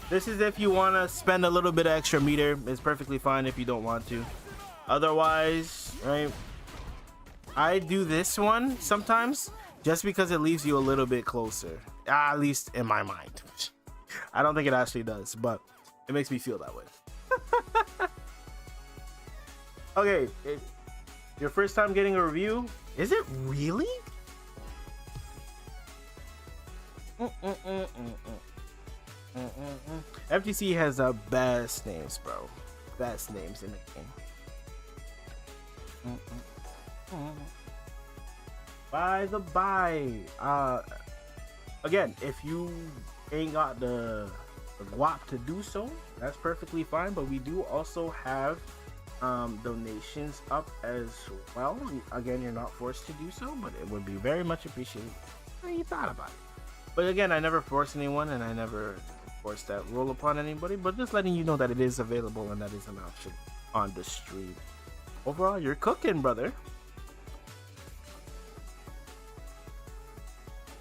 This is if you want to spend a little bit of extra meter. It's perfectly fine if you don't want to. Otherwise, right, I do this one sometimes just because it leaves you a little bit closer, at least in my mind. I don't think it actually does, but it makes me feel that way. Okay, your first time getting a review? Is it really? FGC has the best names, bro. Best names in the game. By the by, again, if you ain't got the guap to do so, that's perfectly fine. But we do also have donations up as well. Again, you're not forced to do so, but it would be very much appreciated if you thought about it. But again, I never force anyone, and I never force that rule upon anybody, but just letting you know that it is available and that is an option on the stream. Overall, you're cooking, brother.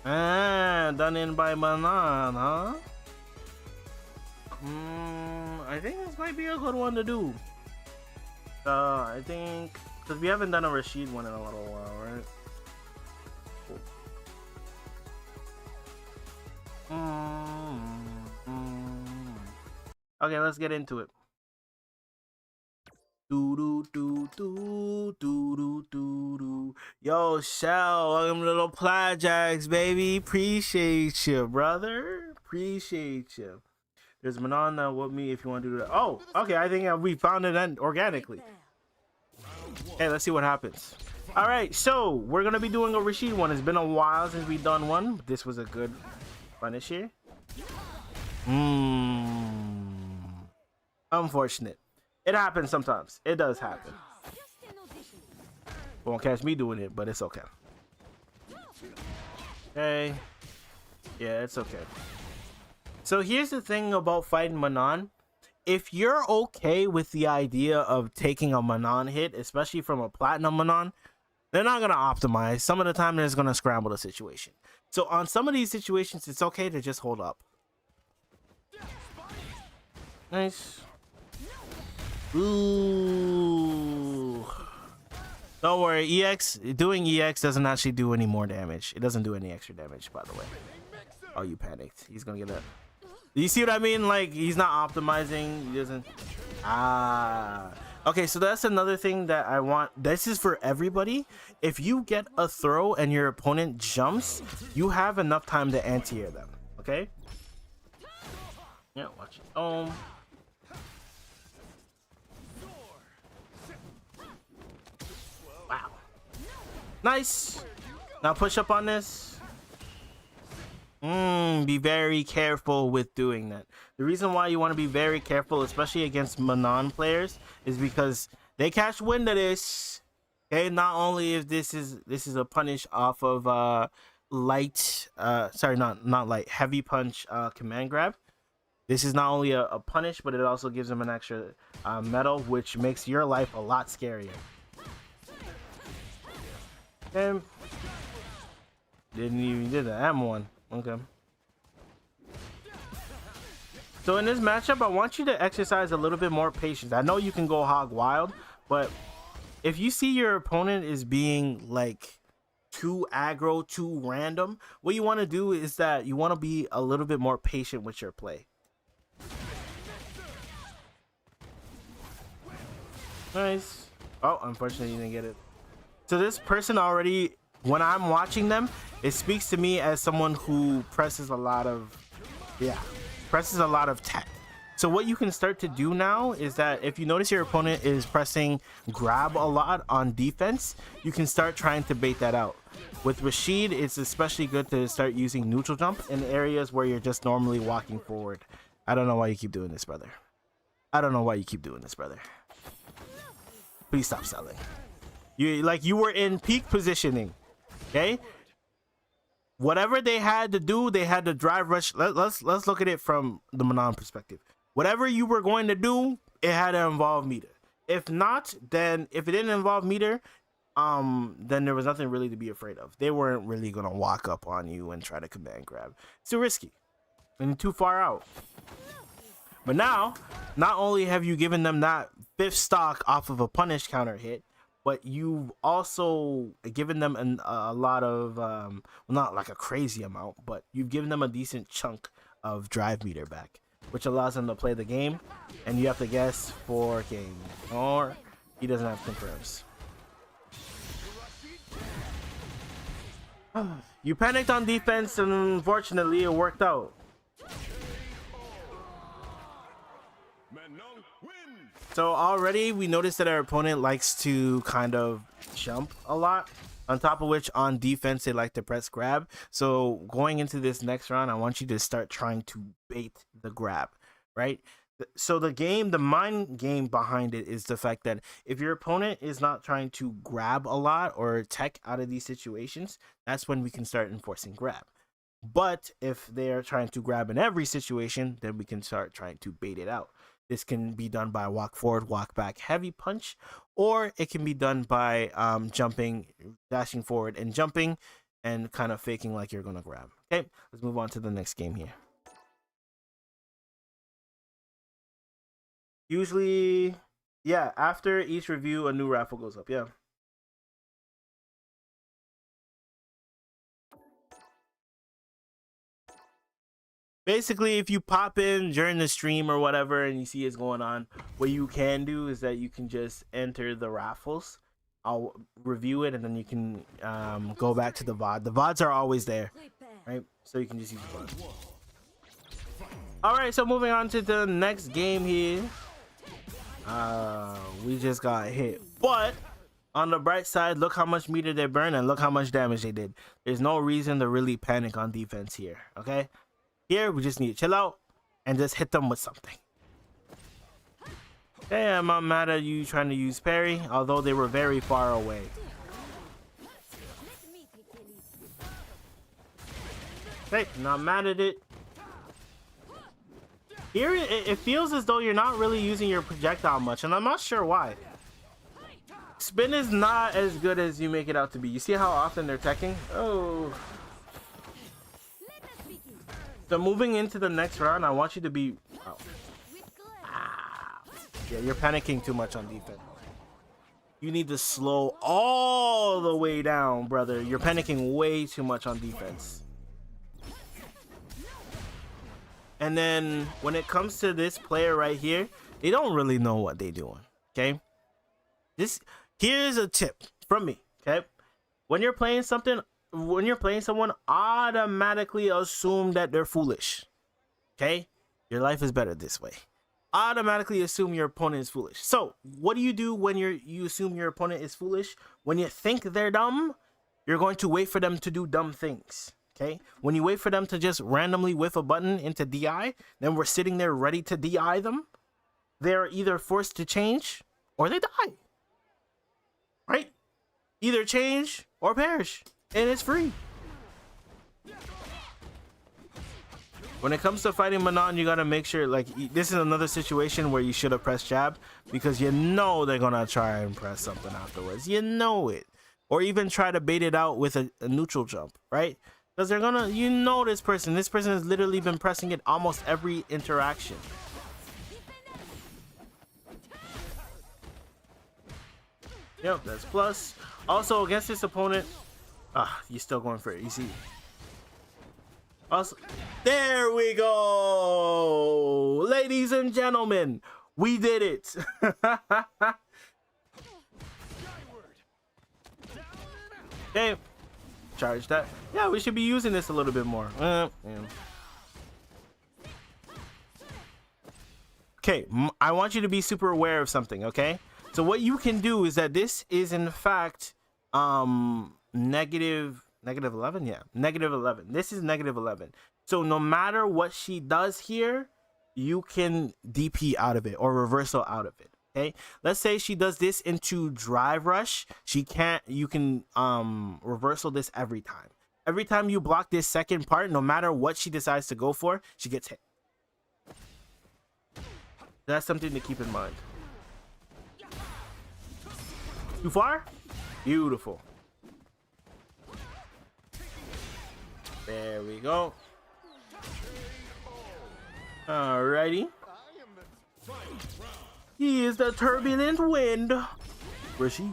Done in by Manon, huh? I think this might be a good one to do. I think, because we haven't done a Rashid one in a little while, right? Okay, let's get into it. Yo, Shell, welcome to Little Plajax, baby. Appreciate you, brother. Appreciate you. There's Manon with me if you want to do that. Oh, okay. I think we found it organically. Hey, let's see what happens. All right, so we're gonna be doing a Rashid one. It's been a while since we've done one. This was a good punish here. Unfortunate. It happens sometimes. It does happen. Won't catch me doing it, but it's okay. Okay. Yeah, it's okay. So here's the thing about fighting Manon. if you're okay with the idea of taking a Manon hit, especially from a platinum Manon, they're not gonna optimize. Some of the time, they're just gonna scramble the situation. So on some of these situations, it's okay to just hold up. Nice. Ooh. Don't worry, EX, doing EX doesn't actually do any more damage. It doesn't do any extra damage, by the way. Oh, you panicked. He's gonna get it. You see what I mean? Like, he's not optimizing. He doesn't. Okay, so that's another thing that I want. This is for everybody. If you get a throw and your opponent jumps, you have enough time to anti-air them. Okay? Yeah, watch it. Wow. Nice. Now push up on this. Be very careful with doing that. The reason why you want to be very careful, especially against Manon players, is because they catch wind of this. Okay, not only if this is a punish off of light, sorry, not light, heavy punch command grab. This is not only a punish, but it also gives them an extra metal, which makes your life a lot scarier. And didn't even do the M1. Okay. So in this matchup, I want you to exercise a little bit more patience. I know you can go hog wild, but if you see your opponent is being like too aggro, too random, what you want to do is that you want to be a little bit more patient with your play. Nice. Oh, unfortunately you didn't get it. So this person already, when I'm watching them, it speaks to me as someone who presses a lot of tech. So what you can start to do now is that if you notice your opponent is pressing grab a lot on defense, you can start trying to bait that out. With Rashid, it's especially good to start using neutral jump in areas where you're just normally walking forward. I don't know why you keep doing this, brother. I don't know why you keep doing this, brother. Please stop selling. You were in peak positioning. Okay? Whatever they had to do, they had to drive rush. Let's look at it from the Manon perspective. Whatever you were going to do, it had to involve meter. If not, then if it didn't involve meter, then there was nothing really to be afraid of. They weren't really gonna walk up on you and try to command grab. It's too risky and too far out. But now, not only have you given them that 5th stock off of a punish counter hit, but you've also given them a lot of, well, not like a crazy amount, but you've given them a decent chunk of drive meter back, which allows them to play the game, and you have to guess for game, or he doesn't have confirms. You panicked on defense, and unfortunately it worked out. So already we noticed that our opponent likes to kind of jump a lot, on top of which on defense they like to press grab. So going into this next round, I want you to start trying to bait the grab, right? So the mind game behind it is the fact that if your opponent is not trying to grab a lot or tech out of these situations, that's when we can start enforcing grab. But if they are trying to grab in every situation, then we can start trying to bait it out. This can be done by walk forward, walk back, heavy punch, or it can be done by jumping, dashing forward and jumping and kind of faking like you're going to grab. Okay, let's move on to the next game here. Usually, yeah, after each review, a new raffle goes up. Yeah. Basically, if you pop in during the stream or whatever and you see it's going on, what you can do is that you can just enter the raffles. I'll review it and then you can go back to the VOD. The VODs are always there, right? So you can just use the VOD. All right, so moving on to the next game here. We just got hit. But on the bright side, look how much meter they burned and look how much damage they did. There's no reason to really panic on defense here, okay? Here, we just need to chill out and just hit them with something. Okay, I'm not mad at you trying to use parry, although they were very far away. Okay, not mad at it. Here, it feels as though you're not really using your projectile much, and I'm not sure why. Spin is not as good as you make it out to be. You see how often they're teching? Oh. So moving into the next round, I want you to be... Oh. Yeah, you're panicking too much on defense. You need to slow all the way down, brother. You're panicking way too much on defense. And then when it comes to this player right here, they don't really know what they're doing, okay? Here's a tip from me, okay? When you're playing someone, automatically assume that they're foolish, okay? Your life is better this way. Automatically assume your opponent is foolish. So what do you do when you assume your opponent is foolish? When you think they're dumb, you're going to wait for them to do dumb things, okay? When you wait for them to just randomly whiff a button into DI, then we're sitting there ready to DI them. They're either forced to change or they die, right? Either change or perish, and it's free. When it comes to fighting Manon, you gotta make sure, like, this is another situation where you should have pressed jab, because you know they're gonna try and press something afterwards. You know it. Or even try to bait it out with a neutral jump, right? Because they're gonna, you know, this person has literally been pressing it almost every interaction. Yep, that's plus. Also, against this opponent, you're still going for it. You see. Also, there we go, ladies and gentlemen, we did it. Okay, charge that. Yeah, we should be using this a little bit more. Yeah. Okay, I want you to be super aware of something, okay? So what you can do is that this is in fact negative 11. Yeah, negative 11. This is negative 11. So no matter what she does here, you can DP out of it or reversal out of it. Okay, let's say she does this into drive rush. You can reversal this every time. Every time you block this second part, no matter what she decides to go for, she gets hit. That's something to keep in mind. Too far? Beautiful. There we go. Alrighty. He is the turbulent wind. Where's she?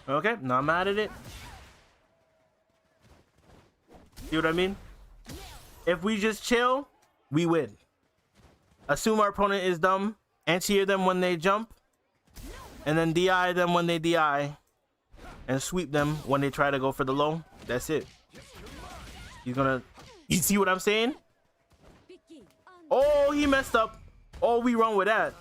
Okay, not mad at it. See what I mean? If we just chill, we win. Assume our opponent is dumb, anti-air them when they jump, and then DI them when they DI, and sweep them when they try to go for the low. That's it. He's gonna... You see what I'm saying? Oh, he messed up. Oh, we run with that.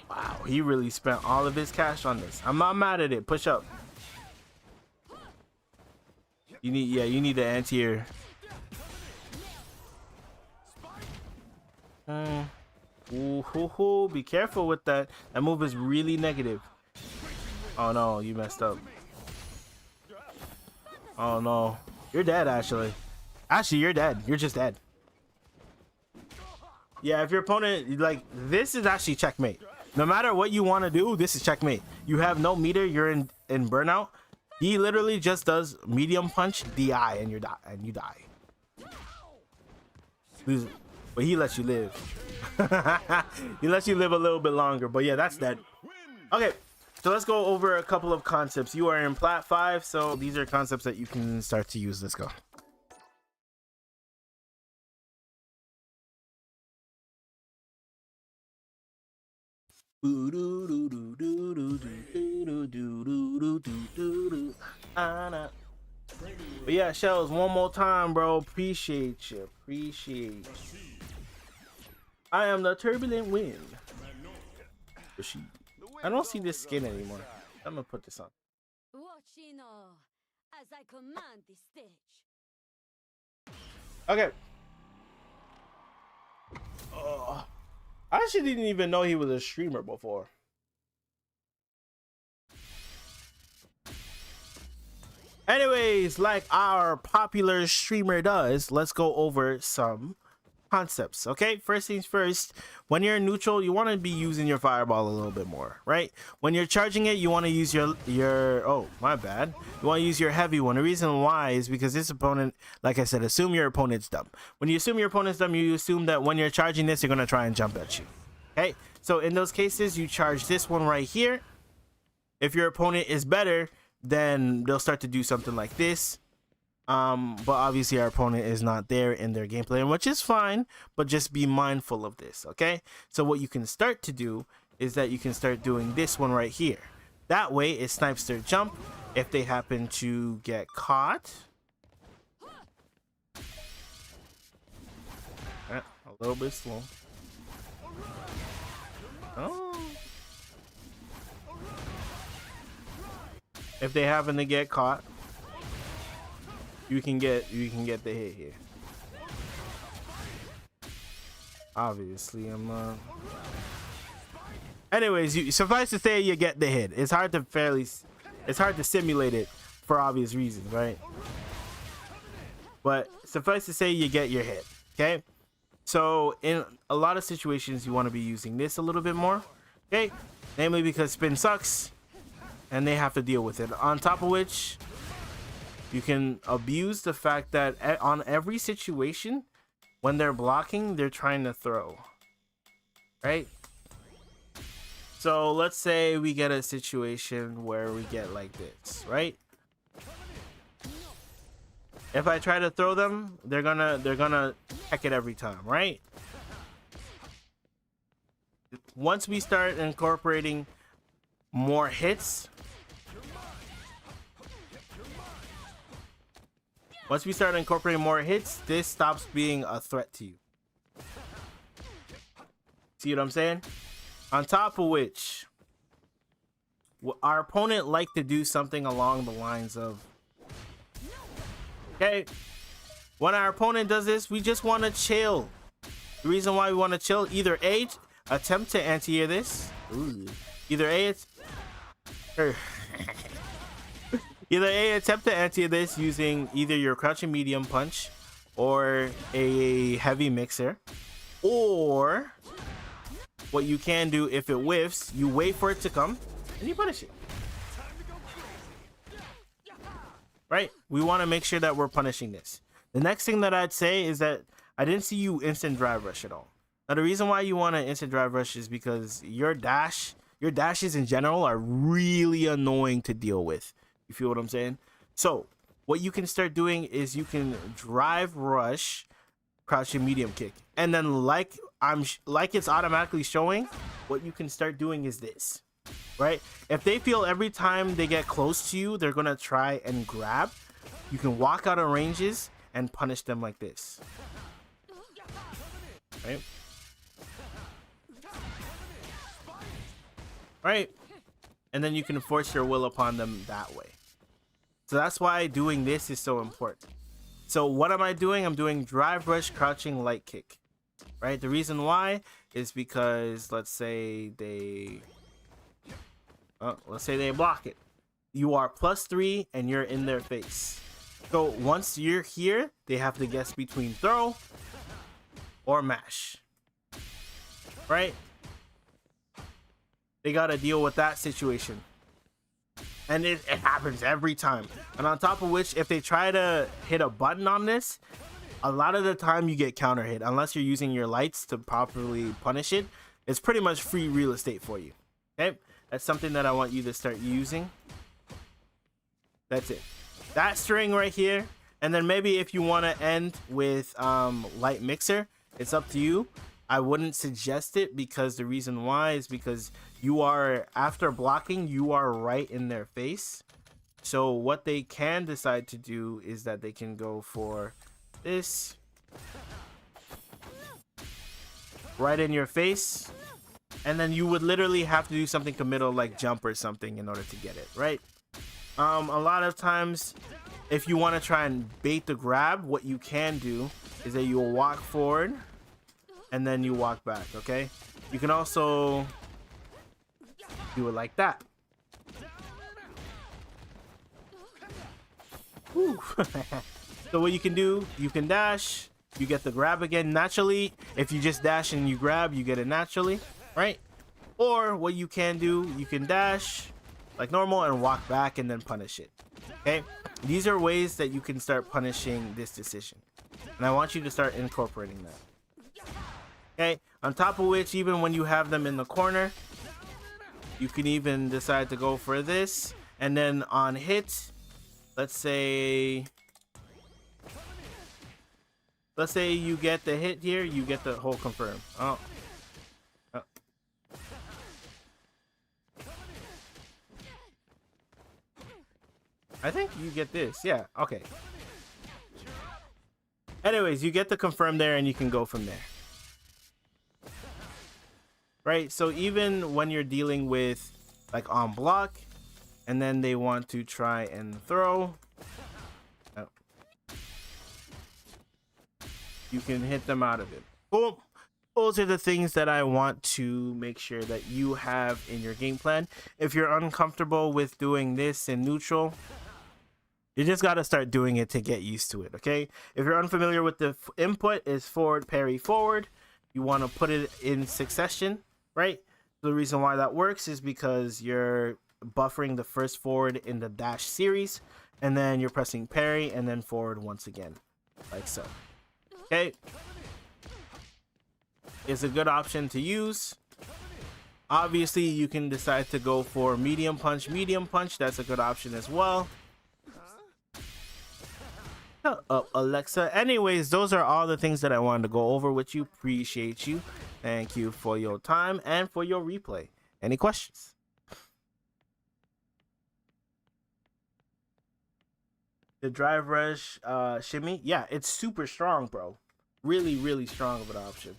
Wow, he really spent all of his cash on this. I'm not mad at it. Push up. You need the anti-air. Be careful with that. That move is really negative. Oh no, you messed up. Oh no. You're dead, actually. Actually, you're dead. You're just dead. Yeah, if your opponent, like, this is actually checkmate. No matter what you want to do, this is checkmate. You have no meter, you're in burnout. He literally just does medium punch, DI, and you die. But he lets you live. He lets you live a little bit longer. But yeah, that's dead. Okay, so let's go over a couple of concepts. You are in Plat 5, so these are concepts that you can start to use. Let's go. But yeah, Shells, one more time, bro. Appreciate you. I am the turbulent wind. I don't see this skin anymore. I'm gonna put this on. As I command the stage. Okay. I actually didn't even know he was a streamer before. Anyways, like our popular streamer does, let's go over some concepts. Okay, first things first, when you're in neutral, you want to be using your fireball a little bit more, right? When you're charging it, you want to use your oh, my bad, you want to use your heavy one. The reason why is because this opponent, like I said, assume your opponent's dumb. When you assume your opponent's dumb, you assume that when you're charging this, they're going to try and jump at you. Okay, so in those cases, you charge this one right here. If your opponent is better, then they'll start to do something like this. But obviously our opponent is not there in their gameplay, which is fine, but just be mindful of this, okay? So what you can start to do is that you can start doing this one right here. That way it snipes their jump if they happen to get caught. A little bit slow. Oh. If they happen to get caught, you can get the hit here. Obviously, anyways, suffice to say, you get the hit. It's hard to simulate it for obvious reasons, right? But suffice to say, you get your hit. Okay. So in a lot of situations, you want to be using this a little bit more. Okay. Namely because spin sucks, and they have to deal with it. On top of which, you can abuse the fact that on every situation, when they're blocking, they're trying to throw, right? So let's say we get a situation where we get like this, right? If I try to throw them, they're gonna heck it every time, right? Once we start incorporating more hits, this stops being a threat to you. See what I'm saying? On top of which, our opponent like to do something along the lines of, okay, when our opponent does this, we just want to chill. The reason why we want to chill, either A, attempt to anti-air this. Ooh. Either A, attempt to anti-air this using either your crouching medium punch or a heavy mixer, or what you can do, if it whiffs, you wait for it to come and you punish it. Right? We want to make sure that we're punishing this. The next thing that I'd say is that I didn't see you instant drive rush at all. Now the reason why you want to instant drive rush is because your dashes in general are really annoying to deal with. You feel what I'm saying? So what you can start doing is you can drive rush, crouching medium kick, and then like it's automatically showing, what you can start doing is this, right? If they feel every time they get close to you, they're gonna try and grab, you can walk out of ranges and punish them like this, right? Right? And then you can force your will upon them that way. So that's why doing this is so important. So what am I doing? I'm doing drive rush, crouching, light kick, right? The reason why is because let's say they block it. You are +3 and you're in their face. So once you're here, they have to guess between throw or mash, right? They got to deal with that situation. And it happens every time. And on top of which, if they try to hit a button on this, a lot of the time you get counter hit. Unless you're using your lights to properly punish it, it's pretty much free real estate for you. Okay? That's something that I want you to start using. That's it. That string right here. And then maybe if you want to end with light mixer, it's up to you. I wouldn't suggest it because the reason why is because you are, after blocking, you are right in their face. So what they can decide to do is that they can go for this right in your face, and then you would literally have to do something committal like jump or something in order to get it, right? A lot of times if you want to try and bait the grab, what you can do is that you'll walk forward and then you walk back. Okay, you can also do it like that. Whew. So what you can do, you can dash, you get the grab again naturally. If you just dash and you grab, you get it naturally, right? Or what you can do, you can dash like normal and walk back and then punish it. Okay, these are ways that you can start punishing this decision, and I want you to start incorporating that. Okay, on top of which, even when you have them in the corner, you can even decide to go for this, and then on hit, let's say you get the hit here, you get the whole confirm. Oh. I think you get this. Yeah, okay. Anyways, you get the confirm there and you can go from there. Right? So even when you're dealing with like on block and then they want to try and throw, you can hit them out of it. Cool. Those are the things that I want to make sure that you have in your game plan. If you're uncomfortable with doing this in neutral, you just got to start doing it to get used to it, okay? If you're unfamiliar with the input is forward, parry, forward, you want to put it in succession, right? The reason why that works is because you're buffering the first forward in the dash series, and then you're pressing parry and then forward once again, like so. Okay? It's a good option to use. Obviously, you can decide to go for medium punch. That's a good option as well. Alexa. Anyways, those are all the things that I wanted to go over with you. Appreciate you. Thank you for your time and for your replay. Any questions? The drive rush shimmy, yeah, it's super strong, bro. Really, really strong of an option.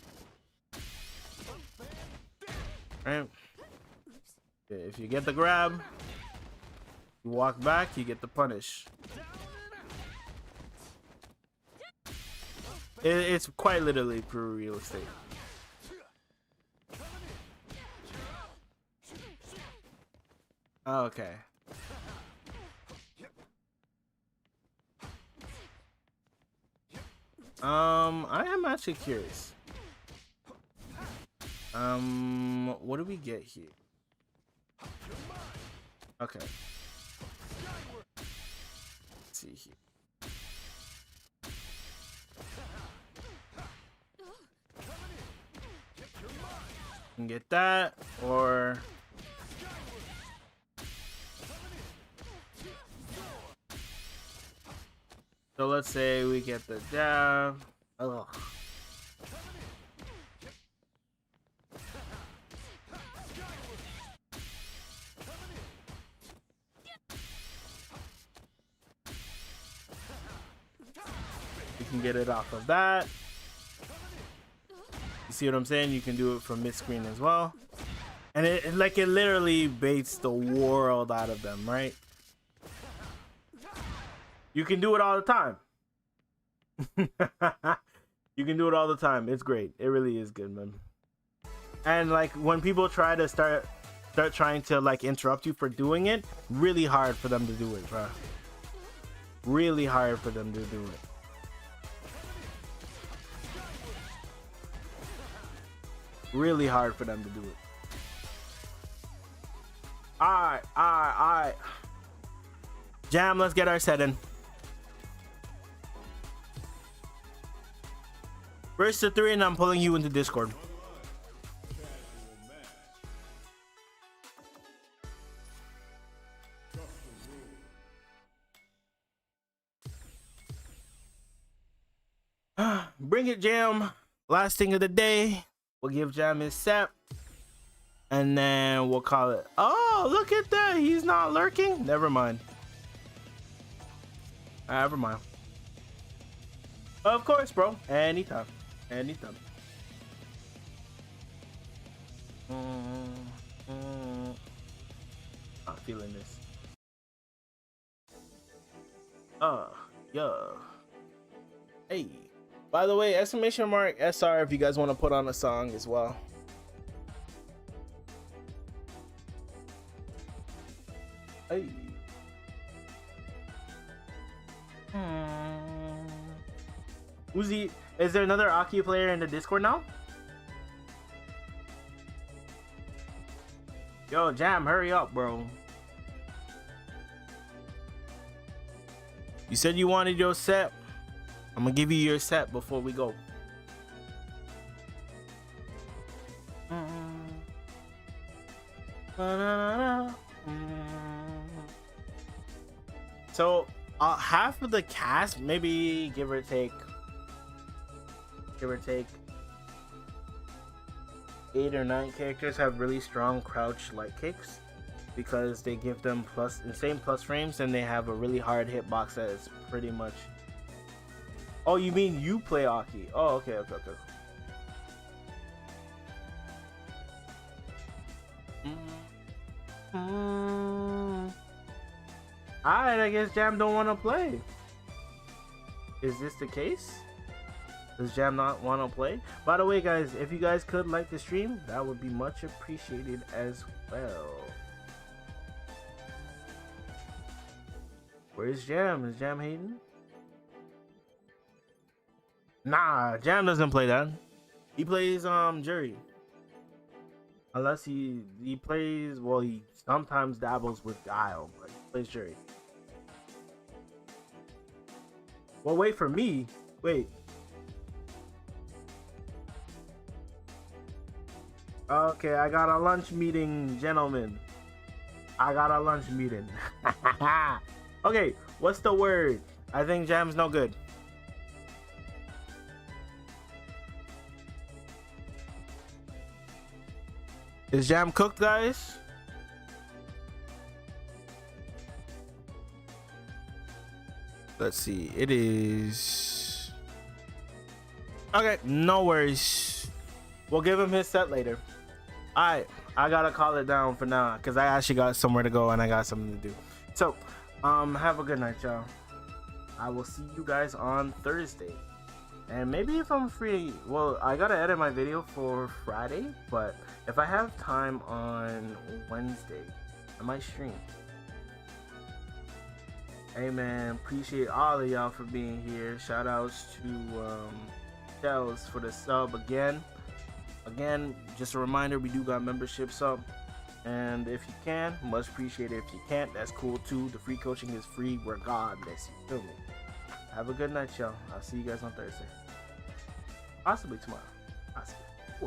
Right? If you get the grab, you walk back, you get the punish. It's quite literally pure real estate. Okay. I am actually curious. What do we get here? Okay. Let's see here. Can get that, or so let's say we get the jab. Ugh. You can get it off of that. You see what I'm saying? You can do it from mid-screen as well. And it literally baits the world out of them, right? You can do it all the time. You can do it all the time. It's great. It really is good, man. And like when people try to start trying to like interrupt you for doing it, really hard for them to do it, bro. Really hard for them to do it. Really hard for them to do it. Alright. Jam, let's get our set in. First to 3 and I'm pulling you into Discord. Bring it, Jam. Last thing of the day. We'll give Jam his set. And then we'll call it. Oh, look at that. He's not lurking. Never mind. Never mind. Of course, bro. Anytime. Anytime. Not feeling this. Yeah. Hey. By the way, exclamation mark SR if you guys want to put on a song as well. Hey. Uzi, is there another Aki player in the Discord now? Yo, Jam, hurry up, bro. You said you wanted your set. I'm gonna give you your set before we go. So, half of the cast, maybe give or take 8 or 9 characters have really strong crouch light kicks because they give them insane plus frames, and they have a really hard hitbox that is pretty much. Oh, you mean you play Aki? Oh, okay. Alright, I guess Jam don't want to play. Is this the case? Does Jam not want to play? By the way, guys, if you guys could like the stream, that would be much appreciated as well. Where's Jam? Is Jam hating? Nah, Jam doesn't play that. He plays Jury. Unless he plays, well, he sometimes dabbles with Guile, but he plays Jury. Well, wait for me. Wait. Okay, I got a lunch meeting, gentlemen. I got a lunch meeting. Okay, what's the word? I think Jam's no good. Is Jam cooked, guys? Let's see. It is. Okay, no worries. We'll give him his set later. Alright, I gotta call it down for now because I actually got somewhere to go and I got something to do. So, have a good night, y'all. I will see you guys on Thursday. And maybe if I'm free, well, I gotta edit my video for Friday, but if I have time on Wednesday, I might stream. Hey man, appreciate all of y'all for being here. Shout outs to Shells for the sub again. Again, just a reminder, we do got memberships up. And if you can, much appreciated. If you can't, that's cool too. The free coaching is free regardless. You feel me? Have a good night, y'all. I'll see you guys on Thursday. Possibly tomorrow. Possibly.